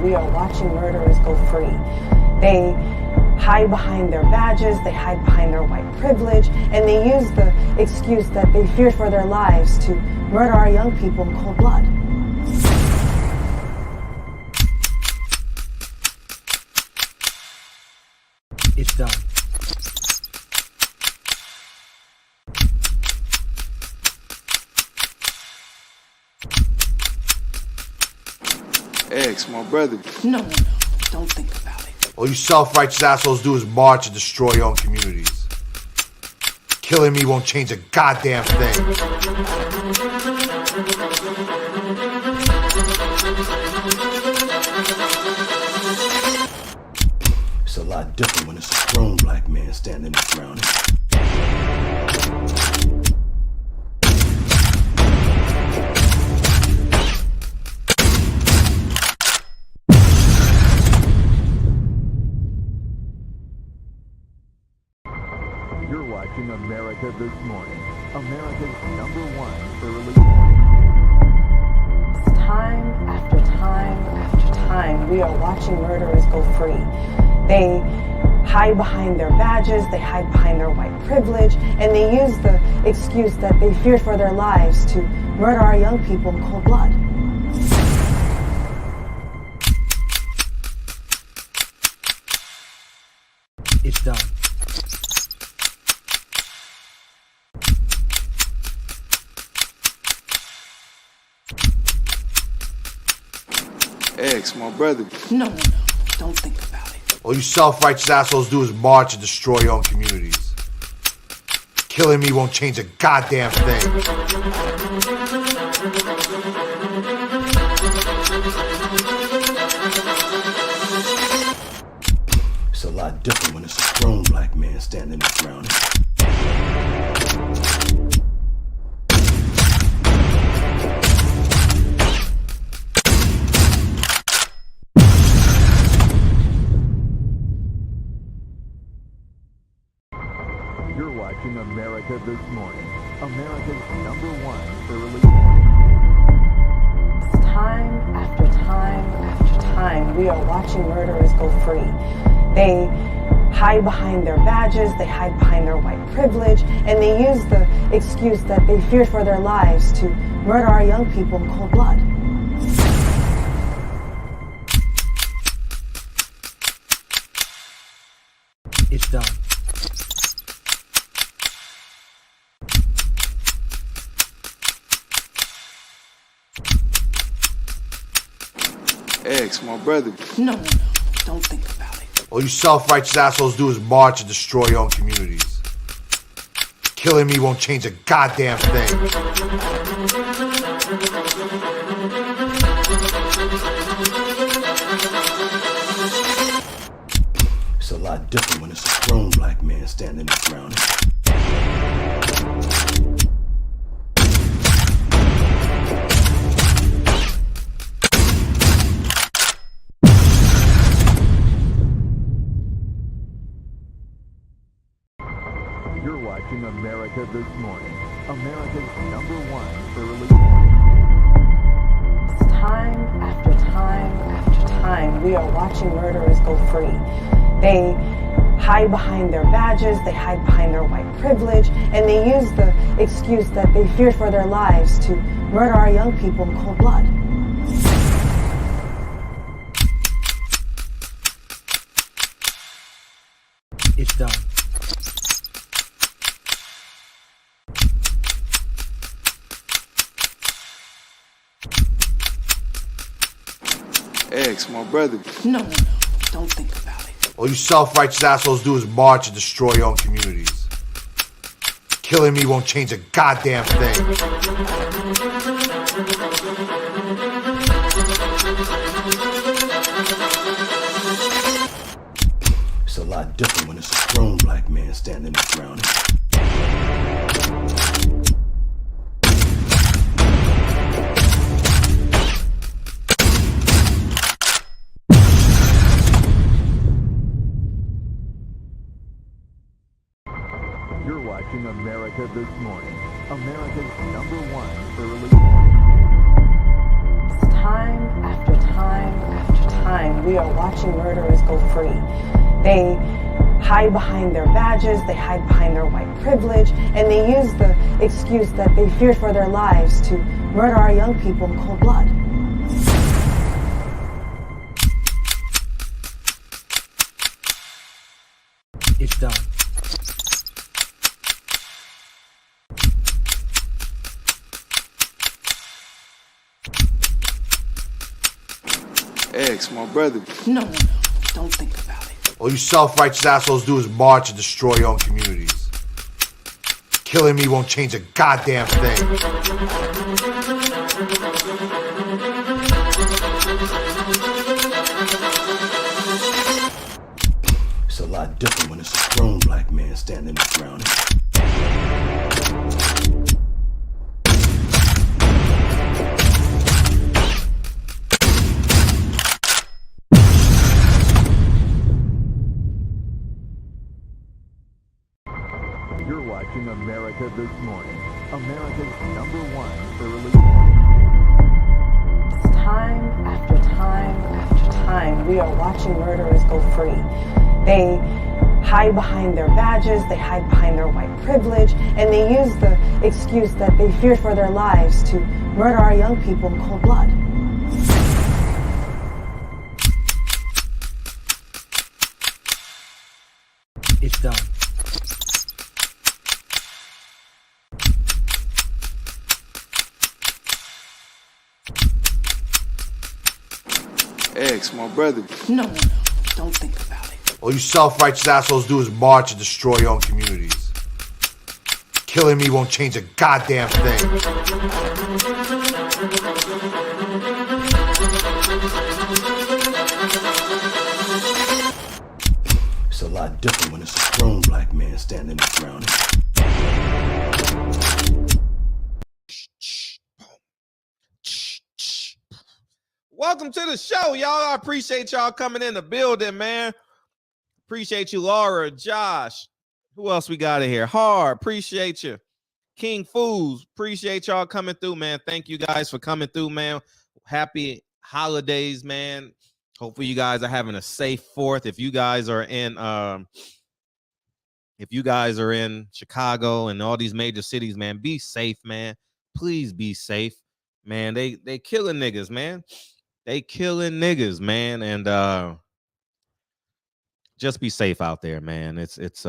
we are watching murderers go free. They hide behind their badges, they hide behind their white privilege, and they use the excuse that they fear for their lives to murder our young people in cold blood. It's done. Ex, my brother. No. Don't think about it. All you self-righteous assholes do is march and destroy your own communities. Killing me won't change a goddamn thing. It's a lot different when it's a grown black man standing his ground. You're watching America This Morning, America's #1 early morning. Time after time after time, we are watching murderers go free. They hide behind their badges, they hide behind their white privilege, and they use the excuse that they fear for their lives to murder our young people in cold blood. It's done. Ex, my brother. No. Don't think about it. All you self-righteous assholes do is march and destroy your own communities. Killing me won't change a goddamn thing. It's a lot different when it's a grown black man standing his ground. You're watching America This Morning, America's #1 early morning. Time after time after time, we are watching murderers go free. They hide behind their badges, they hide behind their white privilege, and they use the excuse that they fear for their lives to murder our young people in cold blood. It's done. Ex, my brother. No. Don't think about it. All you self-righteous assholes do is march and destroy your own communities. Killing me won't change a goddamn thing. It's a lot different when it's a grown black man standing his ground. You're watching America This Morning, America's #1 early morning. Time after time after time, we are watching murderers go free. They hide behind their badges, they hide behind their white privilege, and they use the excuse that they fear for their lives to murder our young people in cold blood. It's done. Ex, my brother. No. Don't think about it. All you self-righteous assholes do is march and destroy your own communities. Killing me won't change a goddamn thing. It's a lot different when it's a grown black man standing his ground. You're watching America This Morning, America's #1 early morning. Time after time after time, watching murderers go free. They hide behind their badges, they hide behind their white privilege, and they use the excuse that they fear for their lives to murder our young people in cold blood. It's done. X, my brother. No, don't think about it. All you self-righteous assholes do is march and destroy your own communities. Killing me won't change a goddamn thing. It's a lot different when it's a grown black man standing there drowning. You're watching America This Morning, America's #1 early morning news. Time after time after time, we are watching murderers go free. They hide behind their badges, they hide behind their white privilege, and they use the excuse that they fear for their lives to murder our young people in cold blood. It's done. X, my brother. No, don't think about it. All you self-righteous assholes do is march and destroy your own communities. Killing me won't change a goddamn thing. It's a lot different when it's a grown black man standing there drowning. Welcome to the show, y'all. I appreciate y'all coming in the building, man. Appreciate you, Laura, Josh. Who else we got in here? Hard, appreciate you. King Fools, appreciate y'all coming through, man. Thank you guys for coming through, man. Happy holidays, man. Hopefully you guys are having a safe 4th. If you guys are in Chicago and all these major cities, man, be safe, man. Please be safe, man. They killing niggas, man. They killing niggas, man. And just be safe out there, man. It's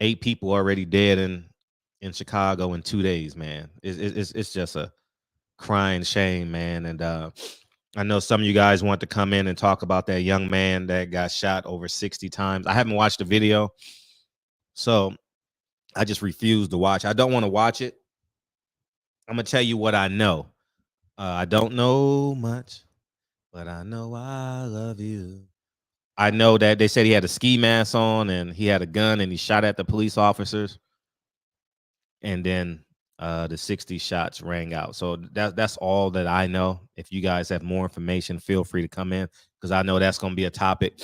8 people already dead in Chicago in 2 days, man. It's just a crying shame, man. And I know some of you guys want to come in and talk about that young man that got shot over 60 times. I haven't watched the video, so I just refuse to watch. I don't want to watch it. I'm gonna tell you what I know. I don't know much, but I know I love you. I know that they said he had a ski mask on and he had a gun and he shot at the police officers. And then the 60 shots rang out. So that's all that I know. If you guys have more information, feel free to come in because I know that's going to be a topic.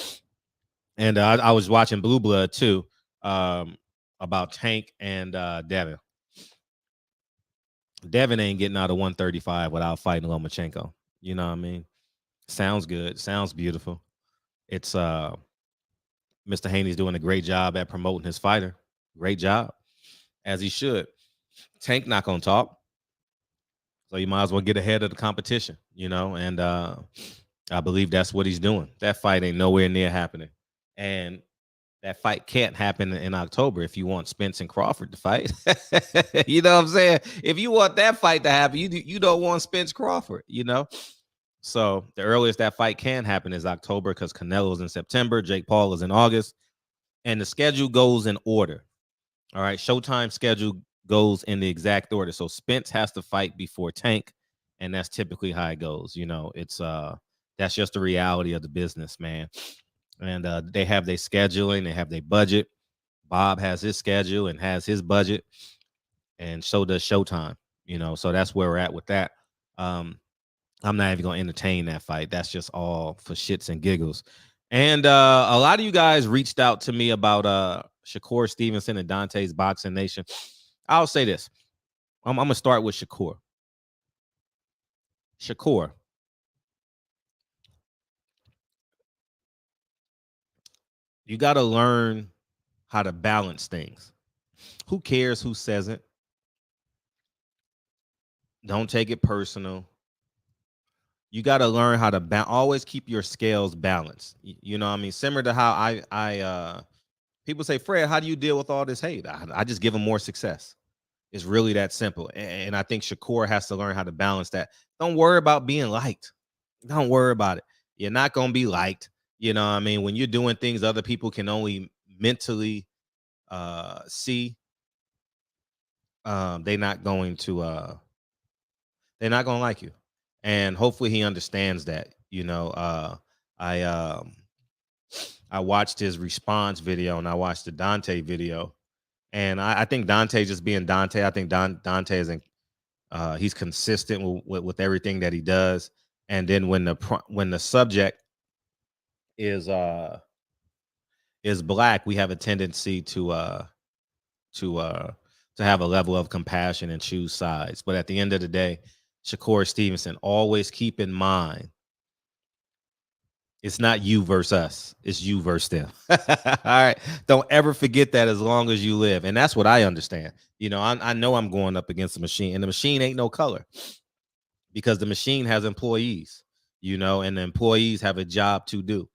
And I was watching Blue Blood too about Tank and Devin. Devin ain't getting out of 135 without fighting Lomachenko. You know what I mean? Sounds good. Sounds beautiful. It's Mr. Haney's doing a great job at promoting his fighter. Great job, as he should. Tank not gonna talk, so you might as well get ahead of the competition, you know. And I believe that's what he's doing. That fight ain't nowhere near happening, and that fight can't happen in October if you want Spence and Crawford to fight. You know what I'm saying? If you want that fight to happen, you don't want Spence Crawford, you know. So the earliest that fight can happen is October because Canelo's in September, Jake Paul is in August, and the schedule goes in order. All right, Showtime schedule goes in the exact order. So Spence has to fight before Tank, and that's typically how it goes. You know, it's that's just the reality of the business, man. And they have their scheduling, they have their budget. Bob has his schedule and has his budget, and so does Showtime. You know, so that's where we're at with that. I'm not even gonna entertain that fight. That's just all for shits and giggles. And a lot of you guys reached out to me about Shakur Stevenson and Dante's Boxing Nation. I'll say this. I'm gonna start with Shakur. Shakur. You got to learn how to balance things. Who cares who says it? Don't take it personal. You got to learn how to always keep your scales balanced. You know what I mean? Similar to how I people say, Fred, how do you deal with all this hate? I just give them more success. It's really that simple. And I think Shakur has to learn how to balance that. Don't worry about being liked. Don't worry about it. You're not going to be liked. You know what I mean? When you're doing things other people can only mentally see, they're not going to like you. And hopefully he understands that. You know, I watched his response video and I watched the Dante video. And I think Dante just being Dante. I think Dante is he's consistent with everything that he does. And then when the subject is black, we have a tendency to have a level of compassion and choose sides. But at the end of the day, Shakur Stevenson, always keep in mind, it's not you versus us. It's you versus them. All right. Don't ever forget that as long as you live. And that's what I understand. You know, I know I'm going up against a machine, and the machine ain't no color because the machine has employees, you know, and the employees have a job to do.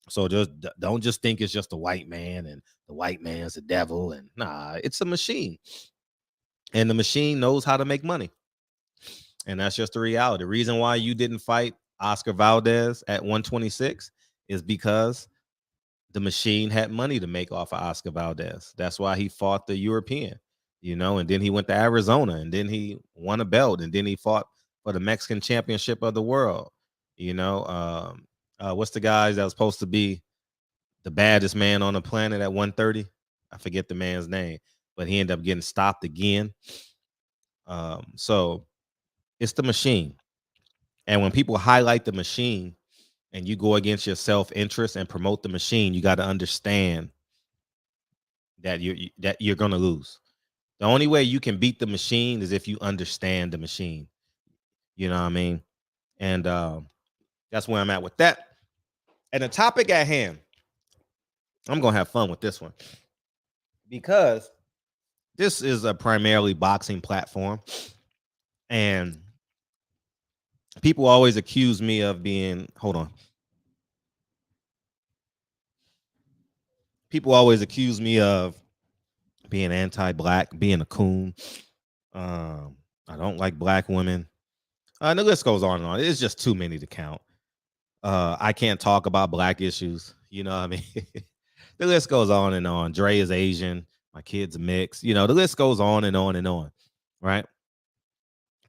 So don't just think it's just a white man and the white man's the devil. And nah, it's a machine. And the machine knows how to make money. And that's just the reality. The reason why you didn't fight Oscar Valdez at 126 is because the machine had money to make off of Oscar Valdez. That's why he fought the European, you know, and then he went to Arizona and then he won a belt and then he fought for the Mexican championship of the world. You know, what's the guys that was supposed to be the baddest man on the planet at 130? I forget the man's name, but he ended up getting stopped again. So it's the machine. And when people highlight the machine and you go against your self-interest and promote the machine, you got to understand that you're going to lose. The only way you can beat the machine is if you understand the machine. You know what I mean? And that's where I'm at with that. And the topic at hand, I'm going to have fun with this one because this is a primarily boxing platform. And people always accuse me of being, people always accuse me of being anti-black, being a coon. I don't like black women. The list goes on and on. It's just too many to count. I can't talk about black issues. You know what I mean? The list goes on and on. Dre is Asian. My kid's mixed. You know, the list goes on and on and on. Right?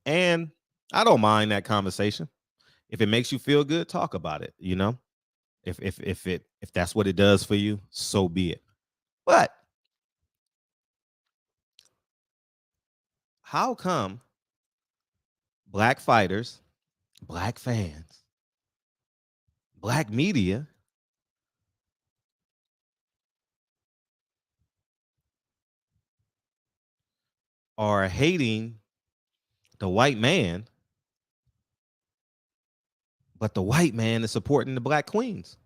And I don't mind that conversation. If it makes you feel good, talk about it. You know, if that's what it does for you, so be it. But how come black fighters, black fans, black media are hating the white man, but the white man is supporting the black queens?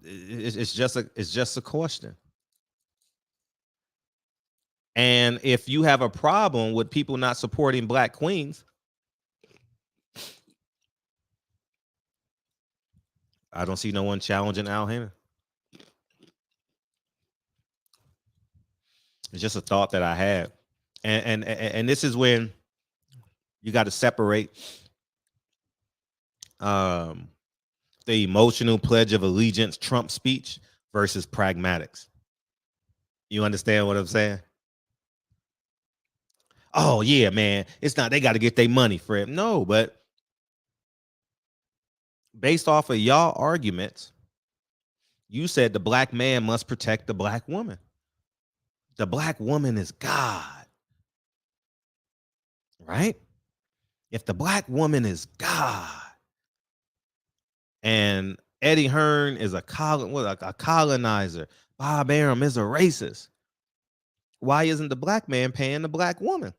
It's just a question. And if you have a problem with people not supporting black queens, I don't see no one challenging Al Haymon. It's just a thought that I had. And this is when you got to separate the emotional Pledge of Allegiance Trump speech versus pragmatics. You understand what I'm saying? Oh, yeah, man. It's not, they got to get their money, Fred. No, but based off of y'all arguments, you said the black man must protect the black woman. The black woman is God, right? If the black woman is God and Eddie Hearn is a colonizer, Bob Arum is a racist, why isn't the black man paying the black woman?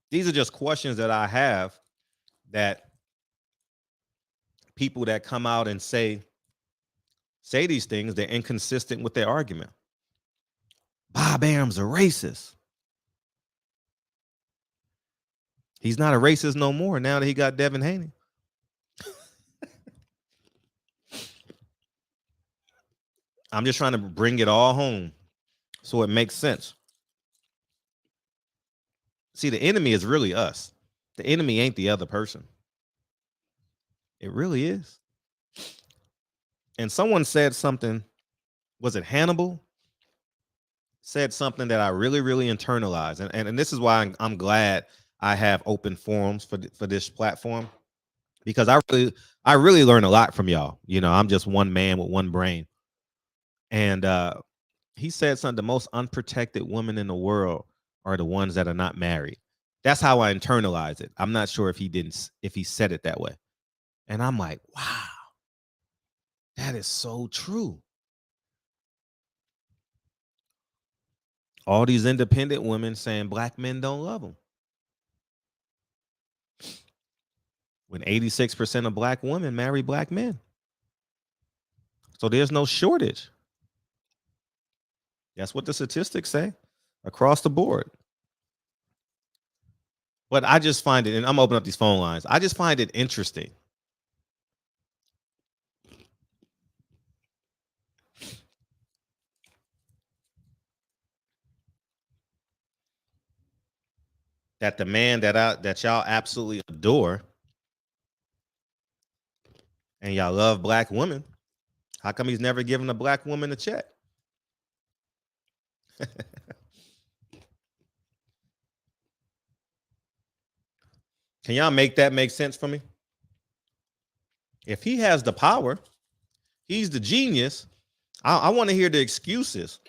These are just questions that I have that people that come out and say these things, they're inconsistent with their argument. Bob Arum's a racist. He's not a racist no more now that he got Devin Haney. I'm just trying to bring it all home so it makes sense. See, the enemy is really us. The enemy ain't the other person. It really is. And someone said something, was it Hannibal? Said something that I really, really internalized. And this is why I'm glad I have open forums for this platform, because I really learn a lot from y'all. You know, I'm just one man with one brain. And he said something, the most unprotected women in the world are the ones that are not married. That's how I internalize it. I'm not sure if he said it that way. And I'm like, wow, that is so true. All these independent women saying black men don't love them, when 86% of black women marry black men. So there's no shortage. That's what the statistics say across the board. But I just find it, and I'm opening up these phone lines, I just find it interesting that the man that y'all absolutely adore and y'all love black women, how come he's never given a black woman a check? Can y'all make that make sense for me? If he has the power, he's the genius. I want to hear the excuses.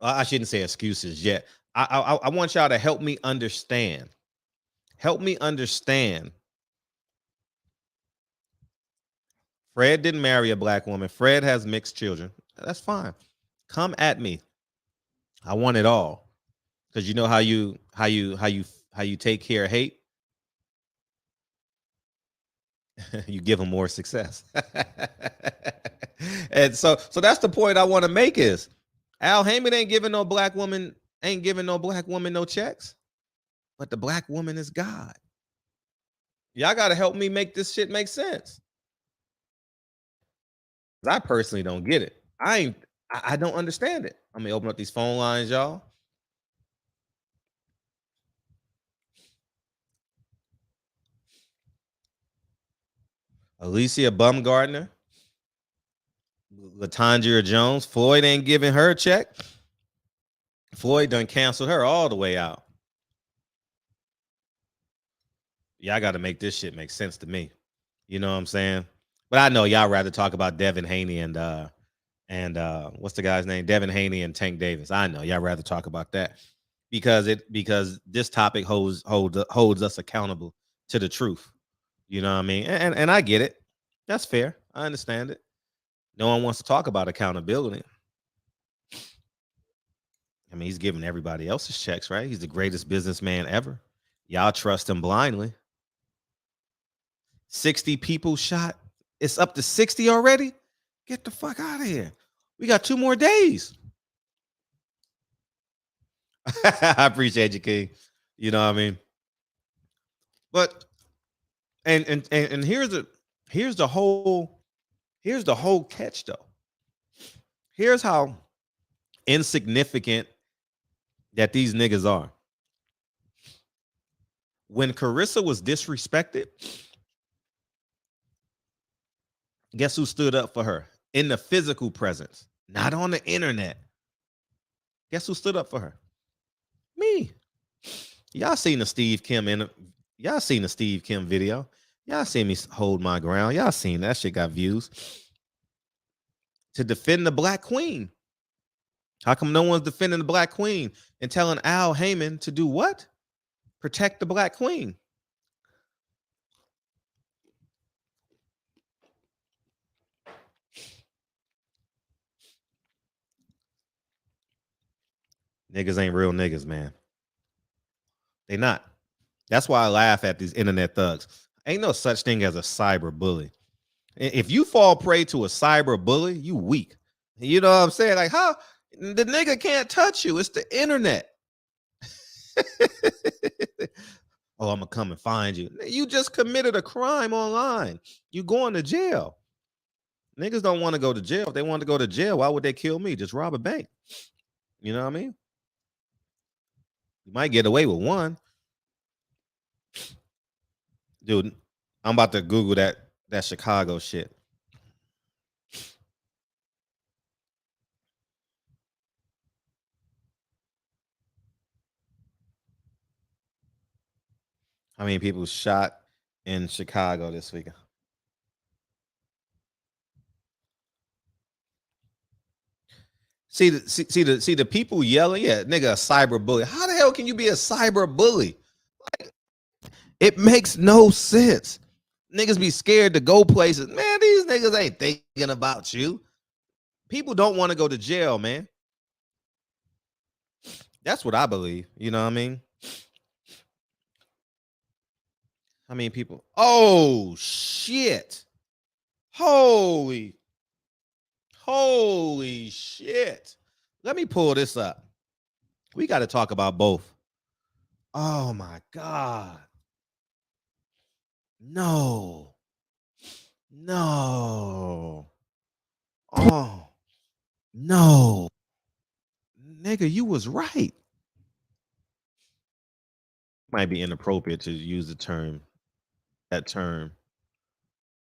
I shouldn't say excuses yet. I want y'all to help me understand. Help me understand. Fred didn't marry a black woman. Fred has mixed children. That's fine. Come at me. I want it all. Because you know how you take care of hate? You give them more success. And so that's the point I want to make is Al Haymon ain't giving no black woman no checks, but the black woman is God. Y'all got to help me make this shit make sense. I personally don't get it. I don't understand it. I'm gonna open up these phone lines, y'all. Alicia Bumgardner, Latondra Jones. Floyd ain't giving her a check. Floyd done canceled her all the way out. Y'all got to make this shit make sense to me. You know what I'm saying? But I know y'all rather talk about Devin Haney and what's the guy's name? Devin Haney and Tank Davis. I know y'all rather talk about that because this topic holds us accountable to the truth. You know what I mean? And I get it. That's fair. I understand it. No one wants to talk about accountability. I mean, he's giving everybody else's checks, right? He's the greatest businessman ever. Y'all trust him blindly. 60 people shot. It's up to 60 already? Get the fuck out of here. We got 2 more days. I appreciate you, King. You know what I mean? But and here's the whole catch though. Here's how insignificant that these niggas are. When Carissa was disrespected, guess who stood up for her in the physical presence, not on the internet? Guess who stood up for her? Me. Y'all seen the Steve Kim video. Y'all seen me hold my ground. Y'all seen that shit got views. To defend the Black Queen. How come no one's defending the Black Queen and telling Al Haymon to do what? Protect the Black Queen. Niggas ain't real niggas, man. They not. That's why I laugh at these internet thugs. Ain't no such thing as a cyber bully. If you fall prey to a cyber bully, you weak. You know what I'm saying? Like, how the nigga can't touch you? It's the internet. Oh, I'm gonna come and find you. You just committed a crime online. You going to jail. Niggas don't want to go to jail. If they want to go to jail, why would they kill me? Just rob a bank. You know what I mean? You might get away with one. Dude, I'm about to Google that Chicago shit. How many people shot in Chicago this weekend? See the people yelling, yeah, nigga, a cyber bully. How the hell can you be a cyber bully? Like, it makes no sense. Niggas be scared to go places. Man, these niggas ain't thinking about you. People don't want to go to jail, man. That's what I believe. You know what I mean? How many people? Oh, shit. Holy shit. Let me pull this up. We got to talk about both. Oh, my God. No. Oh, no. Nigga, you was right. Might be inappropriate to use that term.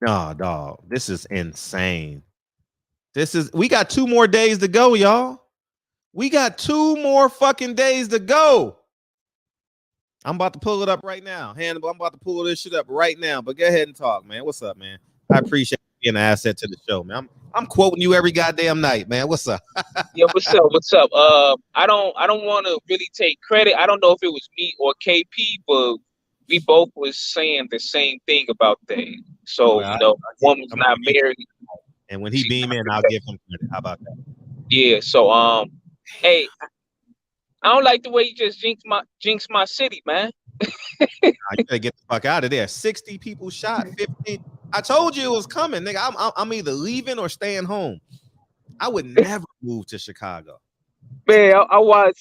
Nah, dog. This is insane. We got 2 more days to go, y'all. We got 2 more fucking days to go. I'm about to pull it up right now. Hannibal, I'm about to pull this shit up right now. But go ahead and talk, man. What's up, man? I appreciate you being an asset to the show, man. I'm quoting you every goddamn night, man. What's up? Yeah, what's up? What's up? I don't want to really take credit. I don't know if it was me or KP, but we both was saying the same thing about that. So, well, woman's not married. And when he beam in, I'll give him credit. How about that? Yeah. So, hey, I don't like the way you just jinx my city, man. You gotta get the fuck out of there. 60 people shot, 15. I told you it was coming, nigga. I'm either leaving or staying home. I would never move to Chicago. Man, I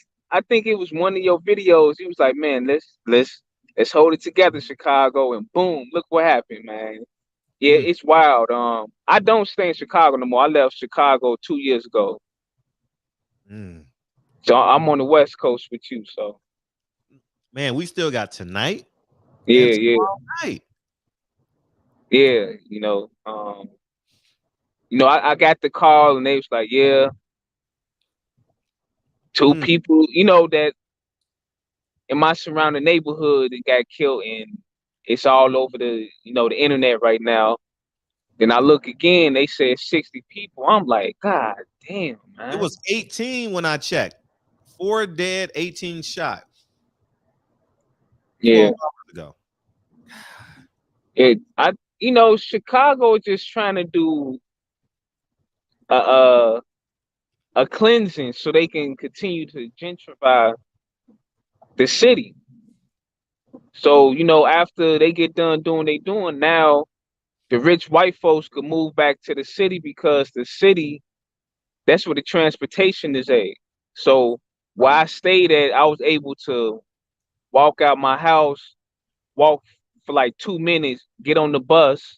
think it was one of your videos. He was like, man, let's hold it together, Chicago, and boom, look what happened, man. Yeah, it's wild. I don't stay in Chicago no more. I left Chicago 2 years ago. So I'm on the West Coast with you. So, man, we still got tonight. Yeah. Night. Yeah, I got the call and they was like, yeah, 2 people, that in my surrounding neighborhood that got killed, and it's all over the internet right now. Then I look again, they said 60 people. I'm like, God damn, man. It was 18 when I checked. 4 dead, 18 shot. Yeah. 12 hours ago. Chicago is just trying to do a cleansing so they can continue to gentrify the city. So, after they get done doing they doing, now the rich white folks could move back to the city because the city, that's where the transportation is at. So where I stayed at, I was able to walk out my house, walk for like 2 minutes, get on the bus,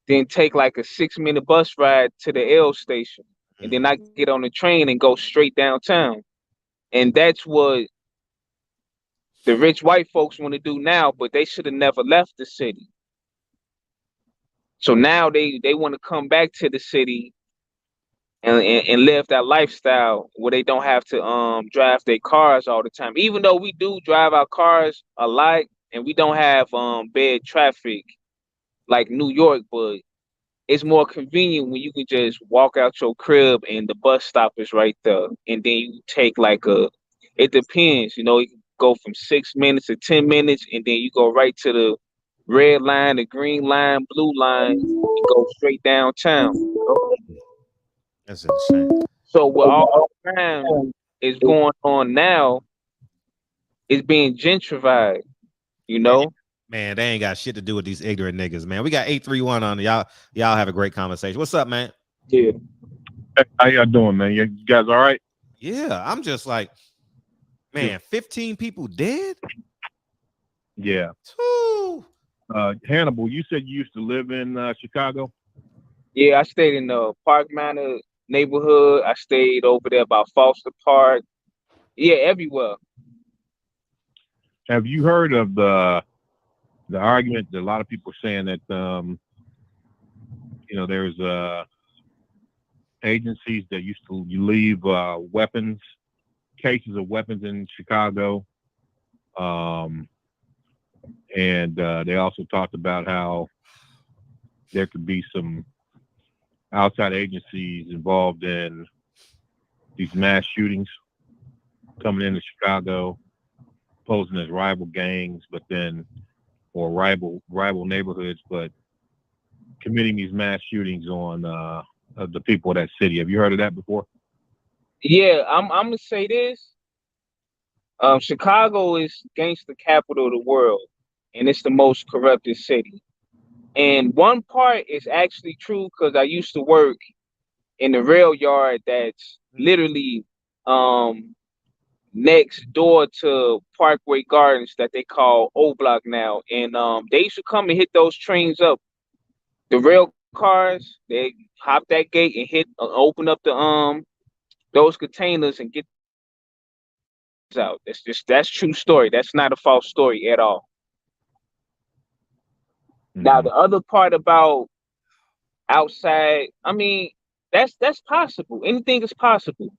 then take like a 6-minute bus ride to the L station. And then I get on the train and go straight downtown. And that's what the rich white folks want to do now, but they should have never left the city. So now they want to come back to the city and live that lifestyle where they don't have to drive their cars all the time. Even though we do drive our cars a lot and we don't have bad traffic like New York, but it's more convenient when you can just walk out your crib and the bus stop is right there. And then you take it depends, you can go from 6 minutes to 10 minutes, and then you go right to the red line, the green line, blue line, and go straight downtown. That's insane. So what all the crime is going on now is being gentrified, Man, they ain't got shit to do with these ignorant niggas, man. We got 831 on y'all. Y'all have a great conversation. What's up, man? Yeah. How y'all doing, man? You guys all right? Yeah, I'm just like, man, 15 people dead? Yeah. Woo. Hannibal, you said you used to live in Chicago? Yeah, I stayed in the Park Manor neighborhood. I stayed over there by Foster Park. Yeah, everywhere. Have you heard of the argument that a lot of people are saying that there's agencies that used to leave cases of weapons in Chicago, and they also talked about how there could be some outside agencies involved in these mass shootings coming into Chicago, posing as rival gangs, or rival neighborhoods, but committing these mass shootings on the people of that city. Have you heard of that before? Yeah, I'm gonna say this. Chicago is gangster capital of the world, and it's the most corrupted city. And one part is actually true because I used to work in the rail yard that's literally next door to Parkway Gardens that they call O Block now. And they used to come and hit those trains up. The rail cars, they hop that gate and open up the those containers and get out. That's true story. That's not a false story at all. Now the other part about outside, I mean, that's possible. Anything is possible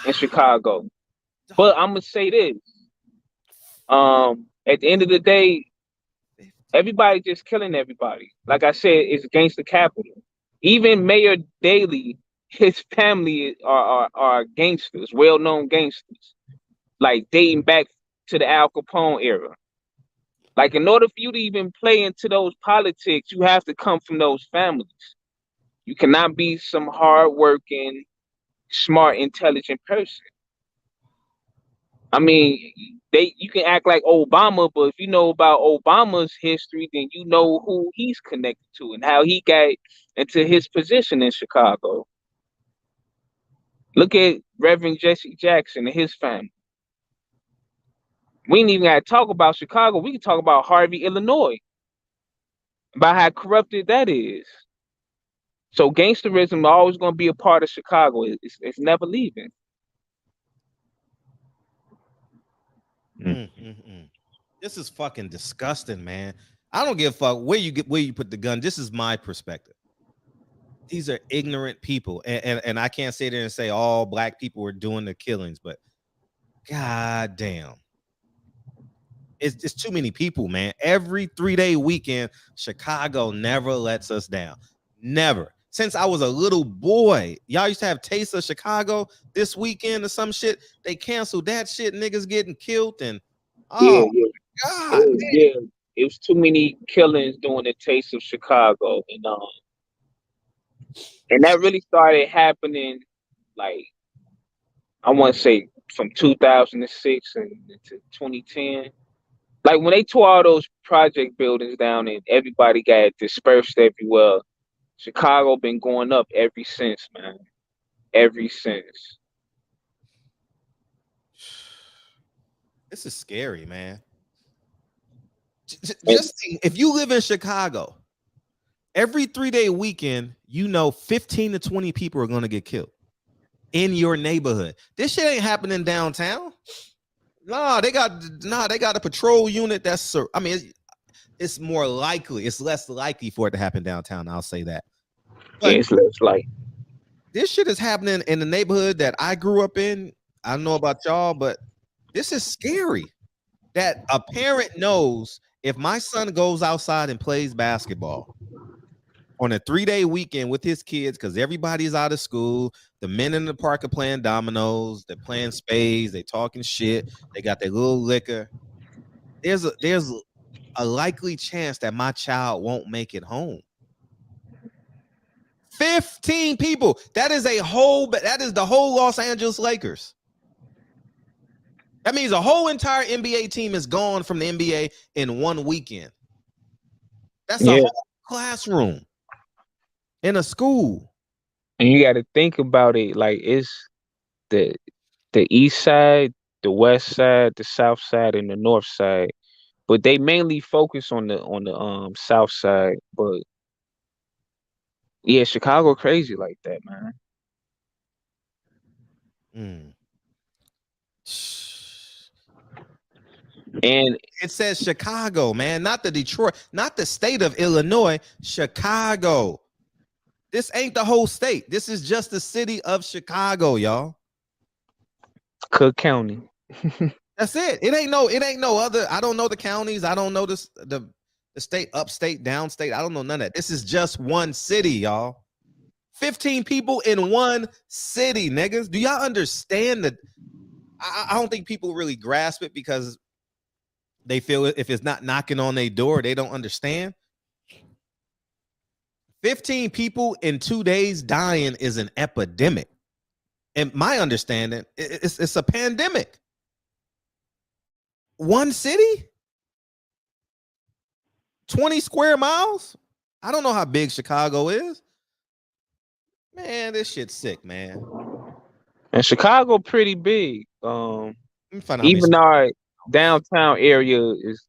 in Chicago. But I'm gonna say this. At the end of the day, everybody just killing everybody. Like I said, it's against the capital. Even Mayor Daley, his family are gangsters, well-known gangsters, like dating back to the Al Capone era. Like, in order for you to even play into those politics, you have to come from those families. You cannot be some hardworking, smart, intelligent person. I mean, you can act like Obama, but if you know about Obama's history, then you know who he's connected to and how he got into his position in Chicago. Look at Reverend Jesse Jackson and his family. We ain't even got to talk about Chicago. We can talk about Harvey, Illinois, about how corrupted that is. So gangsterism is always going to be a part of Chicago. It's never leaving. This is fucking disgusting, man. I don't give a fuck where you put the gun. This is my perspective. These are ignorant people, and I can't sit there and say all black people are doing the killings, but god damn, it's too many people, man. Every 3-day weekend, Chicago never lets us down. Never. Since I was a little boy, y'all used to have Taste of Chicago this weekend or some shit. They canceled that shit. Niggas getting killed and God. It was too many killings during the Taste of Chicago, and that really started happening, like, I want to say from 2006 and to 2010. Like, when they tore all those project buildings down and everybody got dispersed everywhere, Chicago been going up ever since, man. Ever since. This is scary, man. Just think, if you live in Chicago, every 3-day weekend, 15 to 20 people are going to get killed in your neighborhood. This shit ain't happening downtown. They got a patrol unit that's, I mean, it's more likely, it's less likely for it to happen downtown. I'll say that. But it's less likely. This shit is happening in the neighborhood that I grew up in. I don't know about y'all, but this is scary. That a parent knows if my son goes outside and plays basketball on a 3-day weekend with his kids, because everybody's out of school, the men in the park are playing dominoes, they're playing spades, they talking shit, they got their little liquor. There's a likely chance that my child won't make it home. 15 people. That is the whole Los Angeles Lakers. That means a whole entire NBA team is gone from the NBA in one weekend. That's a whole classroom in a school. And you got to think about it like it's the east side, the west side, the south side, and the north side. But they mainly focus on the south side. But yeah, Chicago crazy like that, man. And it says Chicago, man, not the Detroit, not the state of Illinois, Chicago. This ain't the whole state. This is just the city of Chicago, y'all. Cook County. That's it. It ain't no other. I don't know the counties. I don't know the state, upstate, downstate. I don't know none of that. This is just one city, y'all. 15 people in one city, niggas. Do y'all understand that? I don't think people really grasp it because they feel if it's not knocking on their door, they don't understand. 15 people in 2 days dying is an epidemic. And my understanding, it's a pandemic. One city? 20 square miles? I don't know how big Chicago is. Man, this shit's sick, man. And Chicago pretty big. Even our downtown area is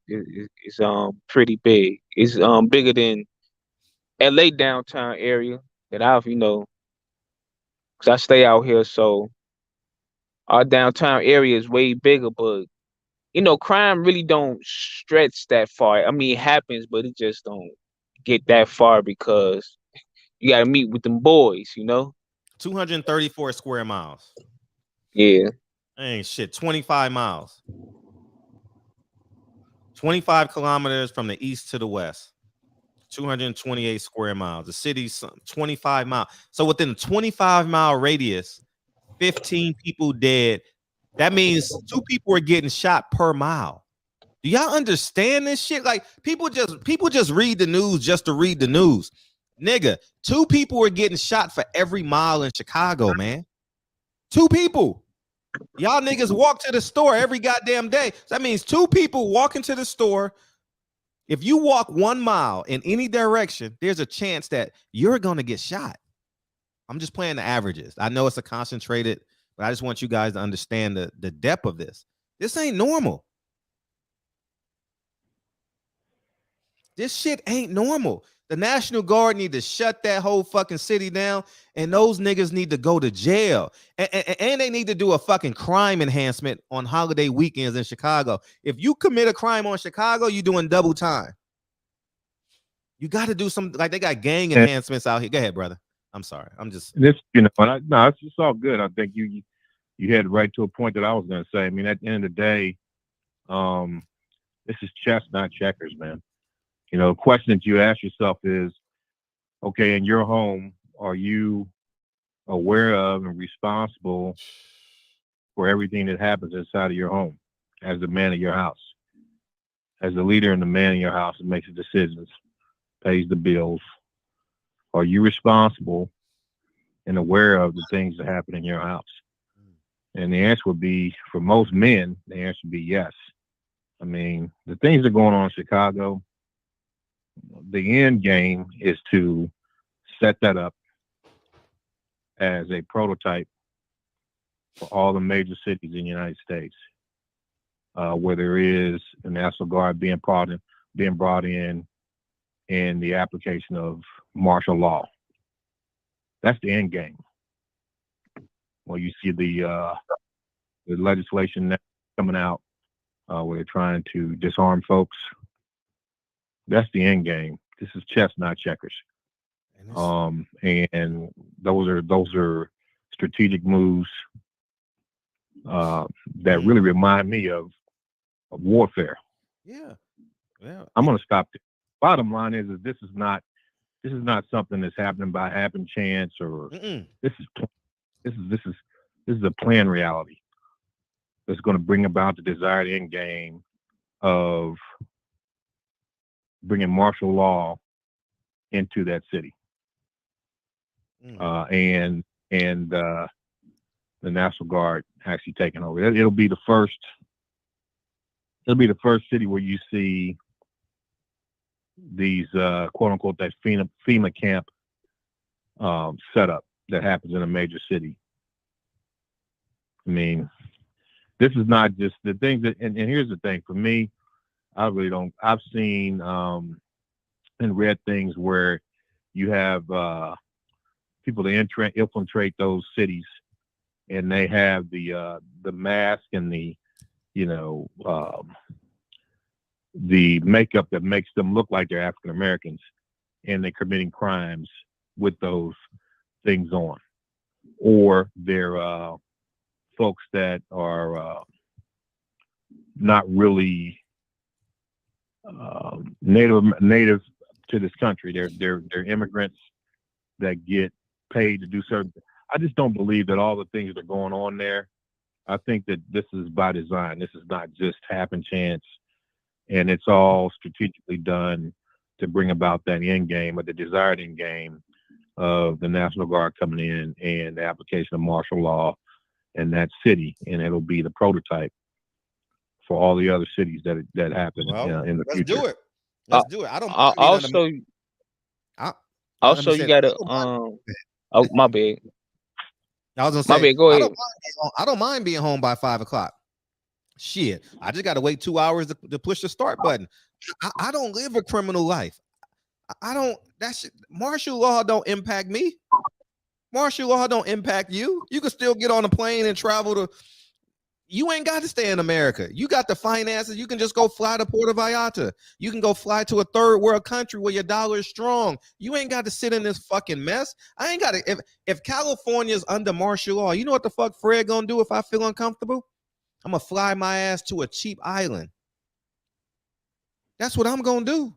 pretty big. It's bigger than LA downtown area that I've, because I stay out here, so our downtown area is way bigger, but crime really don't stretch that far. I mean, it happens, but it just don't get that far because you got to meet with them boys, 234 square miles. Yeah. Ain't shit. 25 miles. 25 kilometers from the east to the west. 228 square miles. The city's 25 miles. So within a 25-mile radius, 15 people dead. That means 2 people are getting shot per mile. Do y'all understand this shit? Like people just read the news just to read the news. Nigga, 2 people are getting shot for every mile in Chicago, man. 2 people. Y'all niggas walk to the store every goddamn day. So that means 2 people walking to the store. If you walk 1 mile in any direction, there's a chance that you're going to get shot. I'm just playing the averages. I know it's a concentrated, but I just want you guys to understand the depth of this. This ain't normal. This shit ain't normal. The National Guard need to shut that whole fucking city down, and those niggas need to go to jail. And they need to do a fucking crime enhancement on holiday weekends in Chicago. If you commit a crime on Chicago, you're doing double time. You got to do something like they got gang enhancements out here. Go ahead, brother. I'm sorry. I'm just this, it's all good. I think you headed right to a point that I was going to say. I mean, at the end of the day, this is chess, not checkers, man. The question that you ask yourself is, okay, in your home, are you aware of and responsible for everything that happens inside of your home as the man of your house, as the leader and the man in your house that makes the decisions, pays the bills? Are you responsible and aware of the things that happen in your house? And the answer would be, for most men, the answer would be yes. I mean, the things that are going on in Chicago, the end game is to set that up as a prototype for all the major cities in the United States, where there is a National Guard being brought in the application of martial law. That's the end game. Well, you see the legislation now coming out where they're trying to disarm folks. That's the end game. This is chess, not checkers. And those are strategic moves that really remind me of warfare. Yeah. I'm going to stop there. Bottom line is this is not something that's happening by happen chance or this is a planned reality that's going to bring about the desired end game of bringing martial law into that city, and the National Guard actually taking over. It'll be the first city where you see these quote unquote that FEMA camp setup that happens in a major city. I mean, this is not just the things that, and here's the thing for me, I really don't, I've seen and read things where you have people that infiltrate those cities, and they have the mask and the, you know, the makeup that makes them look like they're African Americans, and they're committing crimes with those things on, or they're folks that are not really native to this country. They're immigrants that get paid to do certain. I just don't believe that all the things that are going on there. I think that this is by design. This is not just happen chance, and it's all strategically done to bring about that end game, or the desired end game of the National Guard coming in and the application of martial law in that city, and it'll be the prototype for all the other cities that happen in the future. Let's do it. Let's do it. I don't also you gotta oh my bad. I was gonna say, my bad, go ahead. I don't mind being home by 5 o'clock. Shit, I just gotta wait 2 hours to push the start button. I don't live a criminal life. I don't. That's martial law don't impact me. Martial law don't impact you. You can still get on a plane and travel to. You ain't got to stay in America. You got the finances. You can just go fly to Puerto Vallarta. You can go fly to a third world country where your dollar is strong. You ain't got to sit in this fucking mess. I ain't got to. If California's under martial law, you know what the fuck Fred gonna do if I feel uncomfortable? I'm gonna fly my ass to a cheap island. That's what I'm gonna do.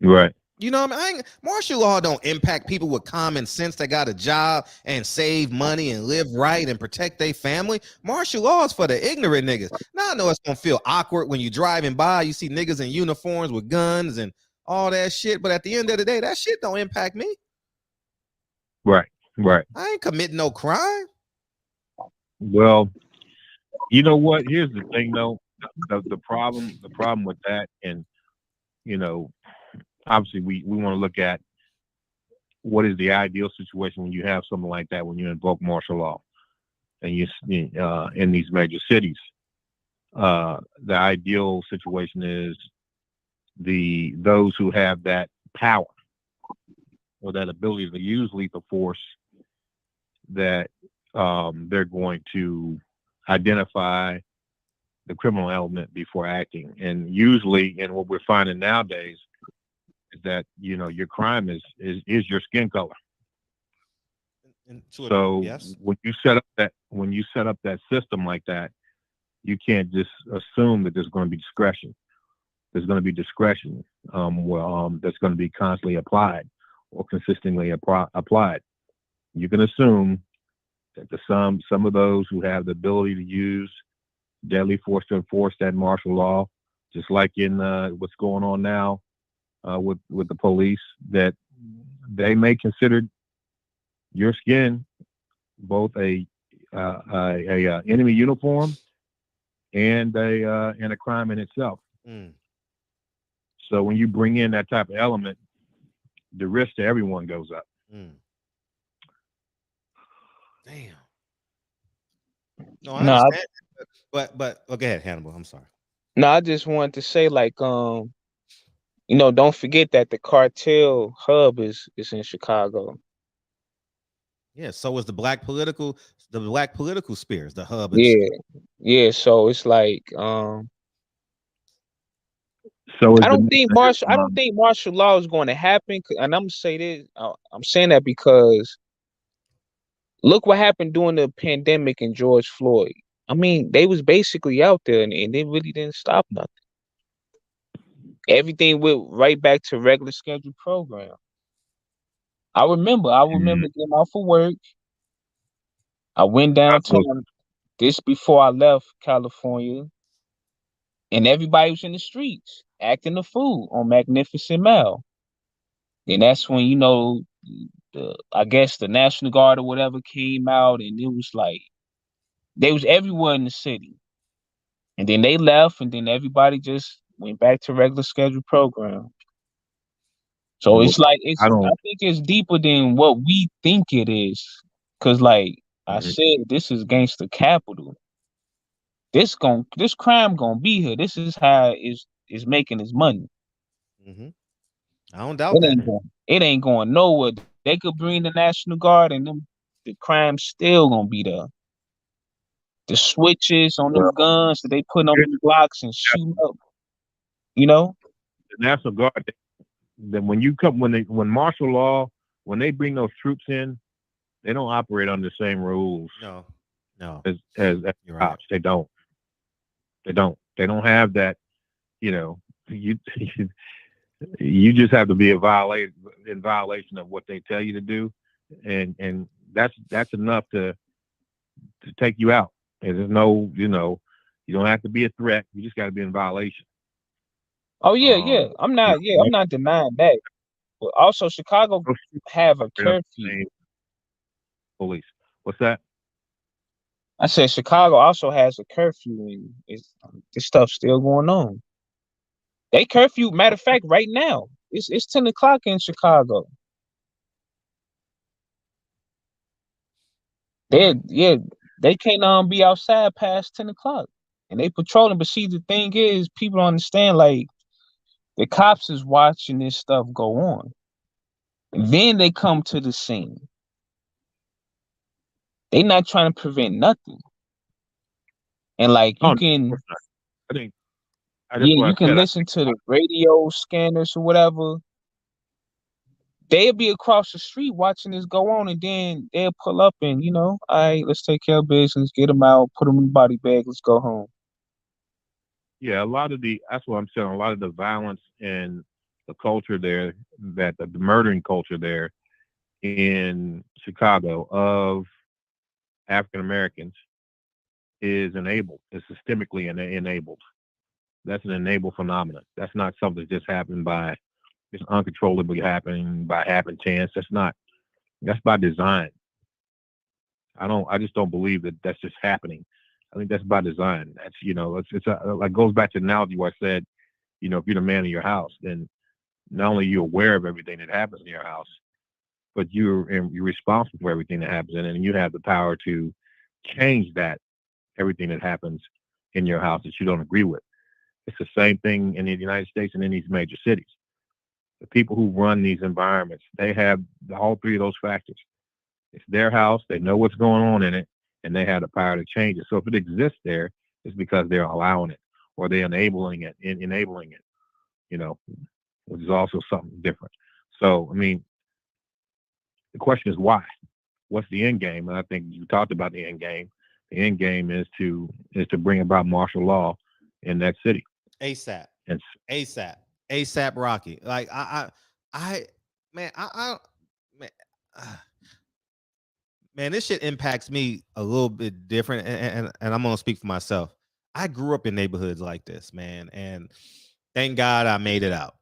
Right. You know what I mean? Martial law don't impact people with common sense that got a job and save money and live right and protect their family. Martial law is for the ignorant niggas. Now I know it's gonna feel awkward when you're driving by, you see niggas in uniforms with guns and all that shit, but at the end of the day, that shit don't impact me. Right. I ain't committing no crime. Well, you know what? Here's the thing, though. The problem with that, and you know, obviously we want to look at what is the ideal situation when you have something like that, when you invoke martial law and you in these major cities. The ideal situation is those who have that power or that ability to use lethal force, that they're going to identify the criminal element before acting. And usually, and what we're finding nowadays, is that, you know, your crime is your skin color. So yes, when you set up that system like that, you can't just assume that there's going to be discretion. There's going to be discretion that's going to be constantly applied or consistently applied. You can assume that some of those who have the ability to use deadly force to enforce that martial law, just like in what's going on now with the police, that they may consider your skin both a enemy uniform and a crime in itself. So when you bring in that type of element, the risk to everyone goes up. Damn. No, I understand. But go ahead, Hannibal. I'm sorry. No, I just wanted to say, like, you know, don't forget that the cartel hub is in Chicago. Yeah, so is the black political spheres, the hub. Yeah. So it's like, I don't think martial law is going to happen. And I'm gonna say this. I'm saying that because look what happened during the pandemic and George Floyd. I mean, they was basically out there and they really didn't stop nothing. Everything went right back to regular scheduled program. I remember getting off of work. I went downtown this before I left California, and everybody was in the streets acting a fool on Magnificent Mile. And that's when, you know, I guess the National Guard or whatever came out, and it was like they was everywhere in the city. And then they left, and then everybody just went back to regular scheduled program. So it's like I don't. I think it's deeper than what we think it is. Cause like I Mhm. said, this is gangster capital. This crime gonna be here. This is how is making his money. Mm-hmm. I don't doubt that. It ain't going nowhere. They could bring the National Guard and the crime still gonna be there. The switches on them Well, guns that they put on them blocks and shoot up. You know? the National Guard. Then when martial law, when they bring those troops in, they don't operate under the same rules. No. As You're cops, right. they don't. They don't have that. You know, you you just have to be in violation of what they tell you to do, and that's enough to take you out. And there's no, you don't have to be a threat. You just got to be in violation. Oh yeah. I'm not denying that. But also Chicago have a curfew. Police. What's that? I said Chicago also has a curfew and this stuff's still going on. They curfew, matter of fact, right now. It's 10 o'clock in Chicago. They can't be outside past 10 o'clock. And they patrolling. But see, the thing is, people don't understand, like, the cops is watching this stuff go on. And then they come to the scene. They not trying to prevent nothing. And like you can I think you can listen to the radio scanners or whatever. They'll be across the street watching this go on, and then they'll pull up and, all right, let's take care of business, get them out, put them in the body bag, let's go home. Yeah, that's what I'm saying. A lot of the violence and the culture there, that the murdering culture there in Chicago of African Americans is enabled. It's systemically enabled. That's an enabled phenomenon. That's not something that just happened by, just uncontrollably happening by happenstance. That's by design. I just don't believe that that's just happening. I think that's by design. That's, like goes back to the analogy where I said, if you're the man in your house, then not only are you aware of everything that happens in your house, but you're responsible for everything that happens in it, and you have the power to change everything that happens in your house that you don't agree with. It's the same thing in the United States and in these major cities. The people who run these environments, they have all three of those factors. It's their house, they know what's going on in it, and they have the power to change it. So if it exists there, it's because they're allowing it or they're enabling it, which is also something different. So, the question is why? What's the end game? And I think you talked about the end game. The end game is to bring about martial law in that city. ASAP. And ASAP Rocky. Like man, this shit impacts me a little bit different, and I'm gonna speak for myself. I grew up in neighborhoods like this, man, and thank God I made it out,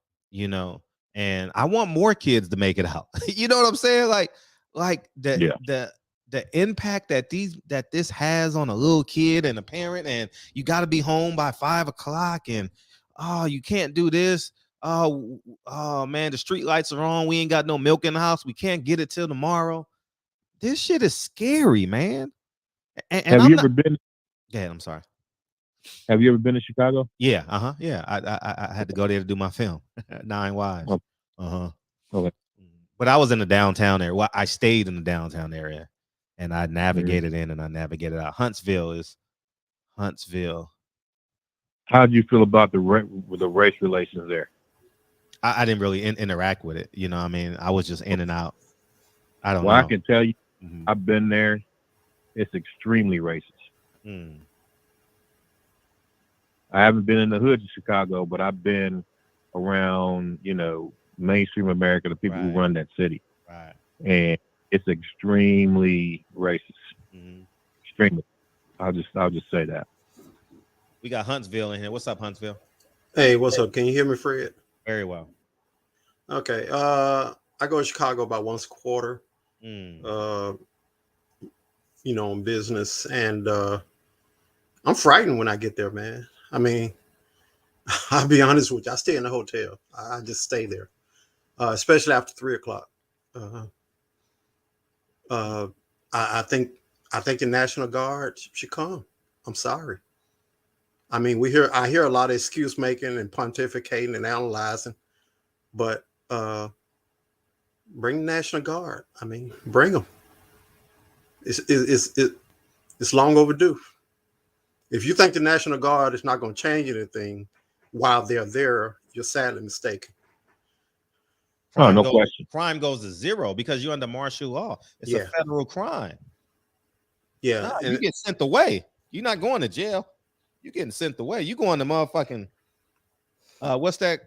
and I want more kids to make it out. You know what I'm saying? Like the impact that this has on a little kid and a parent, and you got to be home by 5 o'clock, and you can't do this. Oh man, the street lights are on. We ain't got no milk in the house. We can't get it till tomorrow. This shit is scary, man. And have you ever been? Yeah, I'm sorry. Have you ever been to Chicago? Yeah, yeah. I had to go there to do my film, 9 Wives. Okay. But I was in the downtown area. Well, I stayed in the downtown area, and I navigated in and I navigated out. Huntsville. How did you feel about the race relations there? I didn't really interact with it. You know what I mean? I was just in and out. I don't know. I can tell you, I've been there. It's extremely racist. I haven't been in the hood of Chicago, but I've been around, mainstream America, the people who run that city. Right. And it's extremely racist. Extremely. I'll just say that. We got Huntsville in here. What's up, Huntsville? Hey, what's up? Can you hear me, Fred? Very well. Okay. I go to Chicago about once a quarter. On business, and I'm frightened when I get there, man. I mean, I'll be honest with you. I stay in the hotel. I just stay there, especially after 3 o'clock. I think the National Guard should come. I'm sorry. I mean, I hear a lot of excuse making and pontificating and analyzing, but bring the National Guard. I mean, bring them. It's long overdue. If you think the National Guard is not going to change anything while they're there, you're sadly mistaken. No question. Crime goes to zero because you're under martial law. It's Yeah. a federal crime. Yeah, No, and you get sent away. You're not going to jail. You're getting sent away. You going to motherfucking what's that?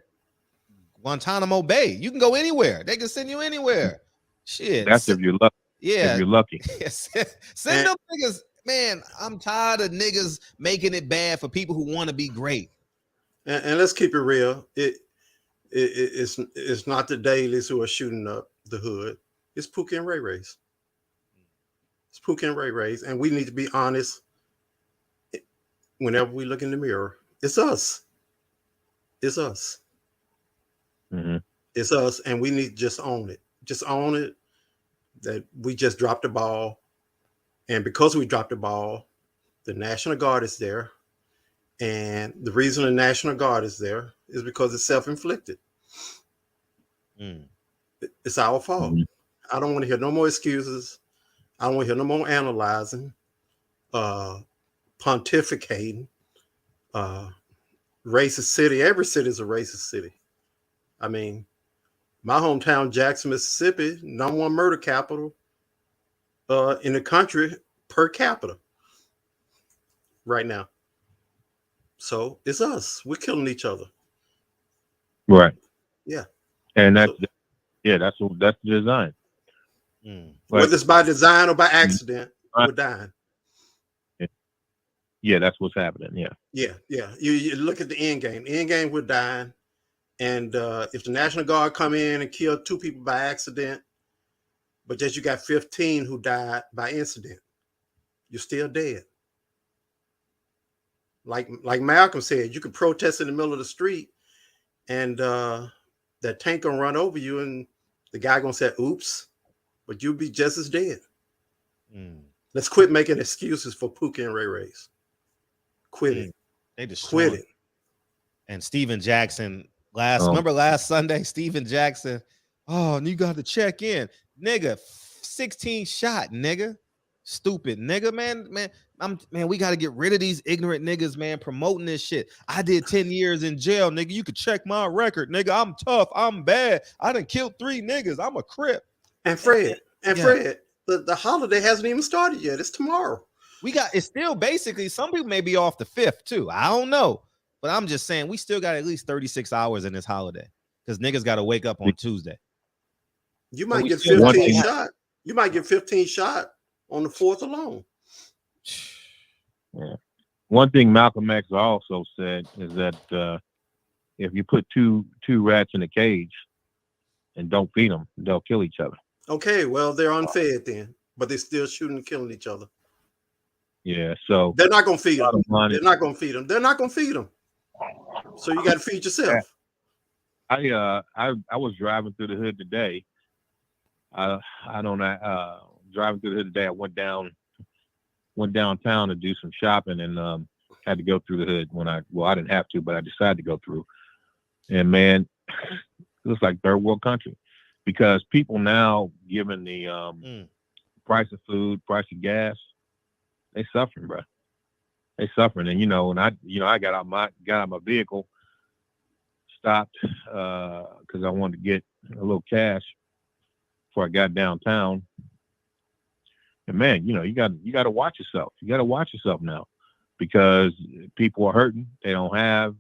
Guantanamo Bay. You can go anywhere. They can send you anywhere. Shit. That's if you're lucky. Yeah. If you're lucky. Send them niggas. Man, I'm tired of niggas making it bad for people who want to be great. And let's keep it real. It's not the dailies who are shooting up the hood. It's Pookie and Ray Rays. It's Pookie and Ray Rays, and we need to be honest. Whenever we look in the mirror, it's us. It's us. Mm-hmm. It's us, and we need to just own it. Just own it that we just dropped the ball, and because we dropped the ball, the National Guard is there, and the reason the National Guard is there is because it's self-inflicted. It's our fault. Mm-hmm. I don't want to hear no more excuses. I don't want to hear no more analyzing, pontificating. Racist city. Every city is a racist city. I mean, my hometown, Jackson, Mississippi, #1 murder capital in the country per capita right now. So it's us. We're killing each other. Right. Yeah. And that's the design. Whether it's by design or by accident, we're dying. Yeah, that's what's happening. Yeah. You look at the end game. The end game, we're dying. And if the National Guard come in and kill 2 people by accident, but just you got 15 who died by incident, you're still dead. Like Malcolm said, you can protest in the middle of the street, and that tank gonna run over you, and the guy gonna say, "Oops," but you'll be just as dead. Let's quit making excuses for Pookie and Ray Rays. Quit it. They just quit it. And Steven Jackson remember last Sunday, Steven Jackson. Oh, and you got to check in, nigga. 16 shot, nigga. Stupid nigga, man. We got to get rid of these ignorant niggas, man, promoting this shit. I did 10 years in jail, nigga. You could check my record, nigga. I'm tough. I'm bad. I done killed 3 niggas. I'm a Crip. And Fred, the holiday hasn't even started yet. It's tomorrow. It's still basically, some people may be off the 5th too. I don't know. But I'm just saying we still got at least 36 hours in this holiday because niggas got to wake up on Tuesday. You might get 15 shot. You might get 15 shot on the 4th alone. Yeah. One thing Malcolm X also said is that if you put two rats in a cage and don't feed them, they'll kill each other. Okay, well, they're unfed then, but they're still shooting and killing each other. Yeah, so they're not going to feed them. They're not going to feed them. They're not going to feed them. So you got to feed yourself. I was driving through the hood today. Driving through the hood today, I went downtown to do some shopping and had to go through the hood I didn't have to, but I decided to go through. And man, it looks like third world country because people now, given the price of food, price of gas, they suffering, bro. They suffering. And I got out my vehicle, stopped because I wanted to get a little cash before I got downtown. And man, you got to watch yourself. You got to watch yourself now because people are hurting. They don't have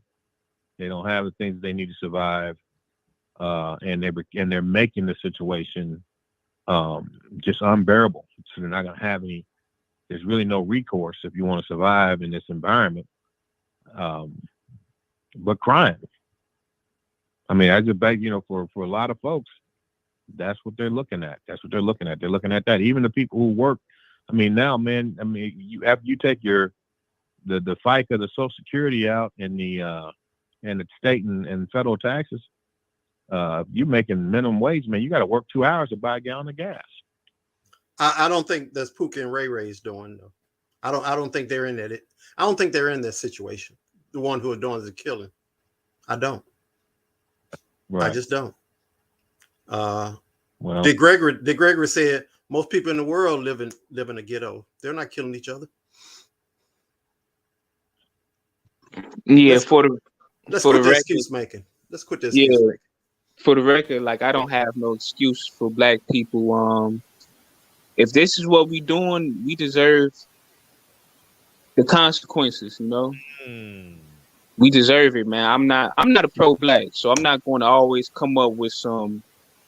the things they need to survive, and they're making the situation just unbearable. So they're not gonna have any. There's really no recourse if you want to survive in this environment. But crime. I mean, I just bet for a lot of folks, that's what they're looking at. That's what they're looking at. They're looking at that. Even the people who work. I mean, now, man. I mean, after you take the FICA, the Social Security out, and and the state and federal taxes, you're making minimum wage, man. You got to work 2 hours to buy a gallon of gas. I don't think that's Pookie and Ray Ray's doing though. I don't think they're in that. I don't think they're in that situation. The one who are doing the killing. I don't. Right. I just don't. Well, Dick Gregory said most people in the world live in a ghetto. They're not killing each other. Yeah, Let's quit the excuse making. Let's quit this. Yeah, for the record, like I don't have no excuse for black people. If this is what we doing, we deserve the consequences. You know, we deserve it, man. I'm not a pro-black, so I'm not going to always come up with some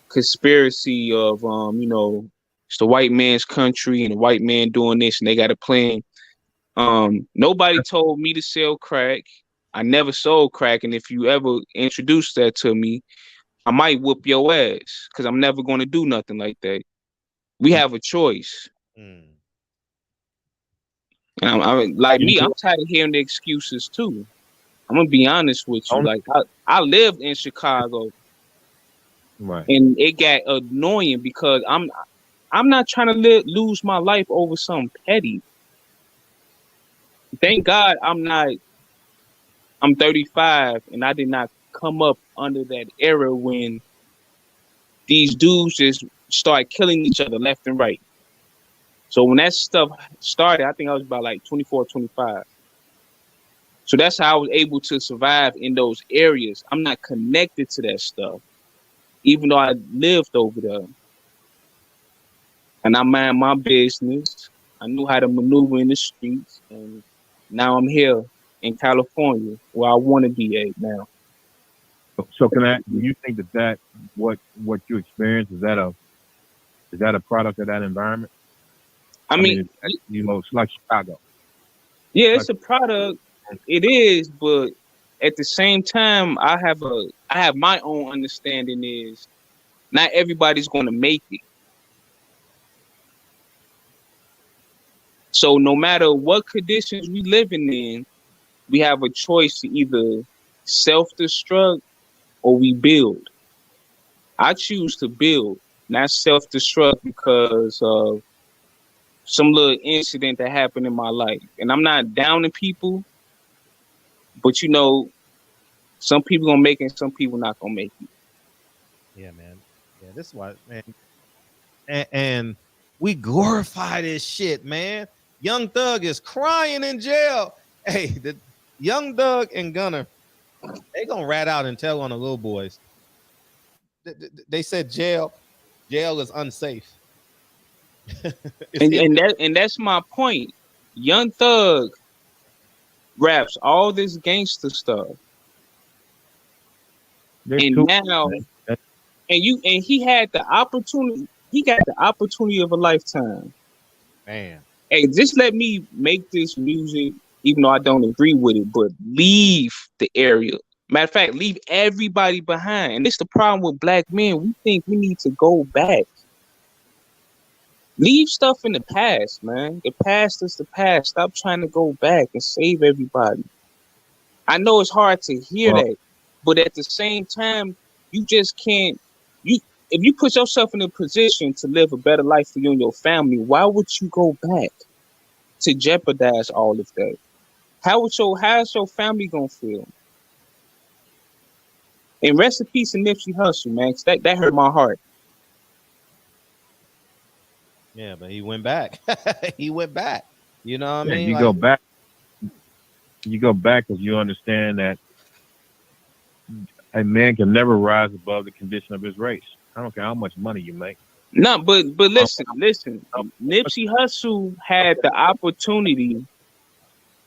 conspiracy of it's the white man's country and the white man doing this and they got a plan. Nobody told me to sell crack. I never sold crack, and if you ever introduce that to me, I might whoop your ass because I'm never going to do nothing like that. We have a choice. And I'm tired of hearing the excuses too. I'm gonna be honest with you. Like I lived in Chicago, right, and it got annoying because I'm not trying to lose my life over something petty. Thank God I'm 35 and I did not come up under that era when these dudes just start killing each other left and right. So when that stuff started, I think I was about like 24, 25. So that's how I was able to survive in those areas. I'm not connected to that stuff, even though I lived over there. And I mind my business. I knew how to maneuver in the streets. And now I'm here in California where I want to be at now. So do you think that what you experience, is that a product of that environment? I mean it's like Chicago. Yeah, it's a product. It is, but at the same time, I have my own understanding is not everybody's going to make it. So no matter what conditions we living in, we have a choice to either self-destruct or we build. I choose to build, not self-destruct because of some little incident that happened in my life. And I'm not downing people, but some people gonna make it and some people not gonna make it. Yeah, man. Yeah, this is why, man. And we glorify this shit, man. Young Thug is crying in jail. Hey, the Young Thug and Gunner, they gonna rat out and tell on the little boys. They said jail is unsafe. and that's my point. Young Thug raps all this gangster stuff, and now, and he had the opportunity. He got the opportunity of a lifetime. Man, hey, just let me make this music, even though I don't agree with it, but leave the area. Matter of fact, leave everybody behind. And it's the problem with black men. We think we need to go back. Leave stuff in the past, man. The past is the past. Stop trying to go back and save everybody. I know it's hard to hear that, but at the same time, you just can't. If you put yourself in a position to live a better life for you and your family, why would you go back to jeopardize all of that? How's your family gonna feel? And rest in peace to Nipsey Hussle, man. That hurt my heart. Yeah, but he went back. He went back. You know what I mean? You go back. You go back because you understand that a man can never rise above the condition of his race. I don't care how much money you make. No, but listen. Nipsey Hussle had the opportunity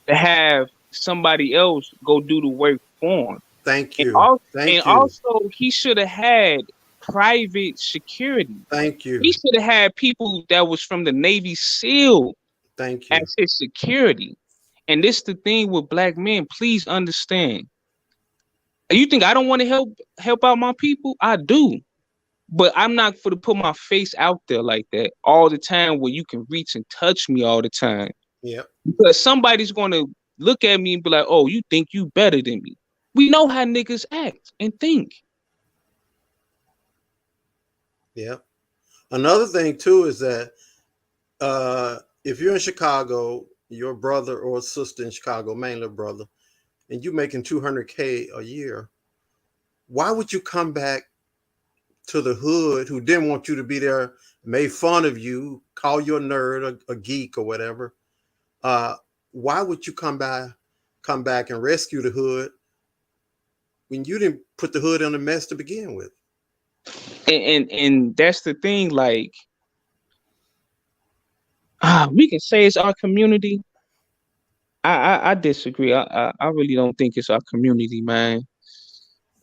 to have somebody else go do the work for him. Thank you. And also, he should have had private security. Thank you. He should have had people that was from the Navy SEAL. Thank you. As his security. And this the thing with black men. Please understand. You think I don't want to help out my people? I do. But I'm not for to put my face out there like that all the time where you can reach and touch me all the time. Yep. Because somebody's going to look at me and be like, oh, you think you better than me. We know how niggas act and think. Yeah. Another thing too is that if you're in Chicago, your brother or sister in Chicago, mainly brother, and you making $200K a year, why would you come back to the hood who didn't want you to be there, made fun of you, call you a nerd, a geek or whatever? Why would you come back and rescue the hood when you didn't put the hood in a mess to begin with? And that's the thing, like, we can say it's our community. I disagree. I really don't think it's our community, man.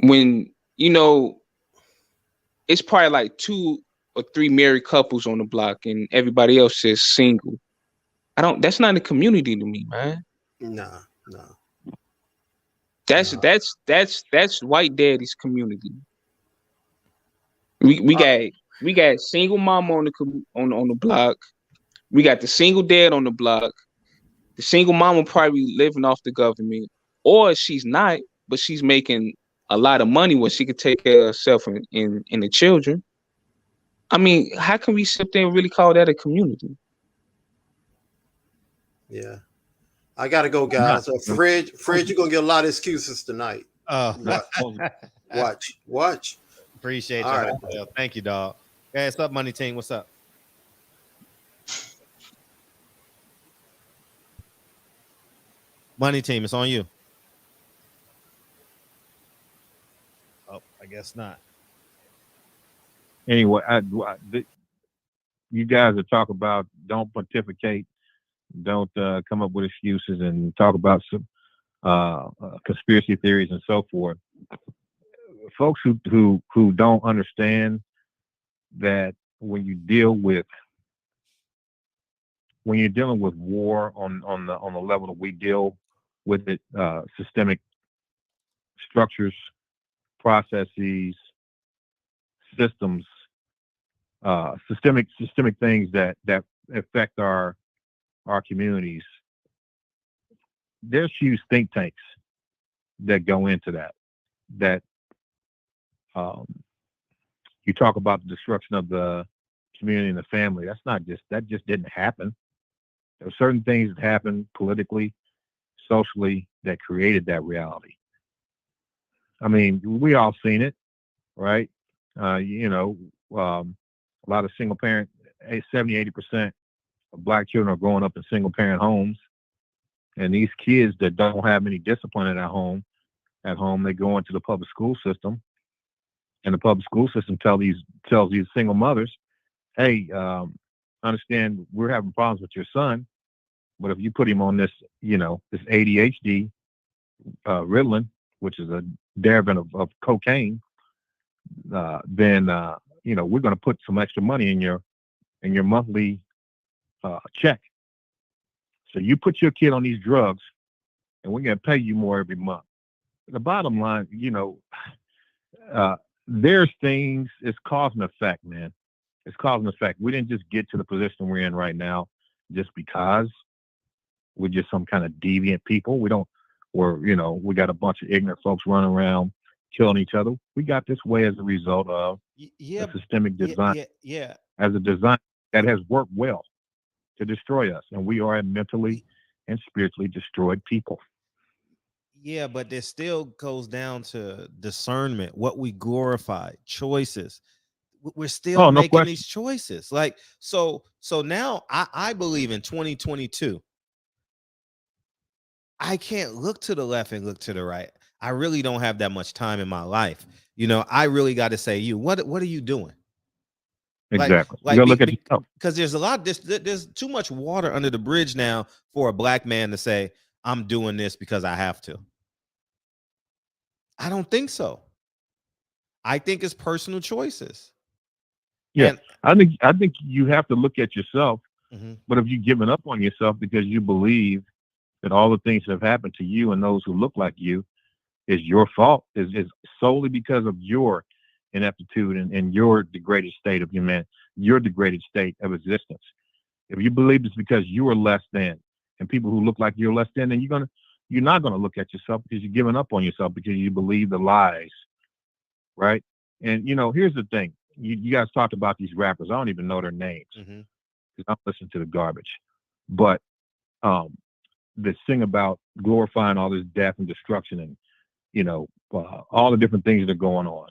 When, you know, it's probably like 2 or 3 married couples on the block and everybody else is single. That's not a community to me, man. Nah. That's white daddy's community. We got single mama on the block. We got the single dad on the block. The single mama probably living off the government, or she's not, but she's making a lot of money where she could take care of herself and the children. I mean, how can we sit there and really call that a community? Yeah. I gotta go, guys. Fred, you're gonna get a lot of excuses tonight. Watch. Appreciate you. All right. Thank you, dog. Hey, what's up, Money Team? What's up? Money Team, it's on you. Oh, I guess not. Anyway, you guys are talking about don't pontificate, don't come up with excuses and talk about some conspiracy theories and so forth. Folks who don't understand that when you're dealing with war on the level that we deal with it, systemic structures, processes, systems, systemic things that affect our communities. There's huge think tanks that go into that. You talk about the destruction of the community and the family. That just didn't happen. There were certain things that happened politically, socially, that created that reality. I mean, we all seen it, right? A lot of single parent, 70-80% of Black children are growing up in single parent homes. And these kids that don't have any discipline at home, they go into the public school system. And the public school system tells these single mothers, hey, understand we're having problems with your son, but if you put him on this ADHD, Ritalin, which is a derivative of cocaine, then we're going to put some extra money in your monthly check. So you put your kid on these drugs, and we're going to pay you more every month. The bottom line, there's things, it's cause and effect, man. It's cause and effect. We didn't just get to the position we're in right now just because we're just some kind of deviant people. We got a bunch of ignorant folks running around killing each other. We got this way as a result of a systemic design. As a design that has worked well to destroy us. And we are a mentally and spiritually destroyed people. Yeah, but there still goes down to discernment, what we glorify, choices. We're still making these choices. Like, so now I believe in 2022, I can't look to the left and look to the right. I really don't have that much time in my life. I really got to say, what are you doing? Exactly. Like you gotta look at yourself. Because there's too much water under the bridge now for a Black man to say, I'm doing this because I have to. I don't think so. I think it's personal choices. Yeah, I think you have to look at yourself. Mm-hmm. But if you've given up on yourself because you believe that all the things that have happened to you and those who look like you is your fault, is solely because of your ineptitude and your degraded state of humanity, your degraded state of existence. If you believe it's because you are less than and people who look like you're less than, then you're you're not going to look at yourself because you're giving up on yourself because you believe the lies, right? And, you know, here's the thing. You guys talked about these rappers. I don't even know their names because I'm listening to the garbage. But they sing about glorifying all this death and destruction and, you know, all the different things that are going on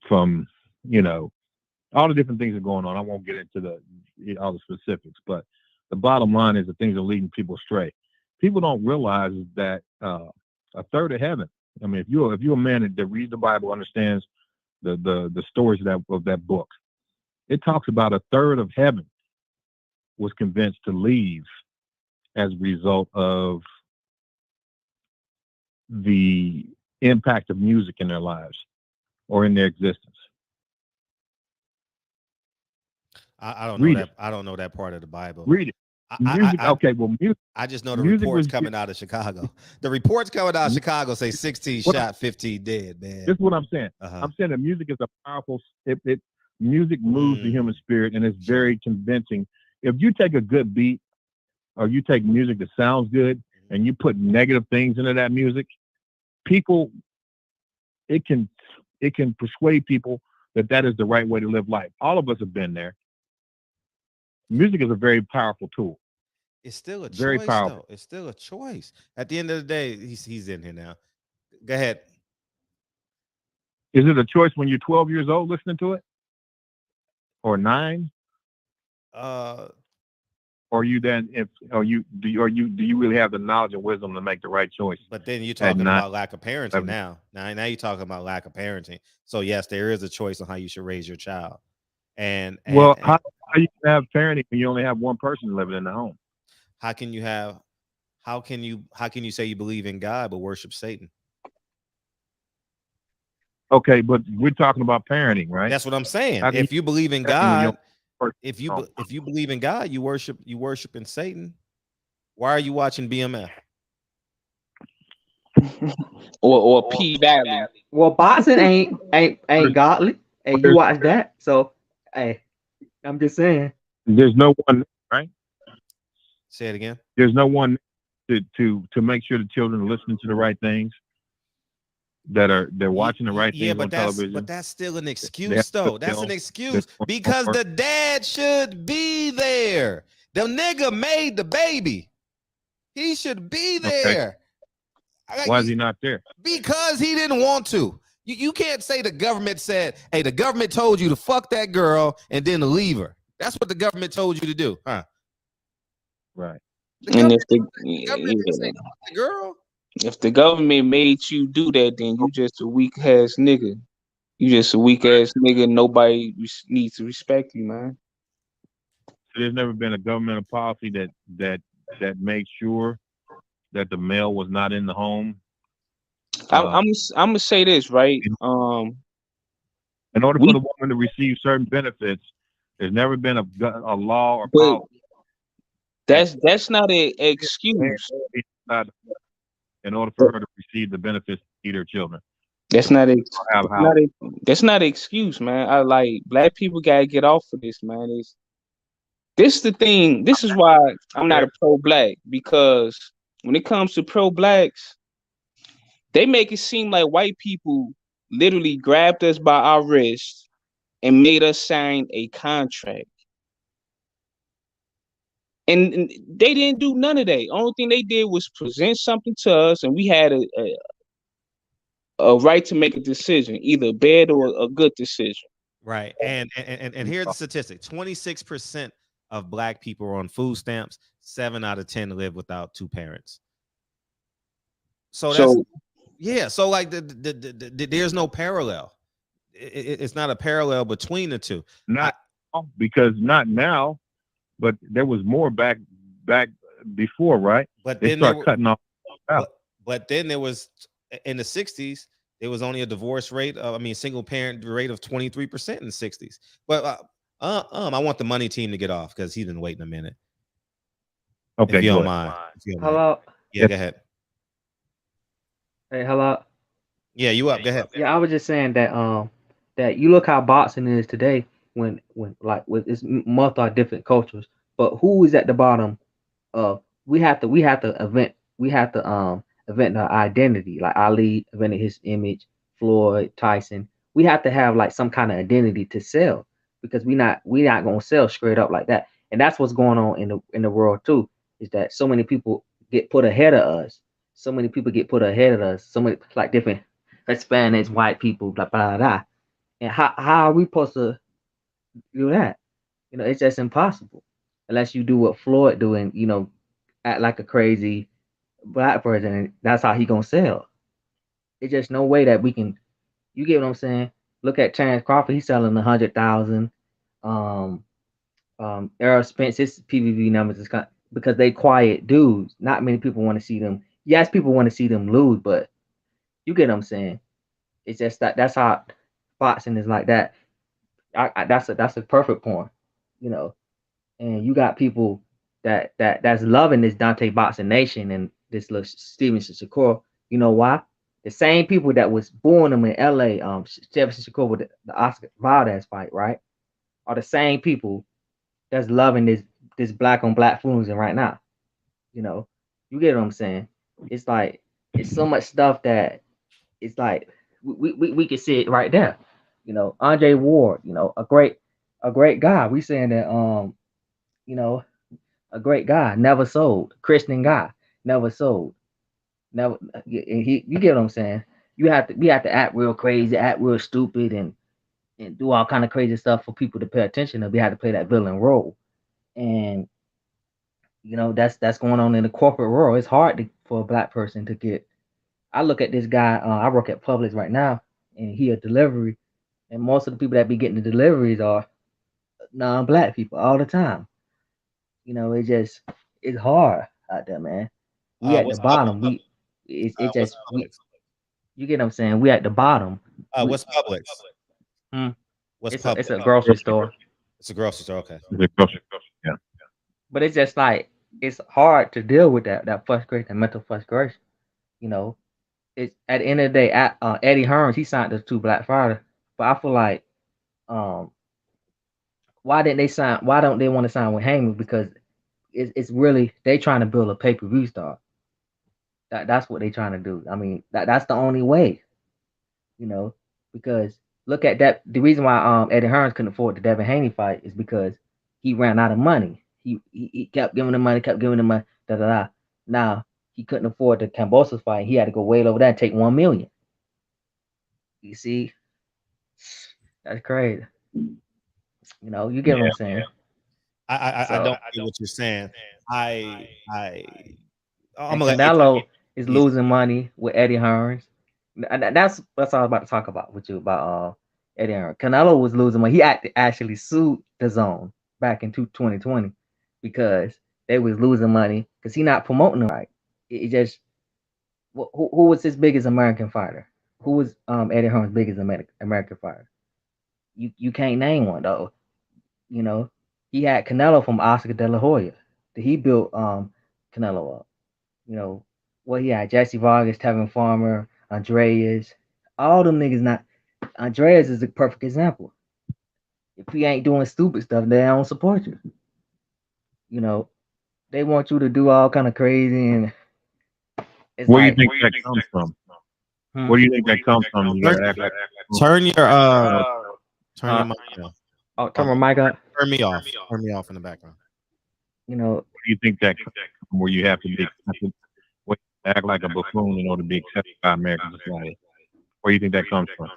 from, you know, all the different things that are going on. I won't get into all the specifics, but the bottom line is the things are leading people astray. People don't realize that a third of heaven. I mean, if you're a man that reads the Bible, understands the stories of that book, it talks about a third of heaven was convinced to leave as a result of the impact of music in their lives or in their existence. I don't know that. I don't know that part of the Bible. Read it. Music, music. I just know the reports coming out of Chicago. The reports coming out of Chicago say 16 shot, 15 dead, man. This is what I'm saying. I'm saying that music is a powerful, music moves the human spirit and it's very convincing. If you take a good beat or you take music that sounds good and you put negative things into that music, people, it can persuade people that is the right way to live life. All of us have been there. Music is a very powerful tool. It's still a very choice, powerful. though. It's still a choice. At the end of the day, he's in here now. Go ahead. Is it a choice when you're 12 years old listening to it, or 9? Or you then do you really have the knowledge and wisdom to make the right choice? But then you're talking about lack of parenting now. Now you're talking about lack of parenting. So yes, there is a choice on how you should raise your child. And how you can have parenting when you only have one person living in the home? How can you say you believe in God but worship Satan? Okay, but we're talking about parenting, right? That's what I'm saying. If you believe in God, if you believe in God, you worship in Satan. Why are you watching BMF? or P Valley? Well, boxing ain't godly. Hey, you watch that, so hey, I'm just saying. There's no one, right? Say it again. There's no one to make sure the children are listening to the right things. They're watching the right things on television. But that's still an excuse, though. That's an excuse because the dad should be there. The nigga made the baby. He should be there. Okay. Why is he not there? Because he didn't want to. You can't say the government said, hey, the government told you to fuck that girl and then to leave her. That's what the government told you to do, huh? Right. And if the girl, if the government made you do that, then you just a weak ass nigga. You just a weak ass nigga. Nobody needs to respect you, man. There's never been a governmental policy that made sure that the male was not in the home. I'm gonna say this, right? In order for the woman to receive certain benefits, there's never been a law or policy. That's not an excuse. In order for her to receive the benefits to feed her children. That's not an excuse, man. I like black people gotta get off of this, man. This the thing. This is why I'm not a pro-black, because when it comes to pro-blacks, they make it seem like white people literally grabbed us by our wrists and made us sign a contract. And they didn't do none of that. Only thing they did was present something to us, and we had a right to make a decision, either a bad or a good decision. Right. And here's the statistic: 26% of black people are on food stamps. 7 out of 10 live without 2 parents. So like there's no parallel. It's not a parallel between the two. Because not now. But there was more back before, right? But they then start cutting off. But then there was in the 60s, there was only a divorce rate. Single parent rate of 23% in the 60s. But I want the money team to get off because he's been waiting a minute. Okay, if you don't mind. Hello. Yeah, go ahead. Hey, hello. Yeah, you up? Go ahead. Yeah, I was just saying that that you look how boxing is today. When like with it's multi different cultures, but who is at the bottom of we have to we have to invent our identity. Like Ali invented his image, Floyd, Tyson. We have to have like some kind of identity to sell because we not gonna sell straight up like that. And that's what's going on in the world too, is that so many people get put ahead of us. So many people get put ahead of us. So many like different Hispanics, white people, blah blah blah. And how are we supposed to do that? It's just impossible unless you do what Floyd doing. Act like a crazy black person. And that's how he gonna sell. It's just no way that we can. You get what I'm saying? Look at Terrence Crawford. He's selling 100,000. Um, Errol Spence, his PVV numbers is because they quiet dudes. Not many people want to see them. Yes, people want to see them lose, but you get what I'm saying. It's just that's how boxing is like that. That's a perfect point, you know. And you got people that's loving this Dante Boxing Nation and this little Stevenson Shakur. You know why? The same people that was booing him in LA, Stevenson Shakur with the Oscar Valdez fight, right? Are the same people that's loving this black on black foolism right now. You get what I'm saying? It's like it's so much stuff that it's like we can see it right there. Andre Ward, a great guy. We saying that you know, a great guy, never sold. Christian guy, never sold. Never you get what I'm saying? We have to act real crazy, act real stupid and do all kind of crazy stuff for people to pay attention to. We have to play that villain role. And that's going on in the corporate world. It's hard for a black person to get. I look at this guy. I work at Publix right now, and he a delivery, and most of the people that be getting the deliveries are non-black people all the time. It's hard out there, man. We at the What's bottom. It what's just Publix? you get what I'm saying. We at the bottom. What's Publix? Hmm? What's It's Publix? a grocery store. It's a grocery store. Okay. Yeah. But it's just like it's hard to deal with that frustration, that mental frustration. You know, it's at the end of the day. Eddie Hearn, he signed the two black fighters, but I feel like um, why didn't they sign? Why don't they want to sign with Haymon? Because it's really they trying to build a pay per view star. That's what they trying to do. I mean, that's the only way. Because look at that. The reason why Eddie Hearns couldn't afford the Devin Haney fight is because he ran out of money. He kept giving him money, kept giving him money, da da da. Now he couldn't afford the Cambosos fight. He had to go way over that and take 1 million. You see, that's crazy. You get what I'm saying. I don't get what you're saying. I'm And gonna Canelo is losing money with Eddie Hearns. And that's what I was about to talk about with you about Eddie Hearns. Canelo was losing money. He actually sued the Zone back in 2020 because they was losing money because he not promoting them right. It just who was his biggest American fighter? Who was Eddie Hearns' biggest American fighter? You can't name one though. He had Canelo from Oscar De La Hoya. He built Canelo up. What he had Jesse Vargas, Tevin Farmer, Andreas, all them niggas not. Andreas is a perfect example. If he ain't doing stupid stuff, they don't support you. They want you to do all kind of crazy and it's Where do like, you think that comes from? Where do you think that comes from? You gotta act like turn your mic on. Oh, turn my mic up. Turn me off. Turn me off in the background. where do you think that comes from? Where you have to be accepted, act like a buffoon in order to be accepted by American society? Where do you think that comes from?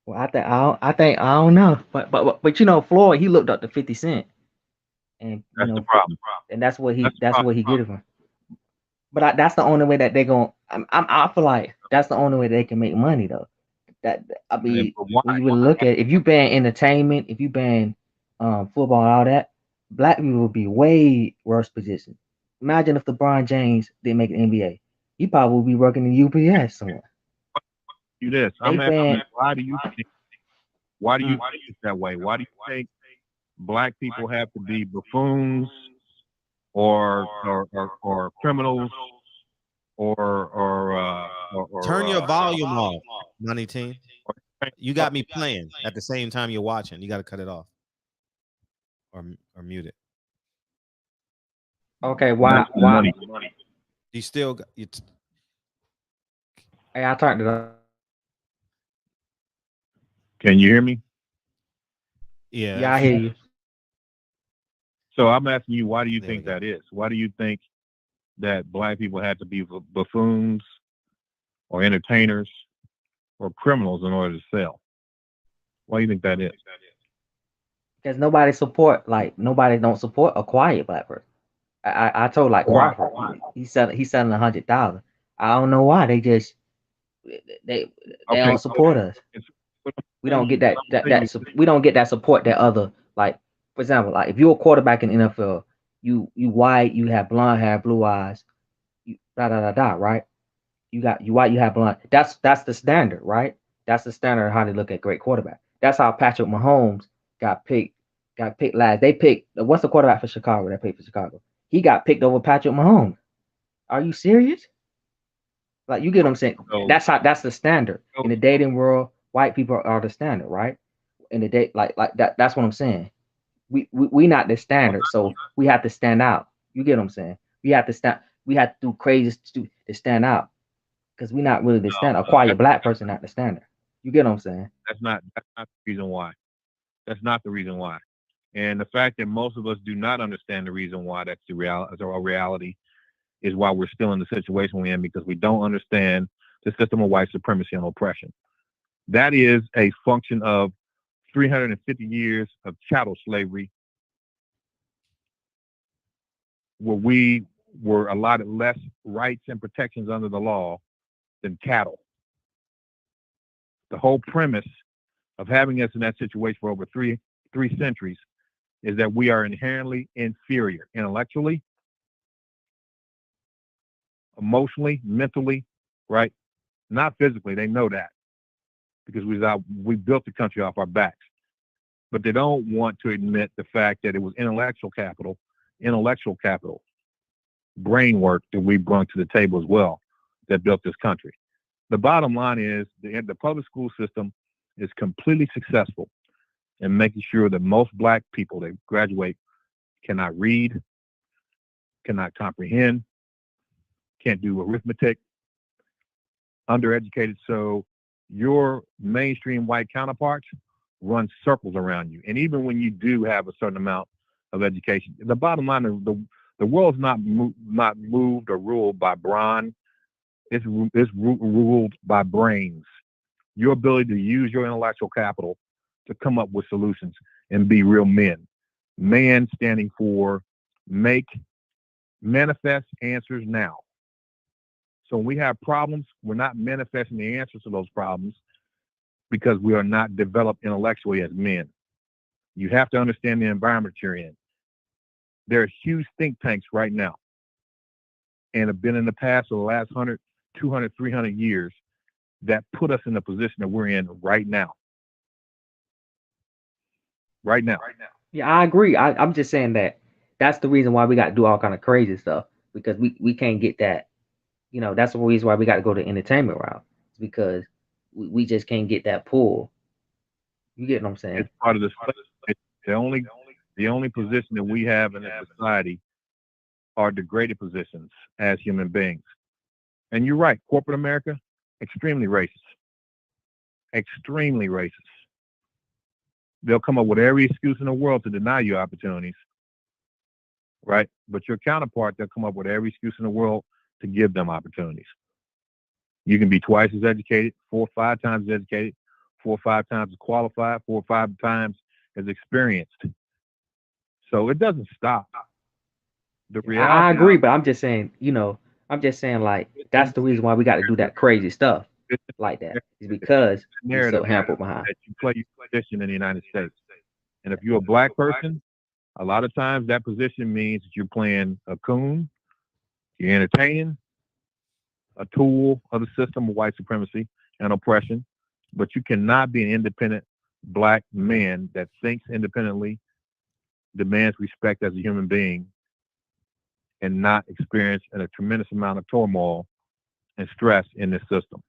Well, I don't know, but Floyd, he looked up to 50 Cent, and That's the problem. and that's what he get it from. But that's the only way that they going. I feel like that's the only way they can make money though. I mean, when you would look at if you ban entertainment, if you ban football, and all that, black people would be way worse position. Imagine if LeBron James didn't make an NBA, he probably would be working in UPS somewhere. You this. I'm asking, why do you think it's that way? Why do you think black people have to be buffoons or criminals or turn your volume off, Money Team. You got me playing at the same time you're watching. You got to cut it off or mute it. Okay, why? You still got Hey, I turned it up. Can you hear me? Yeah, I hear you. So I'm asking you, why do you There we think go. that is? Why do you think that black people had to be buffoons or entertainers or criminals in order to sell? Why do you think that is? Because nobody don't support a quiet black person. I told like Why? Crawford, he's selling 100,000. I don't know why they Okay, don't support us. We don't get we don't get that support that other, like, for example, like if you're a quarterback in NFL, you white, you have blonde hair, blue eyes, you right? You white, you have blonde. That's the standard, right? That's the standard of how they look at great quarterback. That's how Patrick Mahomes got picked last. They picked, what's the quarterback for Chicago that played for Chicago? He got picked over Patrick Mahomes. Are you serious? Like, you get what I'm saying? So- That's the standard. In the dating world, white people are the standard, right? In the date, like that's what I'm saying. We not the standard, so we have to stand out. You get what I'm saying? We have to do crazy to stand out. Because we're not really the standard. A quiet black person, not the standard. You get what I'm saying? That's not the reason why. That's not the reason why. And the fact that most of us do not understand the reason why that's the reality is why we're still in the situation we're in, because we don't understand the system of white supremacy and oppression. That is a function of 350 years of chattel slavery, where we were allotted less rights and protections under the law than cattle. The whole premise of having us in that situation for over three centuries is that we are inherently inferior intellectually, emotionally, mentally, right? Not physically. They know that because we built the country off our backs. But they don't want to admit the fact that it was intellectual capital, brain work that we brought to the table as well that built this country. The bottom line is the public school system is completely successful in making sure that most black people that graduate cannot read, cannot comprehend, can't do arithmetic, undereducated. So your mainstream white counterparts run circles around you. And even when you do have a certain amount of education, the bottom line is the world's not moved or ruled by brawn. It's ruled by brains. Your ability to use your intellectual capital to come up with solutions and be real men. Man standing for manifest answers now. So when we have problems, we're not manifesting the answers to those problems because we are not developed intellectually as men. You have to understand the environment you're in. There are huge think tanks right now and have been in the past for the last 100, 200, 300 years that put us in the position that we're in right now. Right now. Yeah, I agree. I'm just saying that's the reason why we got to do all kind of crazy stuff, because we can't get that. You know, that's the reason why we got to go the entertainment route. It's because we just can't get that pull. You get what I'm saying? It's part of this. The only position that we have in this society are degraded positions as human beings. And you're right, corporate America, extremely racist. Extremely racist. They'll come up with every excuse in the world to deny you opportunities, right? But your counterpart, they'll come up with every excuse in the world to give them opportunities. You can be twice as educated, 4 or 5 times as educated, 4 or 5 times as qualified, 4 or 5 times as experienced. So it doesn't stop. The reality, I agree, but I'm just saying, like, that's the reason why we got to do that crazy stuff like that. Is because we're so hampered behind. that you play your position in the United States. And if you're a black person, a lot of times that position means that you're playing a coon, you're entertaining, a tool of the system of white supremacy and oppression, but you cannot be an independent black man that thinks independently, demands respect as a human being, and not experience a tremendous amount of turmoil and stress in this system.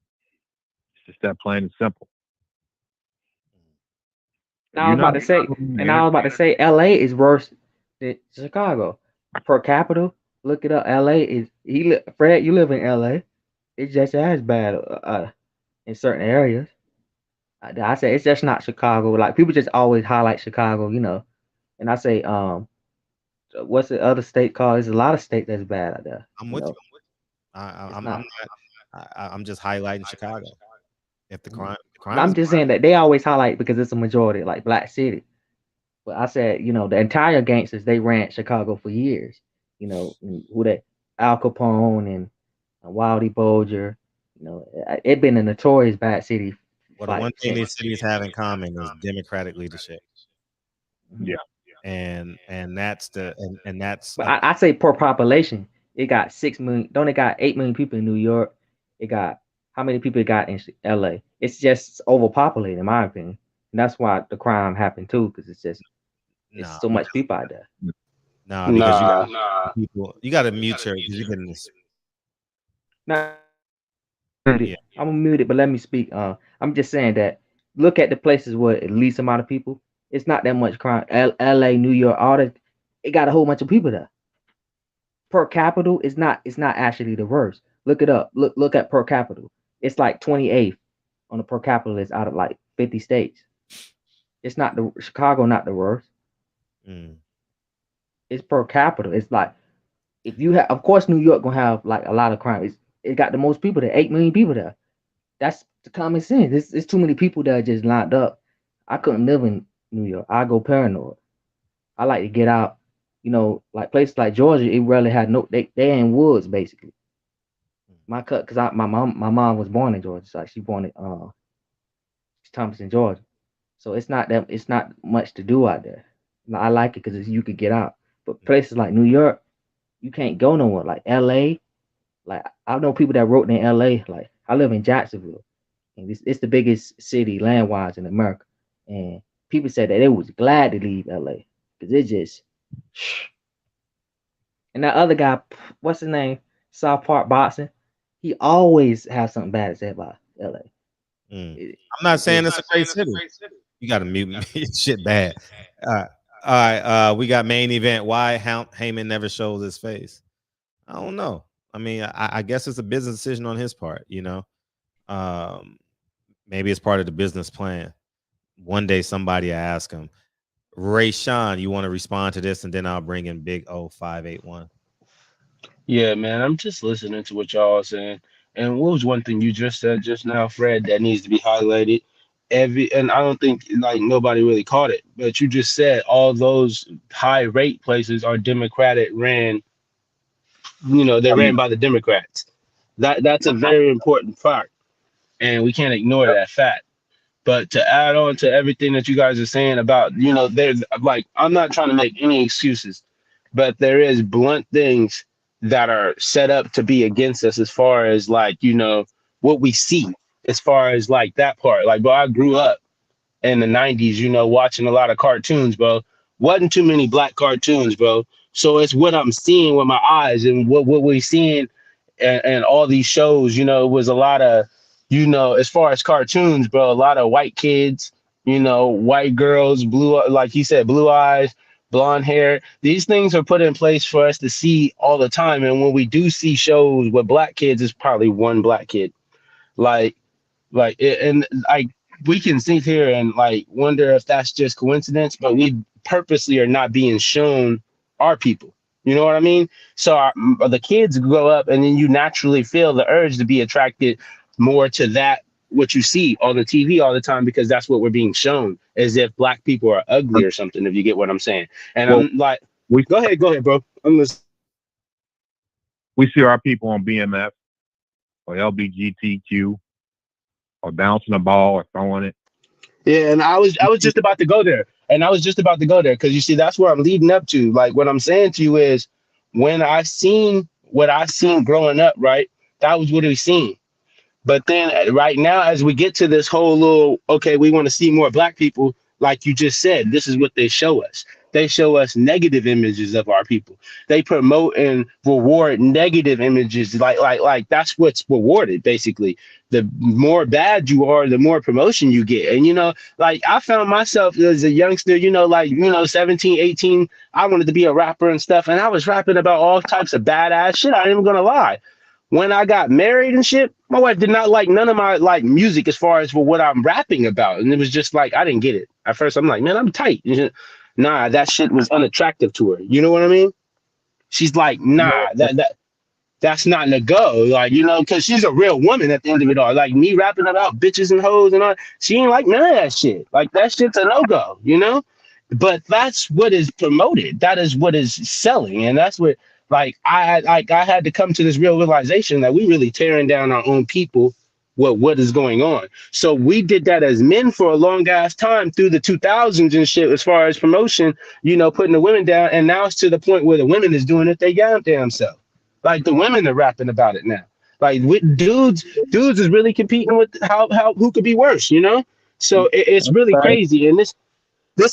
It's just that plain and simple. Now I was about to say, LA is worse than Chicago per capita. Look it up. LA is Fred. You live in LA. It's just as bad in certain areas. I say it's just not Chicago. Like people just always highlight Chicago, And I say, what's the other state called? There's a lot of states that's bad out there. I'm with you. I'm just highlighting Chicago. If the crime I'm just saying that they always highlight because it's a majority, like Black City. But I said, the entire gangsters, they ran Chicago for years. Who that Al Capone and Wildy Bulger. It been a notorious bad city. Well, the one thing these cities have in common is democratic leadership. Yeah. And that's that's. But I say per population, it got 6 million. Don't it got 8 million people in New York? It got how many people it got in LA? It's just overpopulated, in my opinion. And that's why the crime happened too, because it's so much people out there. Because you got to mute your. You're getting this. I'm gonna mute it, but let me speak. I'm just saying that look at the places where at least amount of people. It's not that much crime. LA, New York, all that. It got a whole bunch of people there. Per capita, it's not actually the worst. Look it up. Look at per capita. It's like 28th on the per capita list out of like 50 states. It's not Chicago, not the worst. It's per capita. It's like if you have, of course, New York gonna have like a lot of crime. It got the most people there, 8 million people there. That's the common sense. It's too many people that are just lined up. I couldn't live in New York. I go paranoid. I like to get out. Like places like Georgia, it really had they in woods basically. Because my mom was born in Georgia, so she born in Thompson, Georgia. So it's not much to do out there. I like it because you could get out. But places like New York, you can't go nowhere. Like LA, like I know people that wrote in LA. Like I live in Jacksonville, and it's the biggest city land-wise in America. And people said that they was glad to leave LA because it just. And that other guy, what's his name? South Park boxing. He always has something bad to say about LA. I'm not saying it's a great city. You got to mute me. Shit bad. All right. We got main event. Why Haymon never shows his face? I don't know. I mean, I guess it's a business decision on his part. Maybe it's part of the business plan. One day somebody will ask him, Ray Sean, you want to respond to this, and then I'll bring in Big O581. Yeah, man, I'm just listening to what y'all are saying. And what was one thing you just said just now, Fred, that needs to be highlighted? And I don't think like nobody really caught it, but you just said all those high rate places are Democratic ran. They're ran by the Democrats. That's a very important fact, and we can't ignore that fact. But to add on to everything that you guys are saying about, there's like, I'm not trying to make any excuses, but there is blunt things that are set up to be against us as far as like, what we see, as far as like that part. Like, bro, I grew up in the 90s, watching a lot of cartoons, bro. Wasn't too many black cartoons, bro. So it's what I'm seeing with my eyes and what we're seeing and all these shows, it was a lot of, as far as cartoons, bro, a lot of white kids, white girls, like he said, blue eyes, blonde hair. These things are put in place for us to see all the time. And when we do see shows with black kids, it's probably one black kid. We can sit here and like wonder if that's just coincidence, but we purposely are not being shown our people. You know what I mean? So the kids grow up and then you naturally feel the urge to be attracted more to that, what you see on the TV all the time, because that's what we're being shown, as if black people are ugly or something, if you get what I'm saying. And well, I'm like, go ahead, bro. I'm listening. We see our people on BMF or LBGTQ or bouncing a ball or throwing it. Yeah, and I was just about to go there. Because you see, that's where I'm leading up to. Like, what I'm saying to you is, when I seen what I seen growing up, right, that was what we seen. But then right now, as we get to this whole little, okay, we want to see more black people, like you just said, this is what they show us. They show us negative images of our people. They promote and reward negative images. Like that's what's rewarded, basically. The more bad you are, the more promotion you get. And, you know, like I found myself as a youngster, you know, like, you know, 17, 18, I wanted to be a rapper and stuff. And I was rapping about all types of badass shit. I ain't even gonna lie. When I got married and shit, my wife did not like none of my like music as far as for what I'm rapping about. And it was just like, I didn't get it. At first, I'm like, man, I'm tight. Nah, that shit was unattractive to her. You know what I mean? She's like, nah, that's not the go. Like, you know, because she's a real woman at the end of it all. Like me rapping about bitches and hoes and all, she ain't like none of that shit. Like that shit's a no-go, you know? But that's what is promoted. That is what is selling. And that's what I had to come to this real realization that we really tearing down our own people. What is going on? So we did that as men for a long ass time through the 2000s and shit, as far as promotion, you know, putting the women down. And now it's to the point where the women is doing it they damn self. Like the women are rapping about it now. Like with dudes is really competing with how who could be worse, you know? So it's really crazy. And this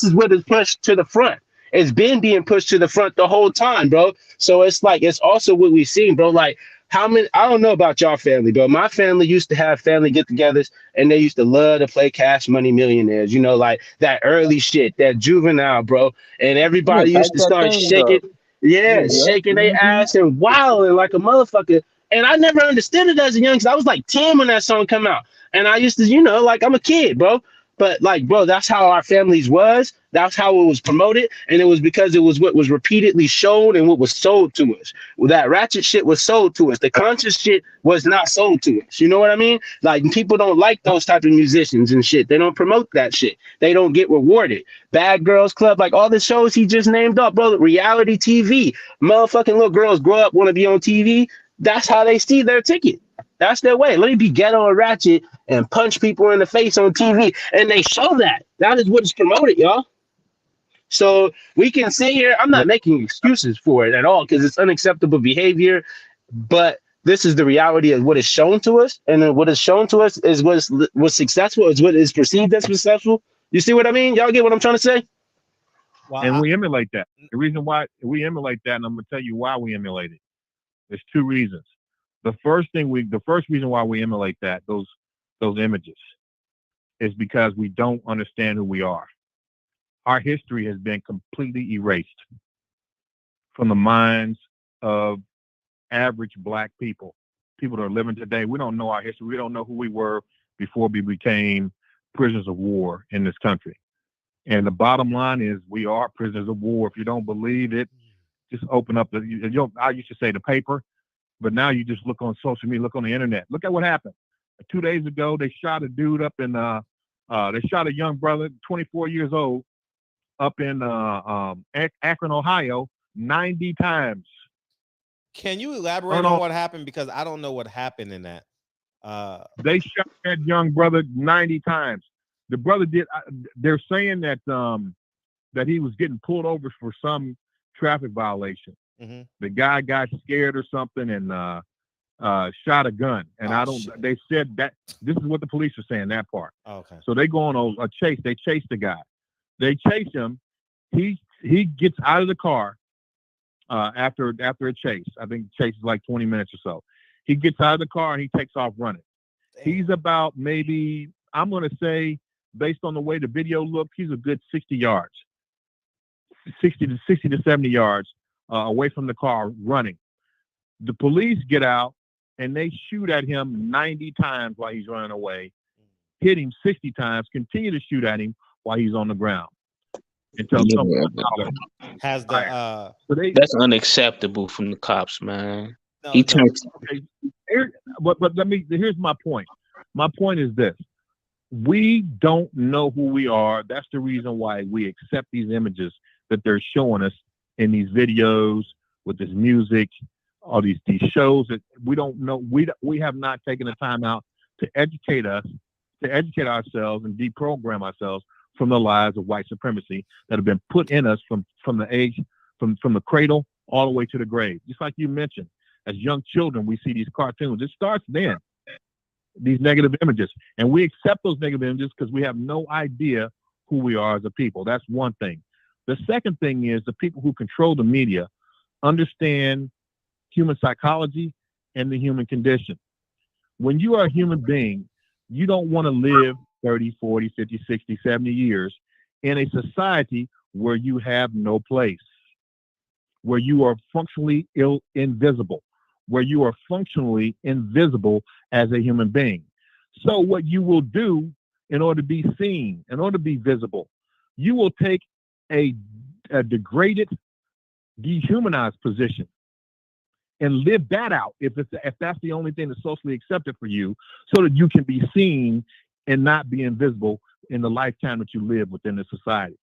is what is pushed to the front. It's been being pushed to the front the whole time, bro. So it's like, it's also what we've seen, bro. Like how many, I don't know about y'all family, bro. My family used to have family get-togethers and they used to love to play Cash Money Millionaires, you know, like that early shit, that juvenile, bro. And everybody used to start shaking, shaking their ass and wilding like a motherfucker. And I never understood it as a youngster. I was like 10 when that song came out. And I used to, you know, like I'm a kid, bro. But like, bro, that's how our families was. That's how it was promoted. And it was because it was what was repeatedly shown and what was sold to us. Well, that ratchet shit was sold to us. The conscious shit was not sold to us. You know what I mean? Like people don't like those type of musicians and shit. They don't promote that shit. They don't get rewarded. Bad Girls Club, like all the shows he just named up, bro. Reality TV. Motherfucking little girls grow up, want to be on TV. That's how they see their ticket. That's their way. Let me be ghetto and ratchet and punch people in the face on TV. And they show that. That is what is promoted, y'all. So we can sit here. I'm not making excuses for it at all because it's unacceptable behavior. But this is the reality of what is shown to us. And then what is shown to us is what's successful, is what is perceived as successful. You see what I mean? Y'all get what I'm trying to say? Well, and we emulate that. The reason why we emulate that, and I'm going to tell you why we emulate it. There's two reasons. The first reason why we emulate that, those images, is because we don't understand who we are. Our history has been completely erased from the minds of average Black people that are living today. We don't know our history. We don't know who we were before we became prisoners of war in this country. And the bottom line is we are prisoners of war. If you don't believe it, just open up I used to say the paper, but now you just look on social media, look on the internet. Look at what happened. 2 days ago, they shot a dude up in, they shot a young brother, 24 years old, up in Akron, Ohio, 90 times. Can you elaborate on what happened? Because I don't know what happened in that. They shot that young brother 90 times. The brother did. They're saying that that he was getting pulled over for some traffic violation. Mm-hmm. The guy got scared or something and shot a gun. And shit. They said that this is what the police are saying, that part. Oh, okay. So they go on a chase. They chase the guy. They chase him. He gets out of the car after a chase. I think the chase is like 20 minutes or so. He gets out of the car and he takes off running. Damn. He's about maybe, I'm going to say, based on the way the video looks, he's a good 60 yards, 60 to 70 yards away from the car running. The police get out and they shoot at him 90 times while he's running away, hit him 60 times, continue to shoot at him while he's on the ground. Until someone has the that's unacceptable from the cops, man. No, he turns. Okay. But here's my point. My point is this: we don't know who we are. That's the reason why we accept these images that they're showing us in these videos with this music, all these shows that we don't know. We have not taken the time out to educate ourselves and deprogram ourselves from the lies of white supremacy that have been put in us from the cradle all the way to the grave. Just like you mentioned, as young children, we see these cartoons. It starts then, these negative images. And we accept those negative images because we have no idea who we are as a people. That's one thing. The second thing is the people who control the media understand human psychology and the human condition. When you are a human being, you don't want to live 30, 40, 50, 60, 70 years in a society where you have no place, where you are functionally invisible, where you are functionally invisible as a human being. So what you will do in order to be seen, in order to be visible, you will take a degraded, dehumanized position and live that out if that's the only thing that's socially accepted for you, so that you can be seen and not be invisible in the lifetime that you live within the society.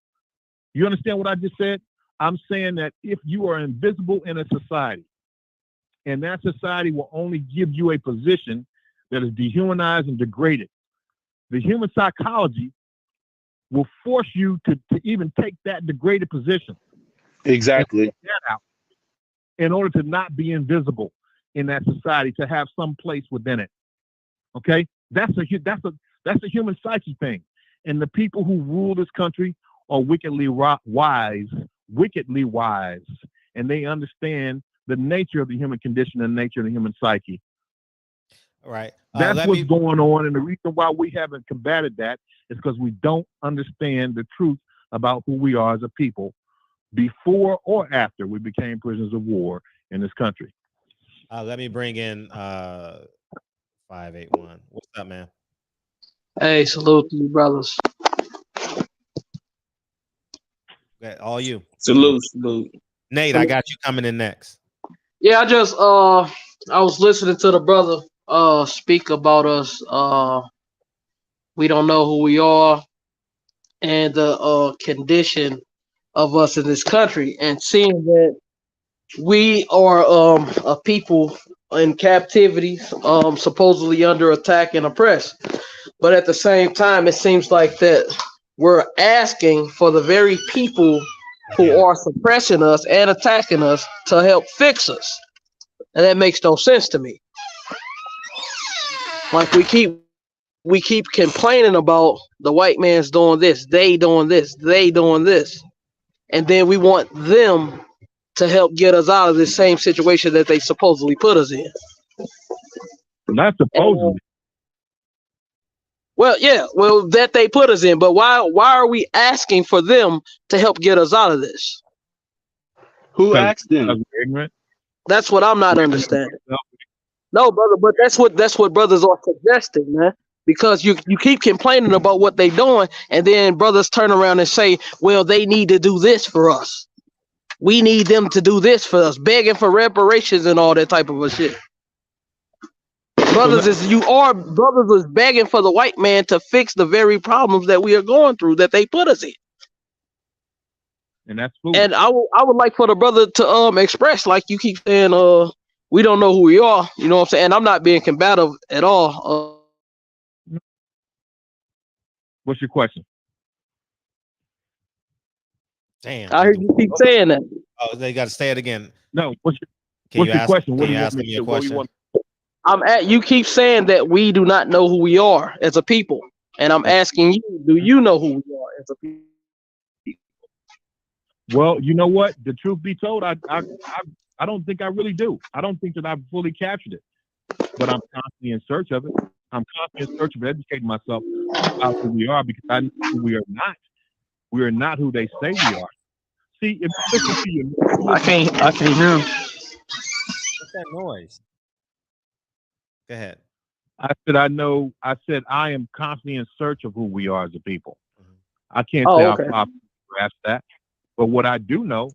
You understand what I just said? I'm saying that if you are invisible in a society, and that society will only give you a position that is dehumanized and degraded, the human psychology will force you to even take that degraded position. Exactly. That out in order to not be invisible in that society, to have some place within it. Okay, that's a human psyche thing, and the people who rule this country are wickedly wise, and they understand the nature of the human condition and the nature of the human psyche. All right. That's what's going on, and the reason why we haven't combated that is because we don't understand the truth about who we are as a people before or after we became prisoners of war in this country. Let me bring in 581. What's up, man? Hey, salute to you, brothers. Okay, all you. Salute. Nate, I got you coming in next. Yeah, I was listening to the brother speak about us. We don't know who we are and the condition of us in this country, and seeing that we are a people in captivity, supposedly under attack and oppressed. But at the same time, it seems like that we're asking for the very people who are suppressing us and attacking us to help fix us. And that makes no sense to me. Like we keep complaining about the white man's doing this, they doing this, they doing this. And then we want them to help get us out of this same situation that they supposedly put us in. Not supposedly. Well, that they put us in, but why are we asking for them to help get us out of this? Who asked them? That's what I'm not understanding. No, brother, but that's what brothers are suggesting, man. Because you keep complaining about what they're doing, and then brothers turn around and say, well, they need to do this for us. We need them to do this for us, begging for reparations and all that type of a shit. Brothers is begging for the white man to fix the very problems that we are going through, that they put us in. And that's foolish. And I would like for the brother to express, like you keep saying, we don't know who we are. You know what I'm saying? And I'm not being combative at all. What's your question? Damn. I heard you keep saying that. Oh, they got to say it again. No. What's your question? Can you ask me your question? You keep saying that we do not know who we are as a people, and I'm asking you, do you know who we are as a people? Well, you know what? The truth be told, I don't think I really do. I don't think that I've fully captured it, but I'm constantly in search of it. I'm constantly in search of educating myself about who we are, because I know who we are not. We are not who they say we are. See, if you listen to your, I can't hear him. What's that noise? Go ahead. I said I am constantly in search of who we are as a people. I can't say I've grasped that, but what I do know,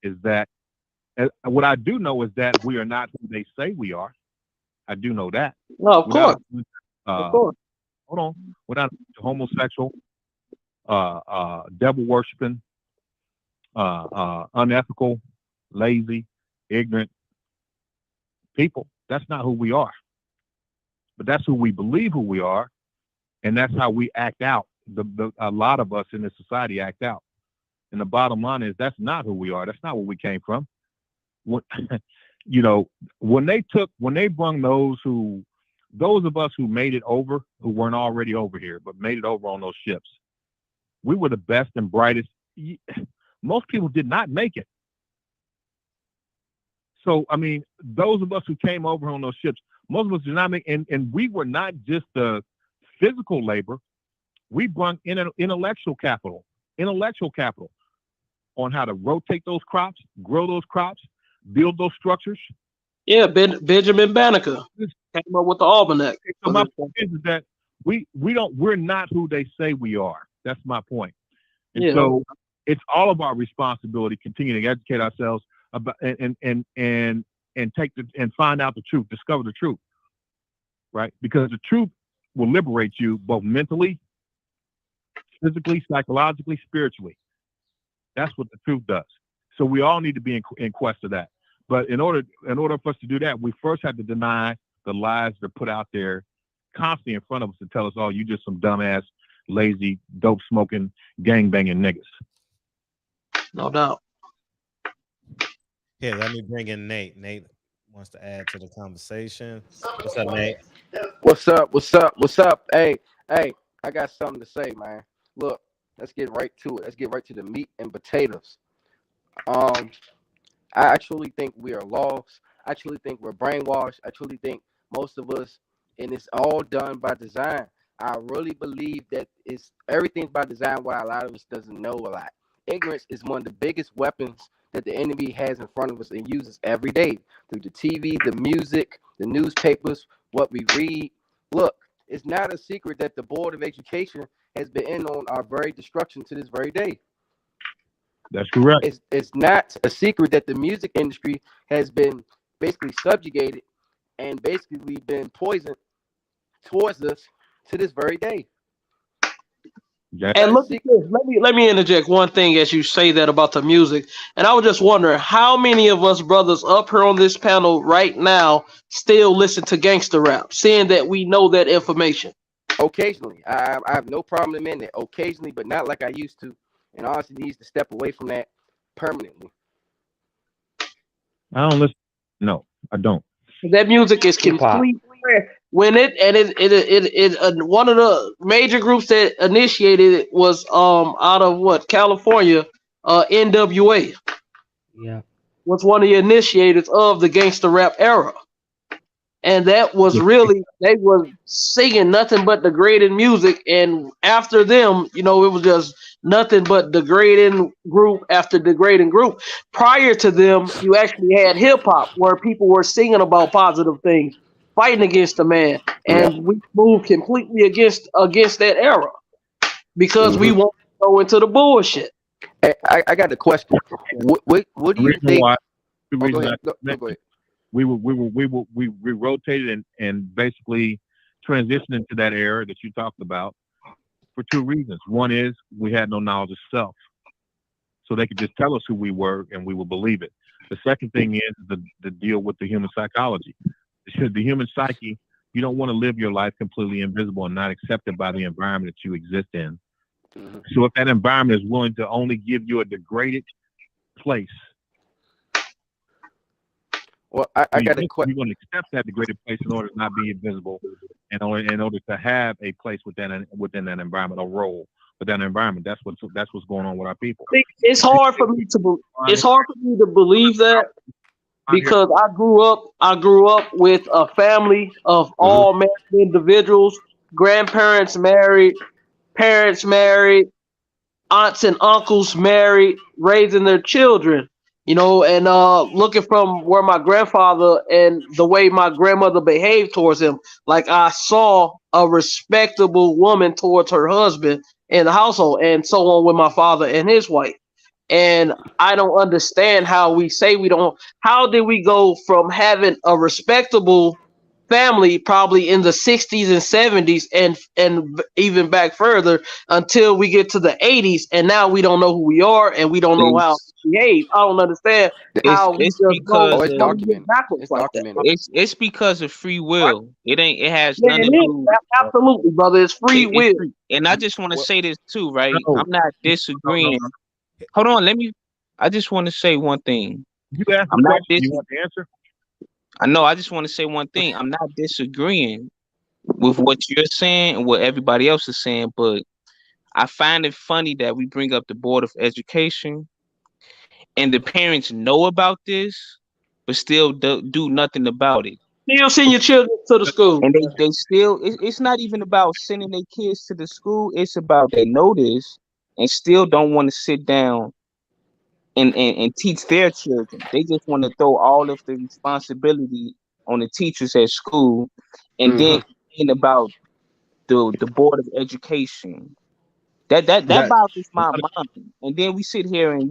is that we are not who they say we are. I do know that. No, of course. Of course. Hold on. We're not homosexual, devil worshiping, unethical, lazy, ignorant people. That's not who we are. But that's who we believe who we are, and that's how we act out. A lot of us in this society act out. And the bottom line is that's not who we are. That's not where we came from. You know, when they brung those of us who made it over, who weren't already over here, but made it over on those ships, we were the best and brightest most people did not make it. So, I mean, those of us who came over on those ships, most of us did not make, and we were not just the physical labor. We brought in an intellectual capital on how to rotate those crops, grow those crops, build those structures. Yeah, Benjamin Banneker came up with the almanac. So my point is that we're not who they say we are. That's my point. And so it's all of our responsibility continuing to educate ourselves about and take and find out the truth, discover the truth, right? Because the truth will liberate you both mentally, physically, psychologically, spiritually. That's what the truth does. So we all need to be in quest of that. But in order for us to do that, we first have to deny the lies that are put out there constantly in front of us to tell us, oh, you just some dumbass, lazy, dope smoking, gang banging niggas. No doubt. Here, let me bring in Nate. Nate wants to add to the conversation. What's up, Nate? What's up? What's up? What's up? Hey, I got something to say, man. Look, let's get right to it. Let's get right to the meat and potatoes. I truly think we are lost. I truly think we're brainwashed. I truly think most of us, and it's all done by design. I really believe that it's everything by design, why a lot of us doesn't know a lot. Ignorance is one of the biggest weapons that the enemy has in front of us and uses every day through the TV, the music, the newspapers, what we read. Look, it's not a secret that the Board of Education has been in on our very destruction to this very day. That's correct. It's not a secret that the music industry has been basically subjugated and basically been poisoned towards us to this very day. And look at this. Let me interject one thing as you say that about the music. And I was just wondering how many of us brothers up here on this panel right now still listen to gangster rap, seeing that we know that information. Occasionally. I have no problem in it. Occasionally, but not like I used to. And honestly needs to step away from that permanently. I don't listen. No, I don't. That music is complete. When one of the major groups that initiated it was out of California, NWA. Yeah, was one of the initiators of the gangster rap era, and that was really they were singing nothing but degrading music, and after them, it was just nothing but degrading group after degrading group. Prior to them, you actually had hip hop where people were singing about positive things, fighting against the man, and we moved completely against that era because we won't go into the bullshit. Hey, I got a question. What do you think? Go ahead. We rotated and basically transitioned into that era that you talked about for two reasons. One is we had no knowledge of self, so they could just tell us who we were and we would believe it. The second thing is the deal with the human psychology. The human psyche, you don't want to live your life completely invisible and not accepted by the environment that you exist in. Mm-hmm. So if that environment is willing to only give you a degraded place, well, I got a question. You're going to accept that degraded place in order to not be invisible, and in order to have a place within that environment, a role within that environment. That's what's going on with our people. It's hard for me to believe that because I grew up with a family of all married individuals, grandparents married, parents married, aunts and uncles married, raising their children. And looking from where my grandfather and the way my grandmother behaved towards him, like I saw a respectable woman towards her husband in the household, and so on with my father and his wife. And I don't understand how we say we don't. How did we go from having a respectable family probably in the 60s and 70s and even back further until we get to the 80s, and now we don't know who we are and we don't know how to behave? I don't understand how it's because of free will. It has nothing to do. Absolutely, brother. It's free will. And I just want to say this too, right? I'm not disagreeing. Hold on, I just want to say one thing. You asked the question. You want the answer? I know. I just want to say one thing. I'm not disagreeing with what you're saying and what everybody else is saying, but I find it funny that we bring up the Board of Education and the parents know about this, but still do nothing about it. Still send your children to the school. And they still, it's not even about sending their kids to the school. It's about they know this and still don't want to sit down and teach their children. They just want to throw all of the responsibility on the teachers at school, and then about the Board of Education. That boggles my mind. And then we sit here and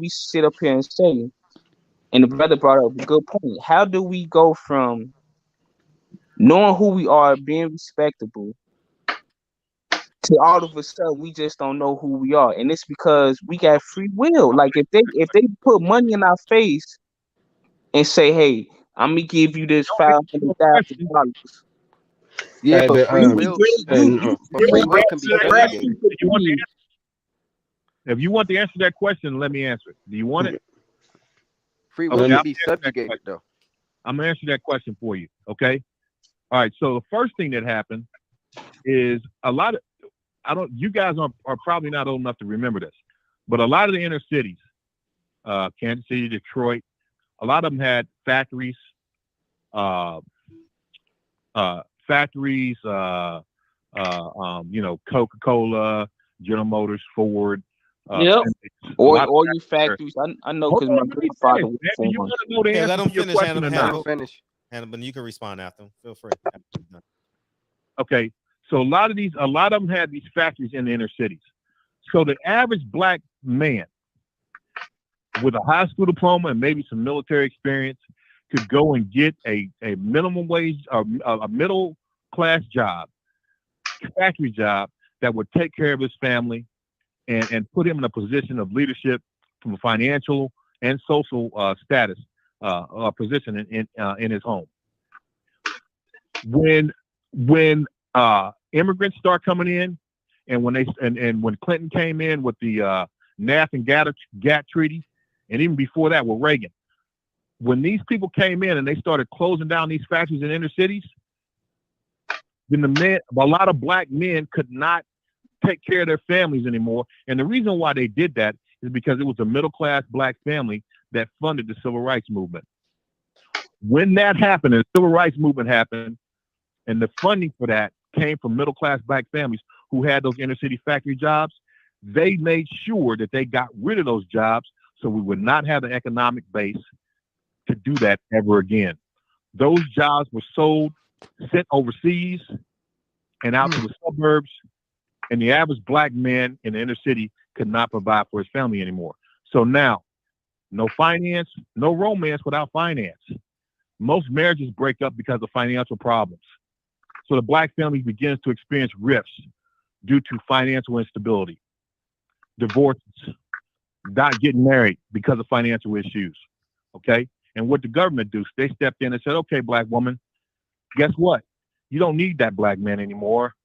say, and the brother brought up a good point. How do we go from knowing who we are, being respectable, to all of a sudden we just don't know who we are? And it's because we got free will. Like if they put money in our face and say, "Hey, I'm gonna give you this $500,000." Yeah, but free will can be subjugated. If you want to answer that question, let me answer it. Do you want it? Free will can be subjugated, though. I'm gonna answer that question for you. Okay. All right. So the first thing that happened is you guys are probably not old enough to remember this, but a lot of the inner cities, Kansas City, Detroit, a lot of them had factories, Coca-Cola, General Motors, Ford. Or your factories. I know because my grandfather was from one. Let them finish, Hannibal. Hannibal, you can respond after him. Feel free. Okay, so a lot of them had these factories in the inner cities. So the average black man with a high school diploma and maybe some military experience could go and get a minimum wage or a middle class job, factory job that would take care of his family and put him in a position of leadership from a financial and social status position in his home. When immigrants start coming in, and when Clinton came in with the NAF and GATT treaty, and even before that with Reagan, when these people came in and they started closing down these factories in inner cities, then a lot of black men could not take care of their families anymore. And the reason why they did that is because it was a middle-class black family that funded the civil rights movement. When that happened, and the civil rights movement happened, and the funding for that came from middle-class black families who had those inner city factory jobs, they made sure that they got rid of those jobs so we would not have the economic base to do that ever again. Those jobs were sold, sent overseas and out to the suburbs, and the average black man in the inner city could not provide for his family anymore. So now, no finance, no romance without finance. Most marriages break up because of financial problems. So the black family begins to experience rifts due to financial instability, divorces, not getting married because of financial issues. Okay? And what the government do, they stepped in and said, okay, black woman, guess what? You don't need that black man anymore.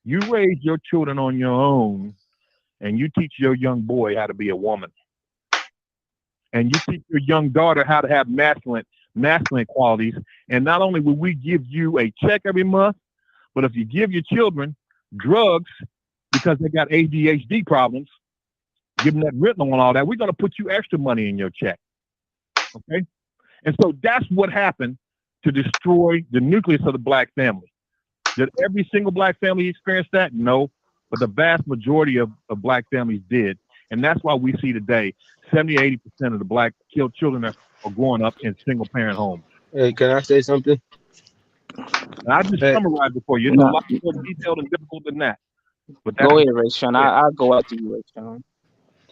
You raise your children on your own, and you teach your young boy how to be a woman. And you teach your young daughter how to have masculine qualities. And not only will we give you a check every month, but if you give your children drugs because they got ADHD problems, give them that Ritalin and all that, we're going to put you extra money in your check. Okay? And so that's what happened to destroy the nucleus of the black family. Did every single black family experience that? No, but the vast majority of black families did. And that's why we see today 70-80% of the black children are growing up in single parent homes. Hey, can I say something? And I just summarized it for you. It's a lot more detailed and difficult than that. But go ahead, Ray Sean. I'll go after you, Ray Sean.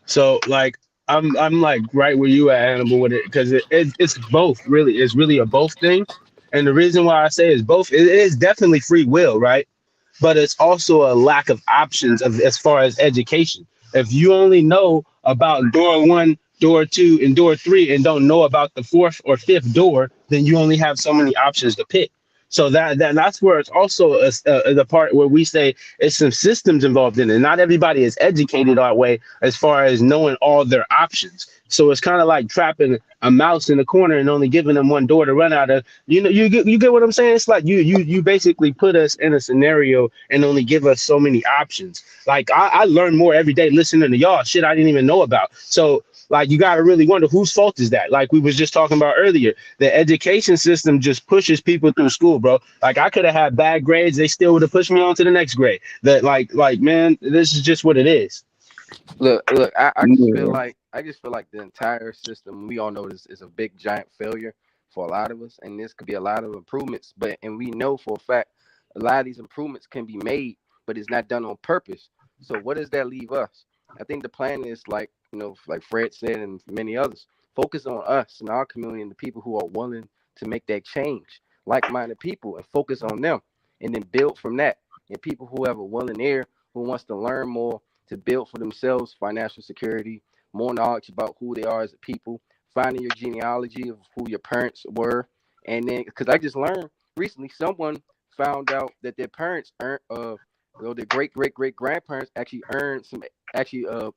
So like I'm like right where you at, Hannibal, with it, because it's both, really. It's really a both thing. And the reason why I say it's both, it is definitely free will, right? But it's also a lack of options as far as education. If you only know about door 1, door 2, and door 3 and don't know about the 4th or 5th door, then you only have so many options to pick. So that's where it's also the part where we say it's some systems involved in it. Not everybody is educated that way as far as knowing all their options. So it's kind of like trapping a mouse in a corner and only giving them one door to run out of. You get what I'm saying? It's like you basically put us in a scenario and only give us so many options. Like I learn more every day listening to y'all shit I didn't even know about. So like you got to really wonder whose fault is that? Like we was just talking about earlier, the education system just pushes people through school, bro. Like I could have had bad grades, they still would have pushed me on to the next grade. That like man, this is just what it is. Look, I just feel Yeah. like the entire system, we all know this is a big giant failure for a lot of us, and this could be a lot of improvements, and we know for a fact a lot of these improvements can be made, but it's not done on purpose. So what does that leave us? I think the plan is like, like Fred said and many others, focus on us and our community and the people who are willing to make that change, like-minded people, and focus on them, and then build from that. And people who have a willing ear, who wants to learn more, to build for themselves financial security, more knowledge about who they are as a people, finding your genealogy of who your parents were. And then, because I just learned recently, someone found out that their parents earned, their great grandparents actually earned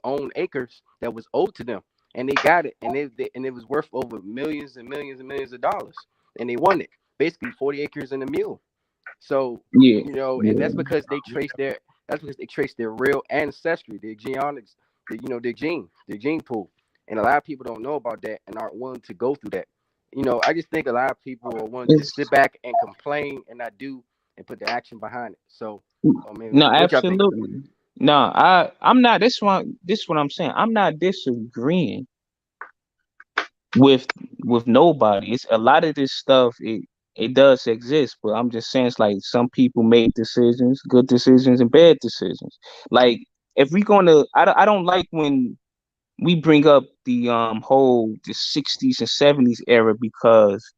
owned acres that was owed to them, and they got it, and it was worth over millions and millions and millions of dollars, and they won it, basically 40 acres and a mule. So Yeah. and that's because they trace their real ancestry, their genealogy, their gene pool. And a lot of people don't know about that and aren't willing to go through that. I just think a lot of people are willing to sit back and complain and not do and put the action behind it. So, No, what y'all think? absolutely. No, I'm not. This is what I'm saying. I'm not disagreeing with nobody. It's a lot of this stuff. It does exist, but I'm just saying it's like some people made decisions, good decisions and bad decisions. Like if we gonna, I don't like when we bring up the whole the 60s and 70s era, because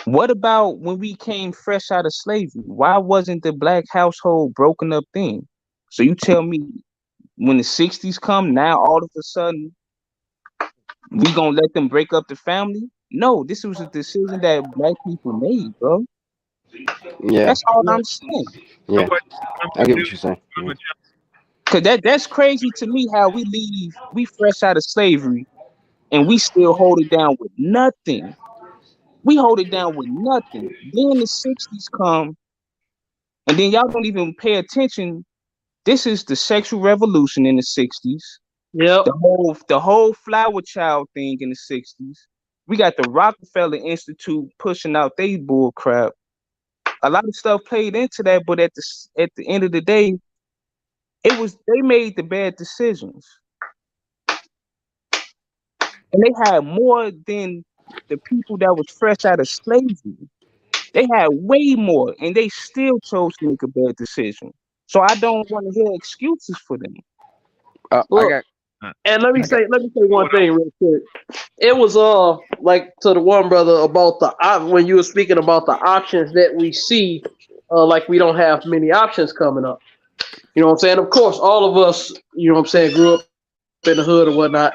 what about when we came fresh out of slavery? Why wasn't the black household broken up then? So you tell me when the 60s come now, all of a sudden we gonna let them break up the family? No, this was a decision that black people made, bro. Yeah, That's all I'm saying. yeah, I get what you're saying. Cause that's crazy to me how we fresh out of slavery and we still hold it down with nothing. We hold it down with nothing. Then the 60s come, and then y'all don't even pay attention. This is the sexual revolution in the 60s. Yep. The whole flower child thing in the 60s. We got the Rockefeller Institute pushing out they bull crap. A lot of stuff played into that, but at the end of the day, they made the bad decisions. And they had more than the people that was fresh out of slavery. They had way more, and they still chose to make a bad decision. So I don't want to hear excuses for them. Look, and let me say one thing real quick. It was like to the one brother about when you were speaking about the options that we see, like we don't have many options coming up. You know what I'm saying? Of course, all of us, grew up in the hood or whatnot.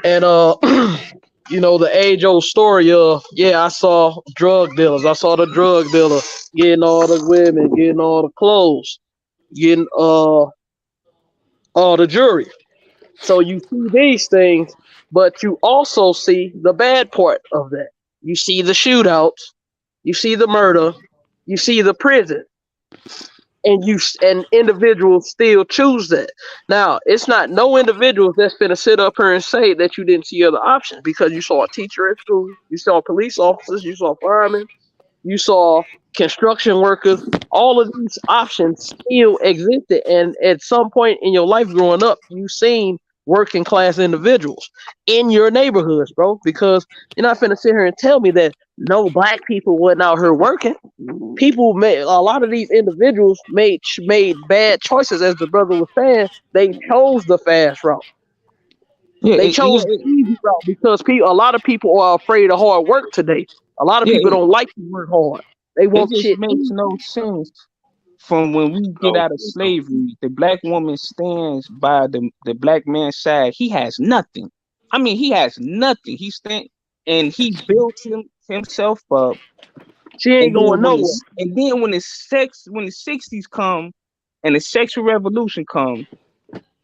And the age-old story of, I saw drug dealers. I saw the drug dealer getting all the women, getting all the clothes, getting all the jewelry. So you see these things, but you also see the bad part of that. You see the shootouts, you see the murder, you see the prison. And individuals still choose that. Now, it's not no individuals that's gonna sit up here and say that you didn't see other options, because you saw a teacher at school, you saw police officers, you saw firemen, you saw construction workers. All of these options still existed, and at some point in your life growing up, you've seen working class individuals in your neighborhoods, bro. Because you're not finna sit here and tell me that no black people wasn't out here working. People made, a lot of these individuals made bad choices, as the brother was saying. They chose the fast route. They chose the easy route because a lot of people are afraid of hard work today. A lot of people don't like to work hard. They want It just shit makes easy. no sense. From when we get out of slavery, the black woman stands by the black man's side. He has nothing. I mean, he has nothing. And he built himself up. She ain't going nowhere. And then when the 60s come and the sexual revolution comes,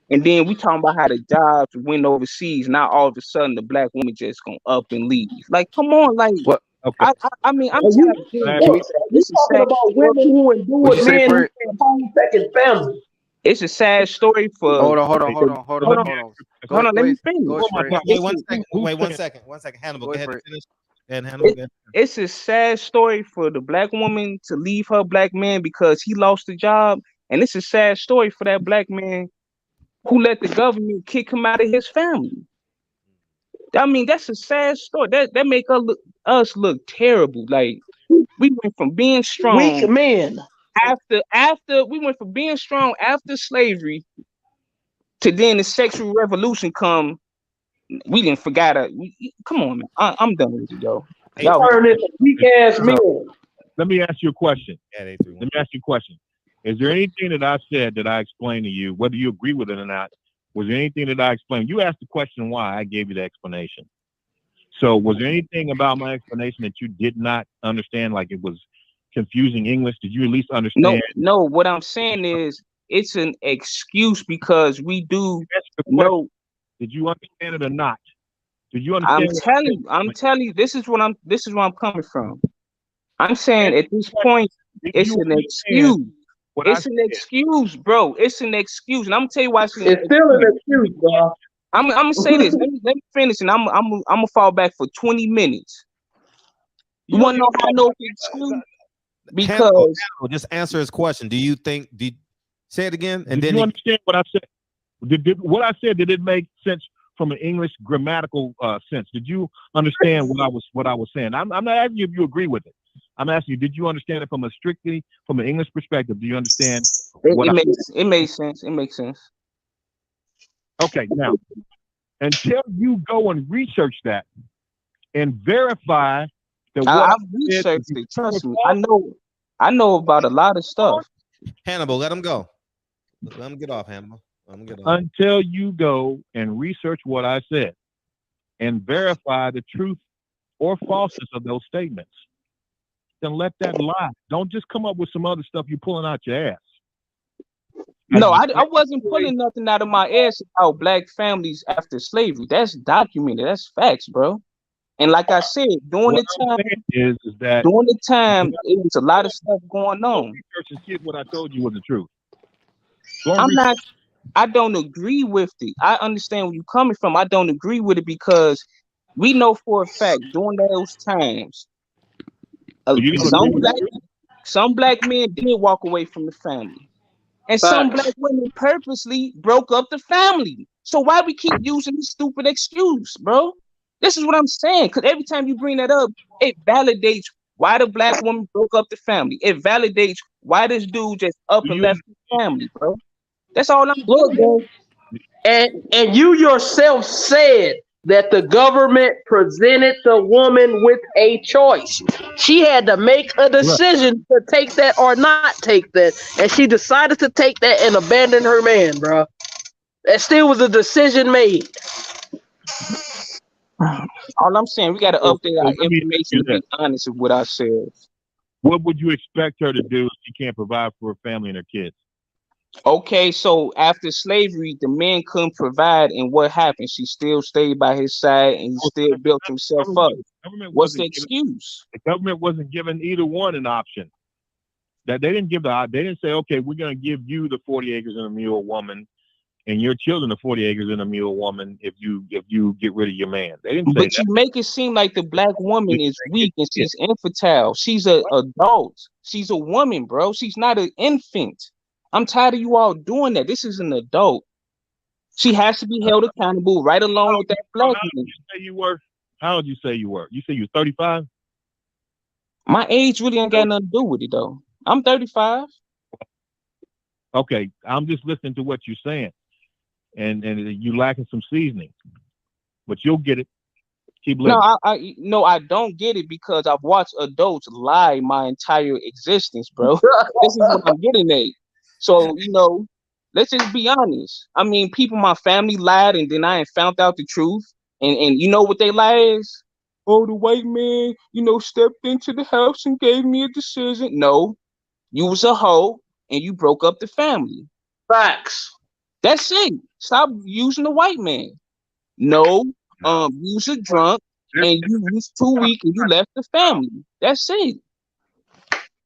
And then we talking about how the jobs went overseas. Now all of a sudden the black woman just gonna up and leave. Like, come on, like What? Okay. I mean, I'm And you, tired of hearing Can this. we? look, you It's a talking sad about story. women who endure Would you say men who for? can't home second family. It's a sad story for Hold on, hold on, Okay. hold on, hold So on, let me hold on. ask you a Go hold ahead, on, go let me ahead, finish. go Oh ahead, my Fred. God. Wait It's one a, second. Who's Wait saying? one second. Hannibal, Go go ahead, ahead and Fred. finish. And Hannibal, it, go ahead. it's a sad story for the black woman to leave her black man because he lost the job, and it's a sad story for that black man who let the government kick him out of his family. I mean, that's a sad story. That make us look terrible. Like, we went from being Weak strong men. after we went from being strong after slavery to then the sexual revolution come. We didn't forget it. Come on, man. I'm done with it, yo. Hey, Y'all, Turn into weak ass men. Let me ask you a question. yeah, they Let me ask you a question. Is there anything that I said that I explained to you, whether you agree with it or not? Was there anything that I explained? You asked the question why, I gave you the explanation. So was there anything about my explanation that you did not understand, like it was confusing English? Did you at least understand? no. What I'm saying is, it's an excuse because we do Answer the question. know. Did you understand it or not? Did you I'm understand what I telling said? you, this is where I'm coming from. I'm saying Answer at the this question. point, Did it's you an understand excuse. what I It's an said? excuse, bro. It's an excuse, and I'm gonna tell you why it's an It's still an excuse, bro. I'm gonna say this. Let me finish, and I'm gonna fall back for 20 minutes. You You wanna know how I know it's an excuse? Hannibal, Because just answer his question. Do you think? Say it again, and Did then you understand what I said? What I said, did it make sense from an English grammatical sense? Did you understand what I was saying? I'm not asking you if you agree with it. I'm asking you, did you understand it from an English perspective? Do you understand what it makes sense. It makes sense. Okay, now until you go and research that and verify that what I've I said researched is it. true or Trust me. false, I know about a lot of stuff. Hannibal, let him go. Let him get off, Hannibal. Let him get off. until you go and research what I said and verify the truth or falseness of those statements, then let that lie. Don't just come up with some other stuff you're pulling out your ass. No, I wasn't pulling nothing out of my ass about black families after slavery. That's documented. That's facts, bro. And like I said, What I'm saying is that during the time, it was a lot of stuff going on. research and see if what I told you was the truth. Go and I'm research. not. I don't agree with it. I understand where you're coming from. I don't agree with it because we know for a fact during those times, So you don't agree with the some black men did walk away from the family, and some black women purposely broke up the family. So why we keep using this stupid excuse, bro? This is what I'm saying. Because every time you bring that up, it validates why the black woman broke up the family. It validates why this dude just up and left the family, bro. That's all I'm Look, bro. And you yourself said that the government presented the woman with a choice. She had to make a decision to take that or not take that, and she decided to take that and abandon her man, bro. That still was a decision made. All I'm saying, we got to update our information to be honest with what I said. What would you expect her to do if she can't provide for her family and her kids? Okay, so after slavery, the man couldn't provide, and what happened? She still stayed by his side, and he still built himself up. What's the excuse? The government wasn't giving either one an option. That they didn't they didn't say, okay, we're going to give you the 40 acres and a mule, woman, and your children the 40 acres and a mule, woman, if you get rid of your man. They didn't say But that. you make it seem like the black woman is weak and she's infantile. She's an adult. She's a woman, bro. She's not an infant. I'm tired of you all doing that. This is an adult. She has to be held accountable right along with that black woman. How old did you say you were? How old did you say you were? You say you were 35? My age really ain't got nothing to do with it, though. I'm 35. Okay, I'm just listening to what you're saying, and you lacking some seasoning, but you'll get it. Keep living. No, I don't get it because I've watched adults lie my entire existence, bro. This is what I'm getting at. So, let's just be honest. I mean, people, my family lied, and then I ain't found out the truth. And you know what they lie is? Oh, the white man, stepped into the house and gave me a decision. No, you was a hoe, and you broke up the family. Facts. That's it. Stop using the white man. No, you was a drunk and you was too weak and you left the family. That's it.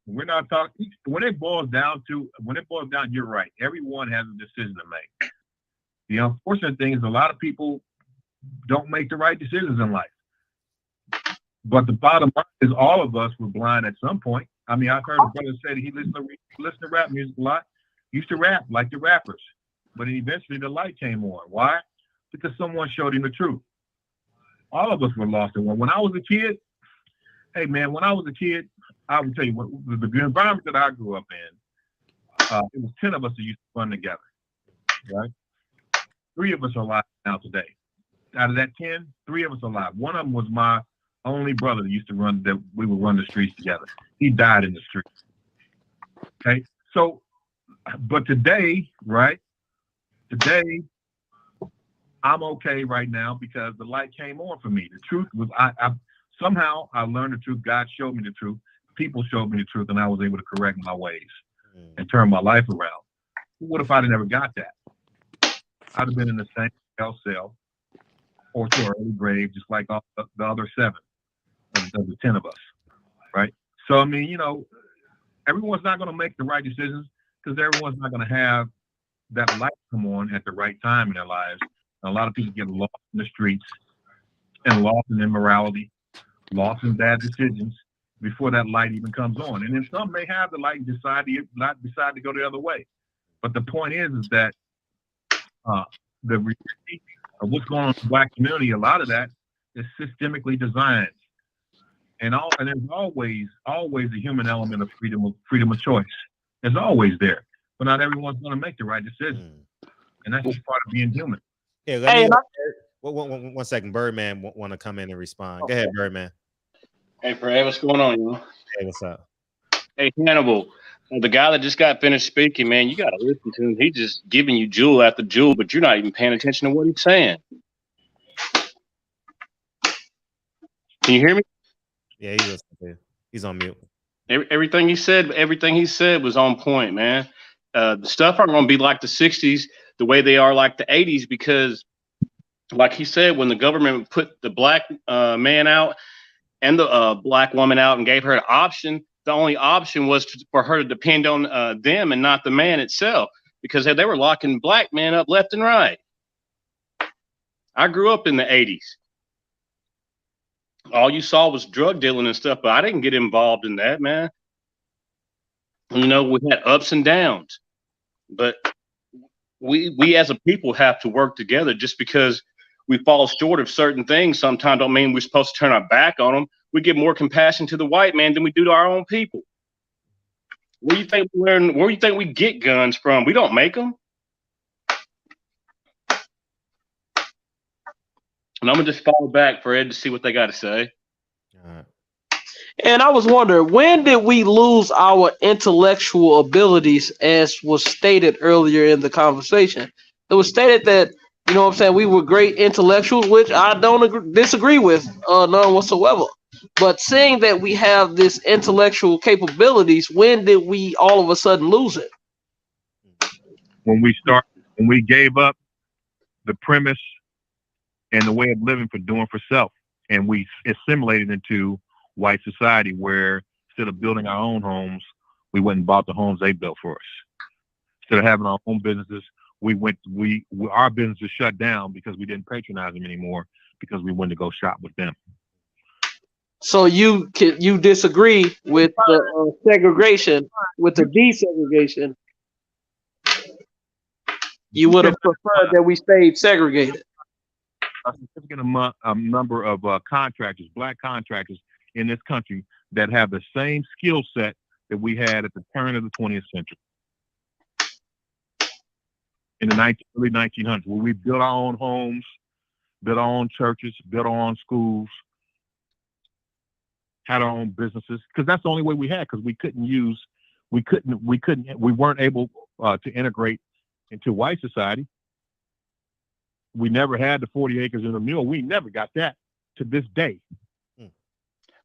We're not talking when it boils down, you're right. Everyone has a decision to make. The unfortunate thing is a lot of people don't make the right decisions in life. But the bottom line is all of us were blind at some point. I mean, I've heard a brother say that he listened to rap music a lot. Used to rap like the rappers. But eventually the light came on. Why? Because someone showed him the truth. All of us were lost in one. When I was a kid, I would tell you what the environment that I grew up in, it was 10 of us that used to run together. Right? 3 of us are alive now today. Out of that 10, 3 of us are alive. One of them was my only brother that we would run the streets together. He died in the street. Okay. So, but today, right? Today, I'm okay right now because the light came on for me. The truth was, somehow I learned the truth. God showed me the truth. People showed me the truth, and I was able to correct my ways and turn my life around. What if I'd never got that? I'd have been in the same cell or to an early grave, just like all the other 7 of the 10 of us, right? So, I mean, everyone's not going to make the right decisions because everyone's not going to have that light come on at the right time in their lives. And a lot of people get lost in the streets and lost in immorality, lost in bad decisions before that light even comes on. And then some may have the light and decide to go the other way. But the point is that the reality of what's going on in the Black community, a lot of that is systemically designed. And there's always a human element of freedom of choice. It's always there. But not everyone's going to make the right decision. And that's just part of being human. Yeah, one second. Birdman want to come in and respond. Go ahead, Birdman. Hey, Brad, what's going on, you? Hey, what's up? Hey, Hannibal, the guy that just got finished speaking, man, you got to listen to him. He's just giving you jewel after jewel, but you're not even paying attention to what he's saying. Can you hear me? Yeah, he's on mute. Everything he said was on point, man. The stuff aren't going to be like the 60s, the way they are like the 80s, because like he said, when the government put the black man out and the black woman out and gave her an option, the only option was for her to depend on them and not the man itself, because they were locking black men up left and right. I grew up in the 80s. All you saw was drug dealing and stuff, but I didn't get involved in that, man. We had ups and downs, but we as a people have to work together. Just because we fall short of certain things sometimes don't mean we're supposed to turn our back on them. We give more compassion to the white man than we do to our own people. Where do you think we get guns from? We don't make them. And I'm going to just follow back, Fred, to see what they got to say. All right. And I was wondering, when did we lose our intellectual abilities, as was stated earlier in the conversation? It was stated that, we were great intellectuals, which I don't disagree with none whatsoever. But seeing that we have this intellectual capabilities, when did we all of a sudden lose it? When we gave up the premise and the way of living for doing for self, and we assimilated into white society, where instead of building our own homes, we went and bought the homes they built for us. Instead of having our own businesses, our businesses shut down because we didn't patronize them anymore, because we went to go shop with them. So you disagree with the segregation, with the desegregation? You would have preferred that we stayed segregated. A significant number of black contractors in this country that have the same skill set that we had at the turn of the 20th century. In the early 1900s, where we built our own homes, built our own churches, built our own schools, had our own businesses, because that's the only way we had, because we weren't able to integrate into white society. We never had the 40 acres and a mule. We never got that to this day.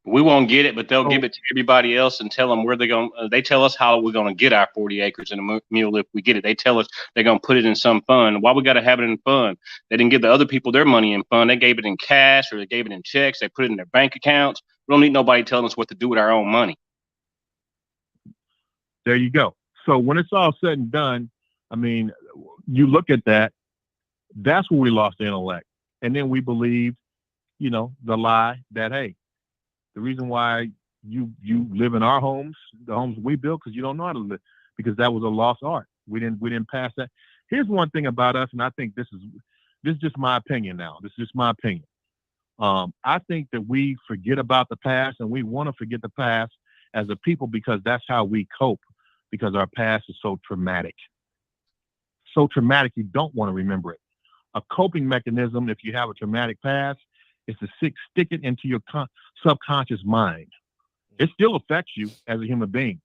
We won't get it, but they'll Oh. give it to everybody else and tell them where they're going. They tell us how we're going to get our 40 acres and a mule if we get it. They tell us they're going to put it in some fund. Why we got to have it in fund? They didn't give the other people their money in fund. They gave it in cash or they gave it in checks. They put it in their bank accounts. We don't need nobody telling us what to do with our own money. There you go. So when it's all said and done, I mean, you look at that, that's where we lost the intellect. And then we believed, you know, the lie that, hey, the reason why you live in our homes, the homes we built, because you don't know how to live, because that was a lost art. We didn't pass that. Here's one thing about us, and I think this is just my opinion now. This is just my opinion. I think that we forget about the past, and we want to forget the past as a people because that's how we cope, because our past is so traumatic. So traumatic, you don't want to remember it. A coping mechanism, if you have a traumatic past, is to stick it into your subconscious mind. It still affects you as a human being,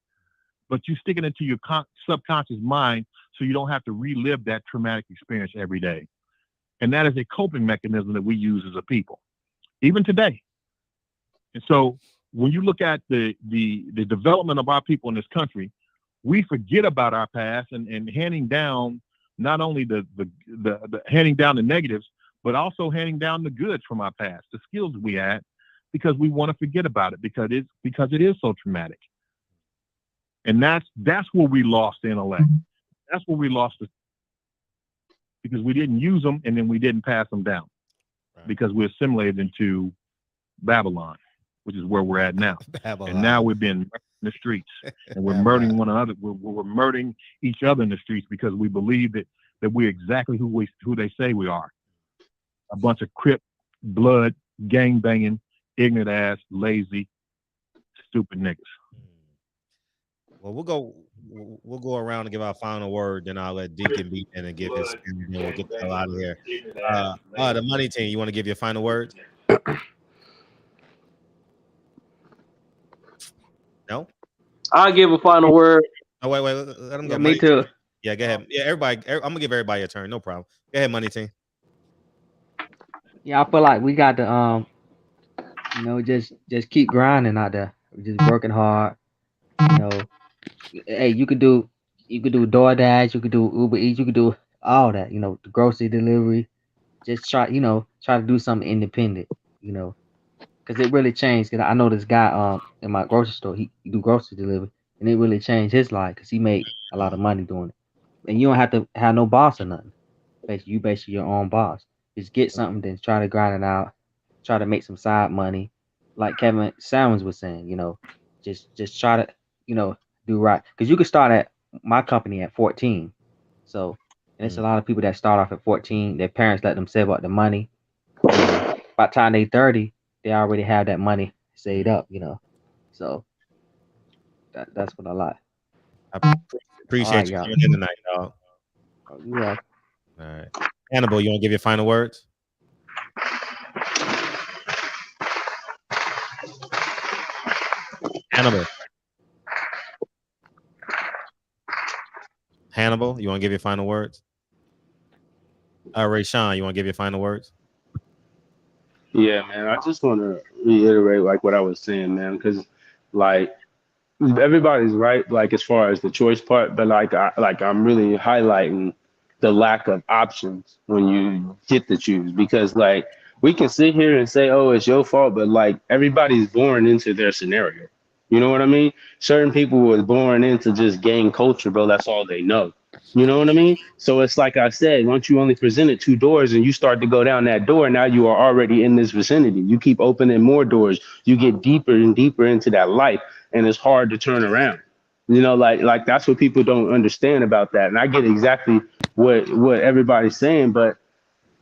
but you stick it into your subconscious mind so you don't have to relive that traumatic experience every day. And that is a coping mechanism that we use as a people, even today. And so when you look at the development of our people in this country, we forget about our past and handing down not only the handing down the negatives, but also handing down the goods from our past, the skills we had, because we want to forget about it because it is so traumatic. And that's where we lost the intellect. That's where we lost it, because we didn't use them and then we didn't pass them down, because we assimilated into Babylon, which is where we're at now. Babylon. And now we've been in the streets and we're murdering one another. We're murdering each other in the streets because we believe that we're exactly who they say we are. A bunch of Crip, blood, gang banging, ignorant ass, lazy, stupid niggas. Well, we'll go around and give our final word. Then I'll let Deacon be in and give his speech, and then we'll get the hell out of here. The money team, you want to give your final word? No. I'll give a final word. Oh wait, let them go. Me too. Yeah, go ahead. Yeah, everybody. I'm gonna give everybody a turn. No problem. Go ahead, money team. Yeah, I feel like we got to just keep grinding out there. We're just working hard. Hey, you could do DoorDash, you could do Uber Eats, you could do all that. The grocery delivery. Just try to do something independent. Because it really changed. Cause I know this guy in my grocery store, he do grocery delivery, and it really changed his life because he made a lot of money doing it. And you don't have to have no boss or nothing. You basically your own boss. Just get something, then try to grind it out. Try to make some side money, like Kevin Salmons was saying. Just try to do right. Because you could start at my company at 14. So, and it's a lot of people that start off at 14. Their parents let them save up the money. By the time they 30, they already have that money saved up. So that's what I like. I appreciate right, you y'all. coming in tonight, dog. Yeah. All right, Hannibal, you want to give your final words? Hannibal, you want to give your final words? Ray Sean, you want to give your final words? Yeah, man. I just want to reiterate like what I was saying, man, because like everybody's right, like as far as the choice part, but I'm really highlighting the lack of options when you get to choose, because like we can sit here and say, oh, it's your fault, but like everybody's born into their scenario. You know what I mean? Certain people were born into just gang culture, bro. That's all they know. You know what I mean? So it's like I said, once you only presented 2 doors and you start to go down that door, now you are already in this vicinity. You keep opening more doors. You get deeper and deeper into that life, and it's hard to turn around. Like that's what people don't understand about that. And I get exactly what everybody's saying, but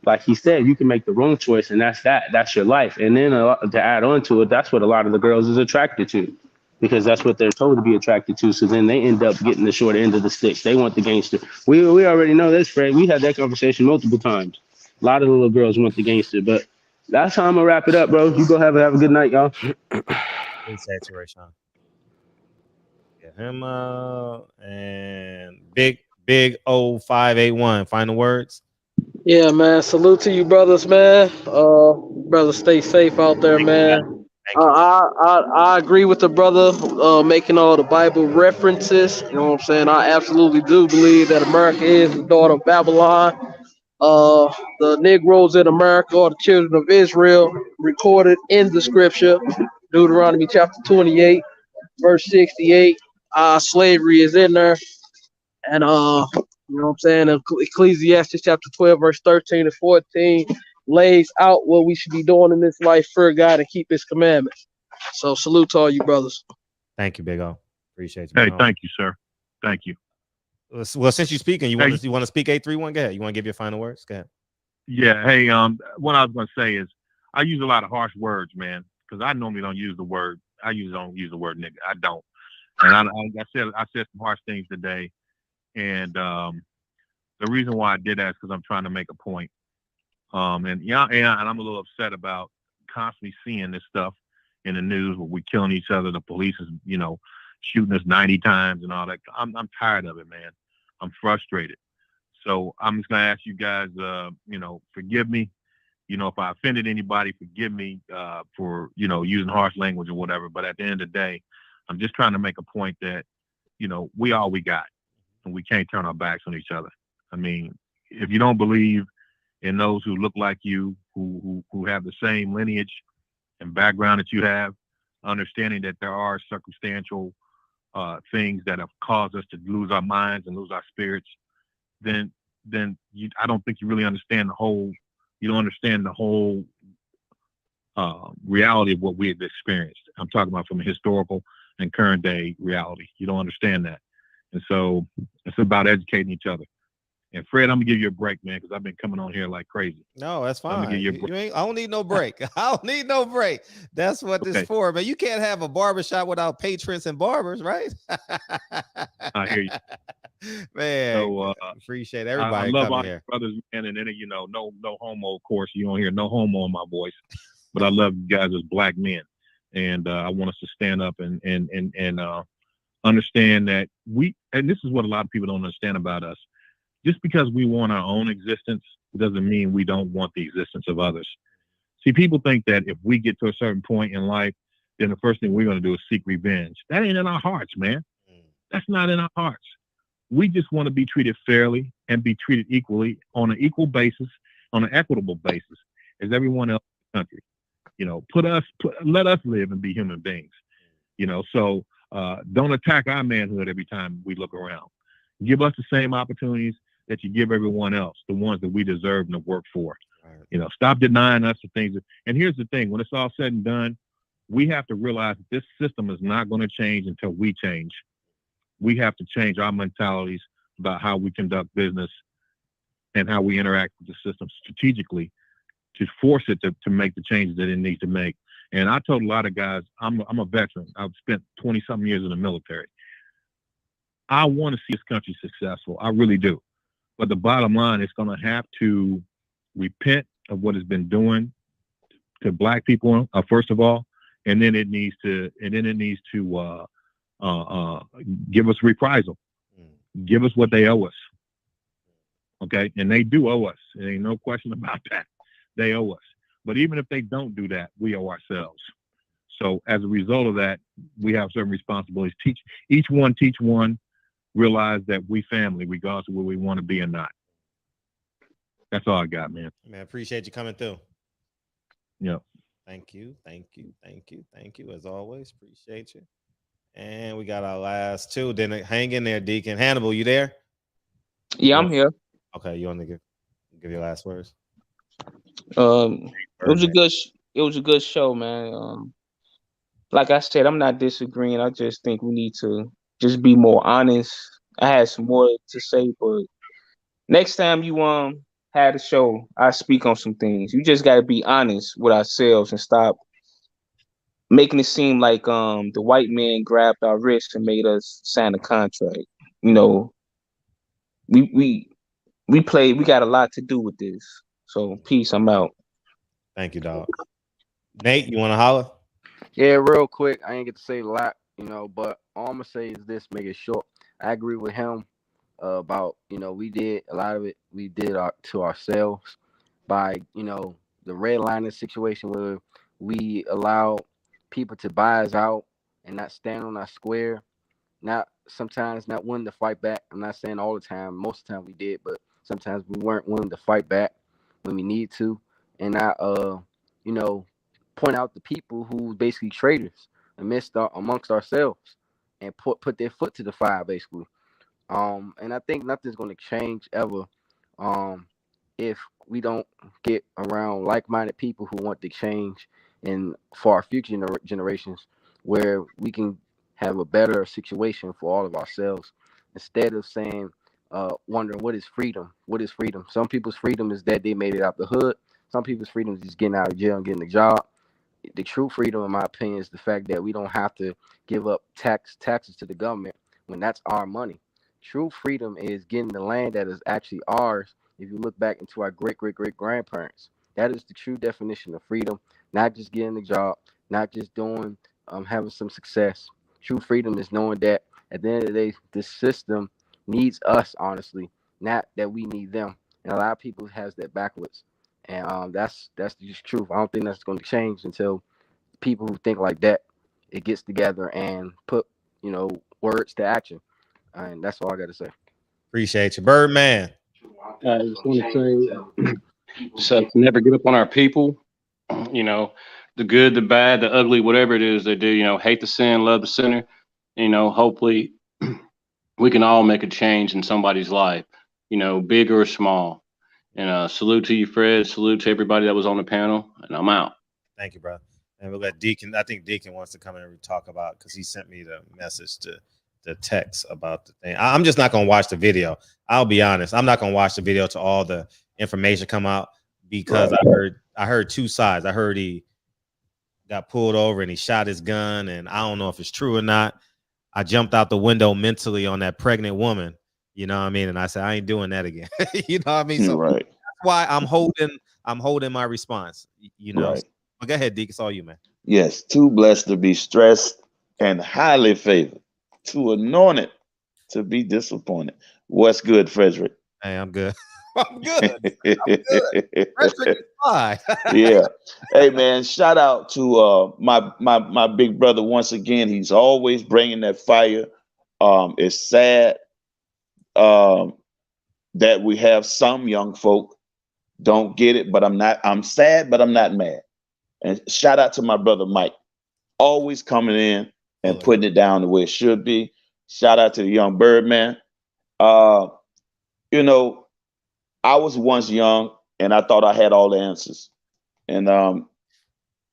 like he said, you can make the wrong choice, and that's your life. And then to add on to it, that's what a lot of the girls is attracted to, because that's what they're told to be attracted to. So then they end up getting the short end of the stick. They want the gangster. We already know this, Fred. We had that conversation multiple times. A lot of the little girls want the gangster, but that's how I'm gonna wrap it up, bro. You go have a good night, y'all. Saturation. Get him and big 0581. Final words. Yeah, man. Salute to you, brothers, man. Brothers, stay safe out there, man. Thank you. I agree with the brother making all the Bible references. You know what I'm saying? I absolutely do believe that America is the daughter of Babylon. The Negroes in America or the children of Israel recorded in the scripture, Deuteronomy chapter 28, verse 68. Slavery is in there. And you know what I'm saying? Ecclesiastes chapter 12, verse 13 and 14 lays out what we should be doing in this life for God and keep his commandments. So salute to all you brothers. Thank you, Big O. Appreciate you. Hey, thank you, sir. Thank you. Well, since you're speaking, you Hey. want to speak 831? Go ahead. You want to give your final words? Go ahead. Yeah. Hey, what I was gonna say is I use a lot of harsh words, man, because I normally don't use the word. Don't use the word nigga. I don't. And I said some harsh things today, and the reason why I did that is because I'm trying to make a point. And I'm a little upset about constantly seeing this stuff in the news where we're killing each other. The police is, shooting us 90 times and all that. I'm tired of it, man. I'm frustrated. So I'm just gonna ask you guys, forgive me. If I offended anybody, forgive me for using harsh language or whatever. But at the end of the day, I'm just trying to make a point that we all we got, and we can't turn our backs on each other. I mean, if you don't believe in those who look like you, who have the same lineage and background that you have, understanding that there are circumstantial things that have caused us to lose our minds and lose our spirits, then I don't think you really understand the whole. You don't understand the whole reality of what we have experienced. I'm talking about from a historical and current day reality. You don't understand that, and so it's about educating each other. And Fred, I'm gonna give you a break, man, because I've been coming on here like crazy. No, that's fine. I'm gonna give you I don't need no break. I don't need no break. That's what this is for, man. You can't have a barbershop without patrons and barbers, right? I hear you, man. So appreciate everybody I love coming all here, brothers, man, and then no homo, of course. You don't hear no homo in my voice, but I love you guys as black men, and I want us to stand up and understand that and this is what a lot of people don't understand about us. Just because we want our own existence doesn't mean we don't want the existence of others. See, people think that if we get to a certain point in life, then the first thing we're going to do is seek revenge. That ain't in our hearts, man. That's not in our hearts. We just want to be treated fairly and be treated equally on an equal basis, on an equitable basis as everyone else in the country. Let us live and be human beings. So don't attack our manhood every time we look around. Give us the same opportunities that you give everyone else, the ones that we deserve and to work for. Right. Stop denying us the things. And here's the thing, when it's all said and done, we have to realize that this system is not going to change until we change. We have to change our mentalities about how we conduct business and how we interact with the system strategically to force it to make the changes that it needs to make. And I told a lot of guys, I'm a veteran. I've spent 20-something years in the military. I want to see this country successful. I really do. But the bottom line is going to have to repent of what it's been doing to black people, first of all, and then it needs to give us reprisal, give us what they owe us. Okay, and they do owe us. There ain't no question about that. They owe us. But even if they don't do that, we owe ourselves. So as a result of that, we have certain responsibilities. Teach one. Realize that we family, regardless of where we want to be or not. That's all I got, man. Man, appreciate you coming through. Yeah. Thank you. As always, appreciate you. And we got our last two. Then hang in there, Deacon. Hannibal, you there? Yeah, I'm here. Okay, you want to give your last words? It was a good show, man. Like I said, I'm not disagreeing. I just think we need to just be more honest. I had some more to say, but next time you had a show, I speak on some things. You just gotta be honest with ourselves and stop making it seem like the white man grabbed our wrists and made us sign a contract. We got a lot to do with this. So peace, I'm out. Thank you, dog. Nate, you wanna holler? Yeah, real quick. I ain't get to say a lot, but all I'm gonna say is this, make it short. I agree with him about, we did a lot of it. We did to ourselves by, the redlining situation where we allowed people to buy us out and not stand on our square, not sometimes not willing to fight back. I'm not saying all the time, most of the time we did, but sometimes we weren't willing to fight back when we need to, and not you know, point out the people who basically traitors amongst ourselves and put their foot to the fire basically. And I think nothing's going to change ever if we don't get around like-minded people who want to change and for our future generations, where we can have a better situation for all of ourselves instead of saying, wondering what is freedom? What is freedom? Some people's freedom is that they made it out the hood. Some people's freedom is just getting out of jail and getting a job. The true freedom, in my opinion, is the fact that we don't have to give up taxes to the government when that's our money. True freedom is getting the land that is actually ours. If you look back into our great grandparents, that is the true definition of freedom. Not just getting a job, not just doing having some success. True freedom is knowing that at the end of the day, this system needs us, honestly, not that we need them. And a lot of people has that backwards, and that's just truth. I don't think that's going to change until people who think like that it gets together and put words to action. And that's all I got to say. Appreciate you, Birdman. I just want to say, so never give up on our people. You know, the good, the bad, the ugly, whatever it is they do. You know, hate the sin, love the sinner. You know, hopefully we can all make a change in somebody's life. You know, big or small. And salute to you, Fred. Salute to everybody that was on the panel. And I'm out. Thank you, bro. And we'll let Deacon. I think Deacon wants to come in and talk about, because he sent me the message to the text about the thing. I'm just not gonna watch the video. I'll be honest. I'm not gonna watch the video till all the information come out, because I heard two sides. I heard he got pulled over and he shot his gun, and I don't know if it's true or not. I jumped out the window mentally on that pregnant woman. You know what I mean? And I said, I ain't doing that again. You know what I mean? So right. That's why I'm holding my response. You know. Right. But go ahead, Deacon. It's all you, man. Yes, too blessed to be stressed and highly favored, too anointed to be disappointed. What's good, Frederick? Hey, I'm good. I'm good. Frederick is fine. Yeah. Hey, man, shout out to my big brother once again. He's always bringing that fire. It's sad that we have some young folk don't get it, but I'm sad, but I'm not mad. And shout out to my brother Mike, always coming in and putting it down the way it should be. Shout out to the young Birdman. You know, I was once young and I thought I had all the answers. And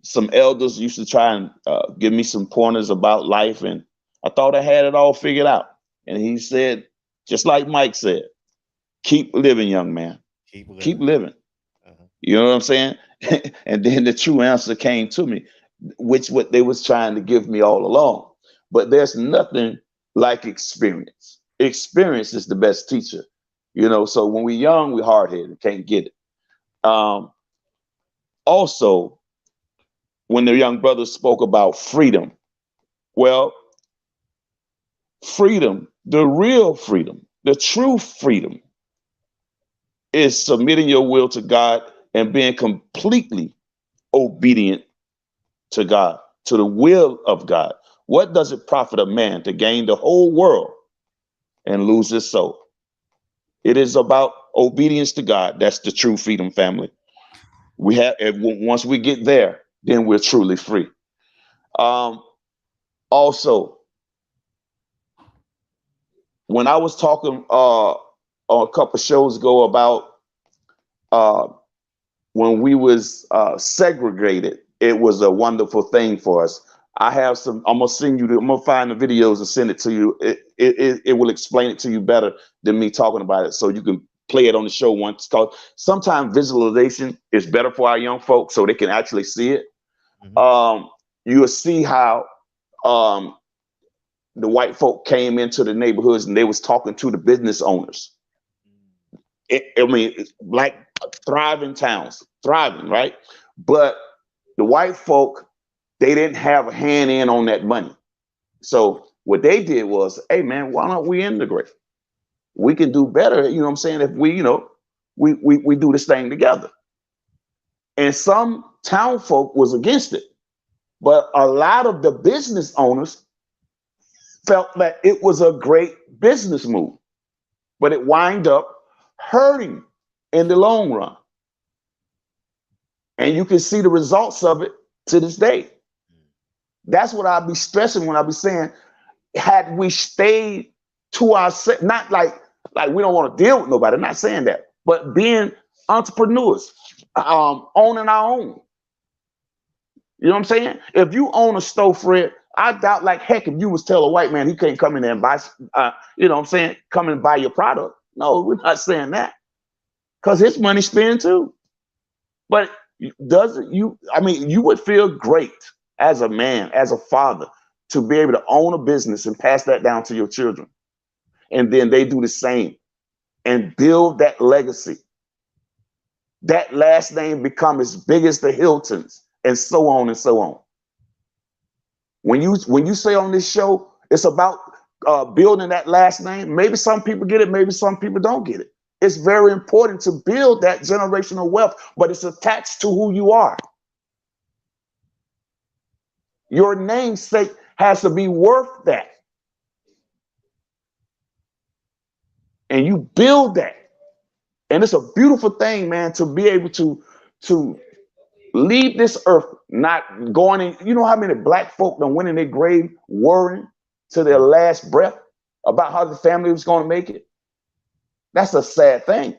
some elders used to try and give me some pointers about life, and I thought I had it all figured out. And he said, just like Mike said, keep living, young man. Keep living. You know what I'm saying? And then the true answer came to me, which what they was trying to give me all along. But there's nothing like experience. Experience is the best teacher. You know, so when we're young, we're hard-headed, can't get it. Also, when the young brother spoke about freedom, well, freedom, the real freedom, the true freedom, is submitting your will to God and being completely obedient to God, to the will of God. What does it profit a man to gain the whole world and lose his soul? It is about obedience to God. That's the true freedom, family. We have, once we get there, then we're truly free. Also, when I was talking a couple shows ago about when we was segregated, it was a wonderful thing for us. I have some, I'm gonna find the videos and send it to you. It will explain it to you better than me talking about it, so you can play it on the show once. Cause sometimes visualization is better for our young folks so they can actually see it. You will see how the white folk came into the neighborhoods and they was talking to the business owners. I mean, like thriving towns, thriving, right? But the white folk, they didn't have a hand in on that money. So what they did was, hey man, why don't we integrate? We can do better, you know what I'm saying, if we, you know, we do this thing together. And some town folk was against it. But a lot of the business owners felt that it was a great business move, but it wind up hurting in the long run. And you can see the results of it to this day. That's what I'll be stressing when I be saying, had we stayed to ourselves, not like we don't want to deal with nobody, I'm not saying that, but being entrepreneurs, owning our own. You know what I'm saying? If you own a store, Fred, I doubt like heck if you was tell a white man he can't come in there and buy, you know what I'm saying, come and buy your product. No, we're not saying that. Because his money spent too. But doesn't you, I mean, you would feel great as a man, as a father, to be able to own a business and pass that down to your children. And then they do the same and build that legacy. That last name become as big as the Hiltons and so on and so on. When you say on this show, it's about building that last name. Maybe some people get it, maybe some people don't get it. It's very important to build that generational wealth, but it's attached to who you are. Your namesake has to be worth that. And you build that. And it's a beautiful thing, man, to be able to leave this earth not going in. You know how many black folk done went in their grave worrying to their last breath about how the family was going to make it? That's a sad thing.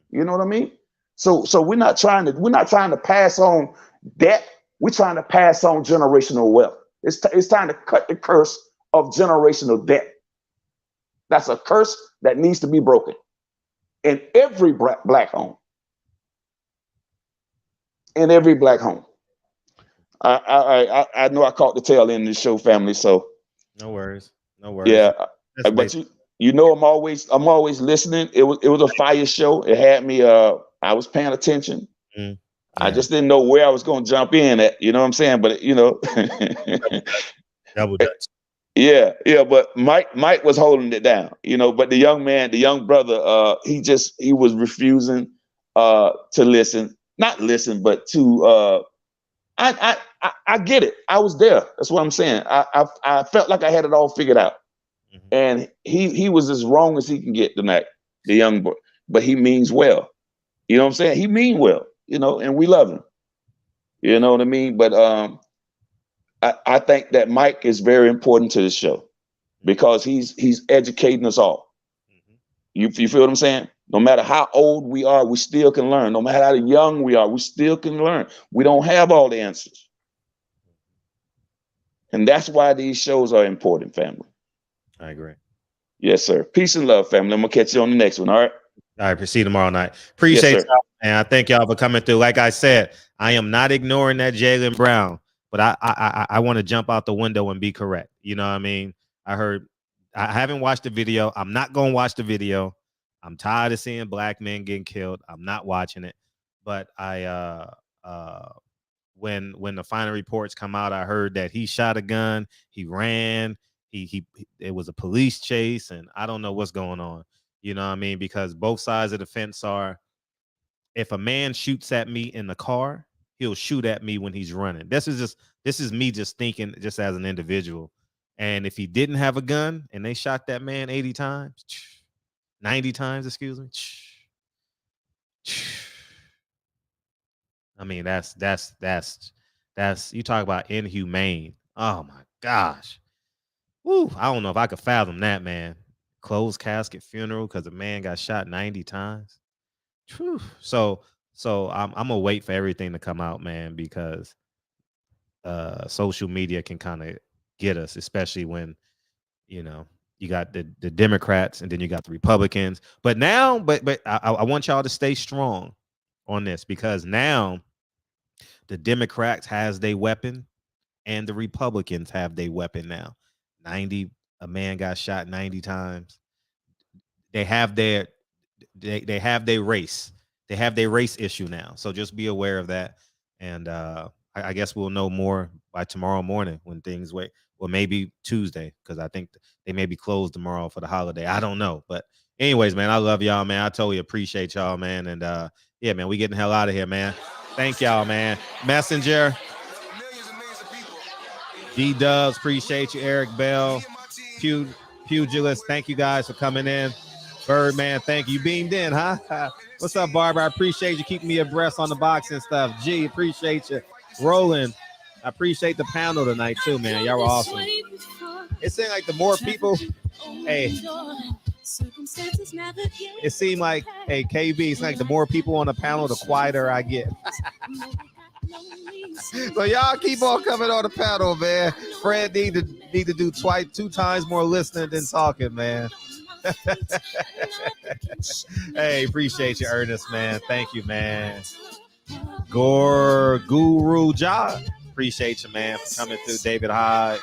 You know what I mean? So we're not trying to pass on debt. We're trying to pass on generational wealth. It's time to cut the curse of generational debt. That's a curse that needs to be broken in every black home. In every black home. I know I caught the tail end of the show, family. So no worries. Yeah, but you know I'm always listening. It was a fire show. It had me. I was paying attention. Yeah. I just didn't know where I was going to jump in at. You know what I'm saying? But you know, double dutch. Yeah. But Mike was holding it down. You know, but the young brother, he was refusing to listen. Not listen, but to I get it. I was there. That's what I'm saying. I felt like I had it all figured out. Mm-hmm. And he was as wrong as he can get tonight, the young boy. But he means well. You know what I'm saying? He mean well, you know, and we love him. You know what I mean? But I think that Mike is very important to this show because he's educating us all. Mm-hmm. You feel what I'm saying? No matter how old we are, we still can learn. No matter how young we are, we still can learn. We don't have all the answers. And that's why these shows are important, family. I agree. Yes, sir. Peace and love, family. I'm going to catch you on the next one, all right? All right, proceed tomorrow night. Appreciate yes, y'all, man. I thank y'all for coming through. Like I said, I am not ignoring that Jaylen Brown, but I want to jump out the window and be correct. You know what I mean? I haven't watched the video. I'm not going to watch the video. I'm tired of seeing black men getting killed. I'm not watching it. But when the final reports come out, I heard that he shot a gun, he ran, it was a police chase, and I don't know what's going on. You know what I mean? Because both sides of the fence are, if a man shoots at me in the car, he'll shoot at me when he's running. This is me just thinking just as an individual. And if he didn't have a gun and they shot that man 80 times, 90 times, excuse me. I mean, that's you talk about inhumane. Oh my gosh. Woo, I don't know if I could fathom that, man. Closed casket funeral because a man got shot 90 times. Whew. So I'm gonna wait for everything to come out, man, because social media can kind of get us, especially when, you know, you got the Democrats and then you got the Republicans. But now, but I want y'all to stay strong on this, because now the Democrats has their weapon and the Republicans have their weapon now. A man got shot 90 times. They have their race. They have their race issue now. So just be aware of that. And I guess we'll know more by tomorrow morning when things wait. Well, maybe Tuesday, because I think they may be closed tomorrow for the holiday. I don't know. But anyways, man, I love y'all, man. I totally appreciate y'all, man. And yeah, man, we getting the hell out of here, man. Thank y'all, man. Messenger. D-Dubs, appreciate you. Eric Bell. Pugilist, thank you guys for coming in. Birdman, thank you. You beamed in, huh? What's up, Barbara? I appreciate you keeping me abreast on the boxing stuff. G, appreciate you. Roland, I appreciate the panel tonight too, man. Y'all were awesome. It seemed like the more people, hey, it seemed like, hey, KB, it's like the more people on the panel, the quieter I get. So y'all keep on coming on the panel, man. Fred need to do 2 times more listening than talking, man. Hey, appreciate you, Ernest, man. Thank you, man. Guru Ja, appreciate you, man, for coming through. David Hyde,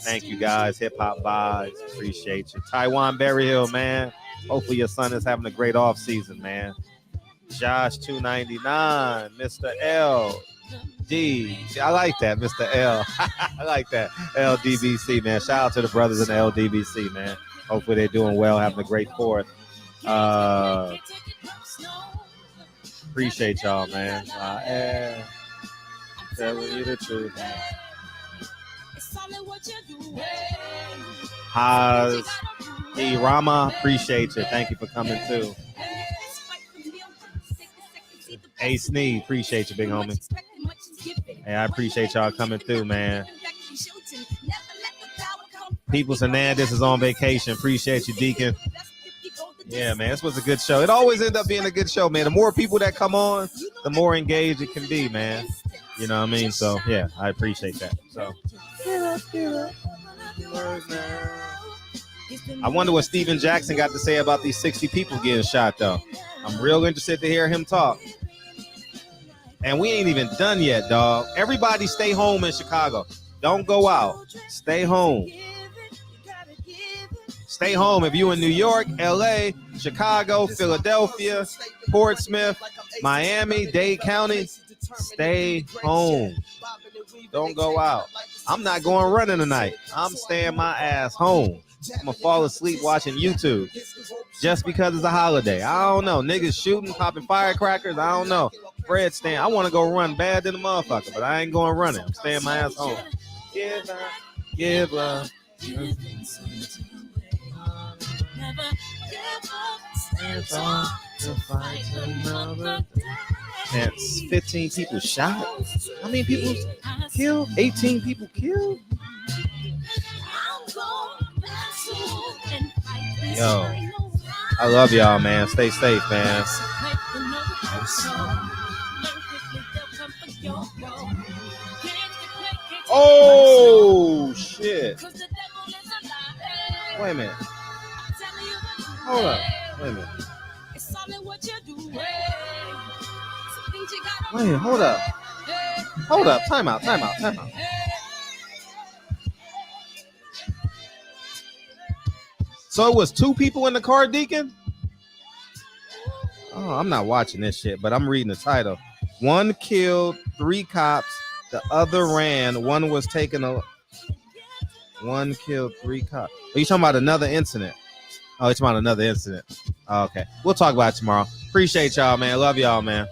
thank you guys. Hip Hop Vibes, appreciate you. Taiwan Berryhill, man. Hopefully your son is having a great off season, man. Josh 299, Mr. L. D. I like that, Mr. L. I like that. LDBC, man. Shout out to the brothers in the LDBC, man. Hopefully they're doing well, having a great 4th. Appreciate y'all, man. Telling you the truth. Haz E. Rama, appreciate you. Thank you for coming too. Hey, Sneed, appreciate you, big homie. Hey, I appreciate y'all coming through, man. Peoples Hernandez is on vacation. Appreciate you, Deacon. Yeah, man, this was a good show. It always ends up being a good show, man. The more people that come on, the more engaged it can be, man. You know what I mean? So, yeah, I appreciate that. So, I wonder what Steven Jackson got to say about these 60 people getting shot, though. I'm real interested to hear him talk. And we ain't even done yet, dog. Everybody stay home in Chicago. Don't go out. Stay home. Stay home if you in New York, LA, Chicago, Philadelphia, Portsmouth, Miami, Dade County. Stay home. Don't go out. I'm not going running tonight. I'm staying my ass home. I'm going to fall asleep watching YouTube just because it's a holiday. I don't know. Niggas shooting, popping firecrackers. I don't know. Fred staying. I want to go run bad than a motherfucker, but I ain't going running. I'm staying my ass home. Give up. Give up. And 15 people shot. How many people killed? 18 people killed? Yo, I love y'all, man. Stay safe, man. Oh, shit. Wait a minute. Hold up. Wait a minute. Wait, hold up. Hold up. Time out. So it was 2 people in the car, Deacon? Oh, I'm not watching this shit, but I'm reading the title. 1 killed, 3 cops. The other ran. 1 was taken. 1 killed, 3 cops. Are you talking about another incident? Oh, it's about another incident. Oh, okay. We'll talk about it tomorrow. Appreciate y'all, man. Love y'all, man.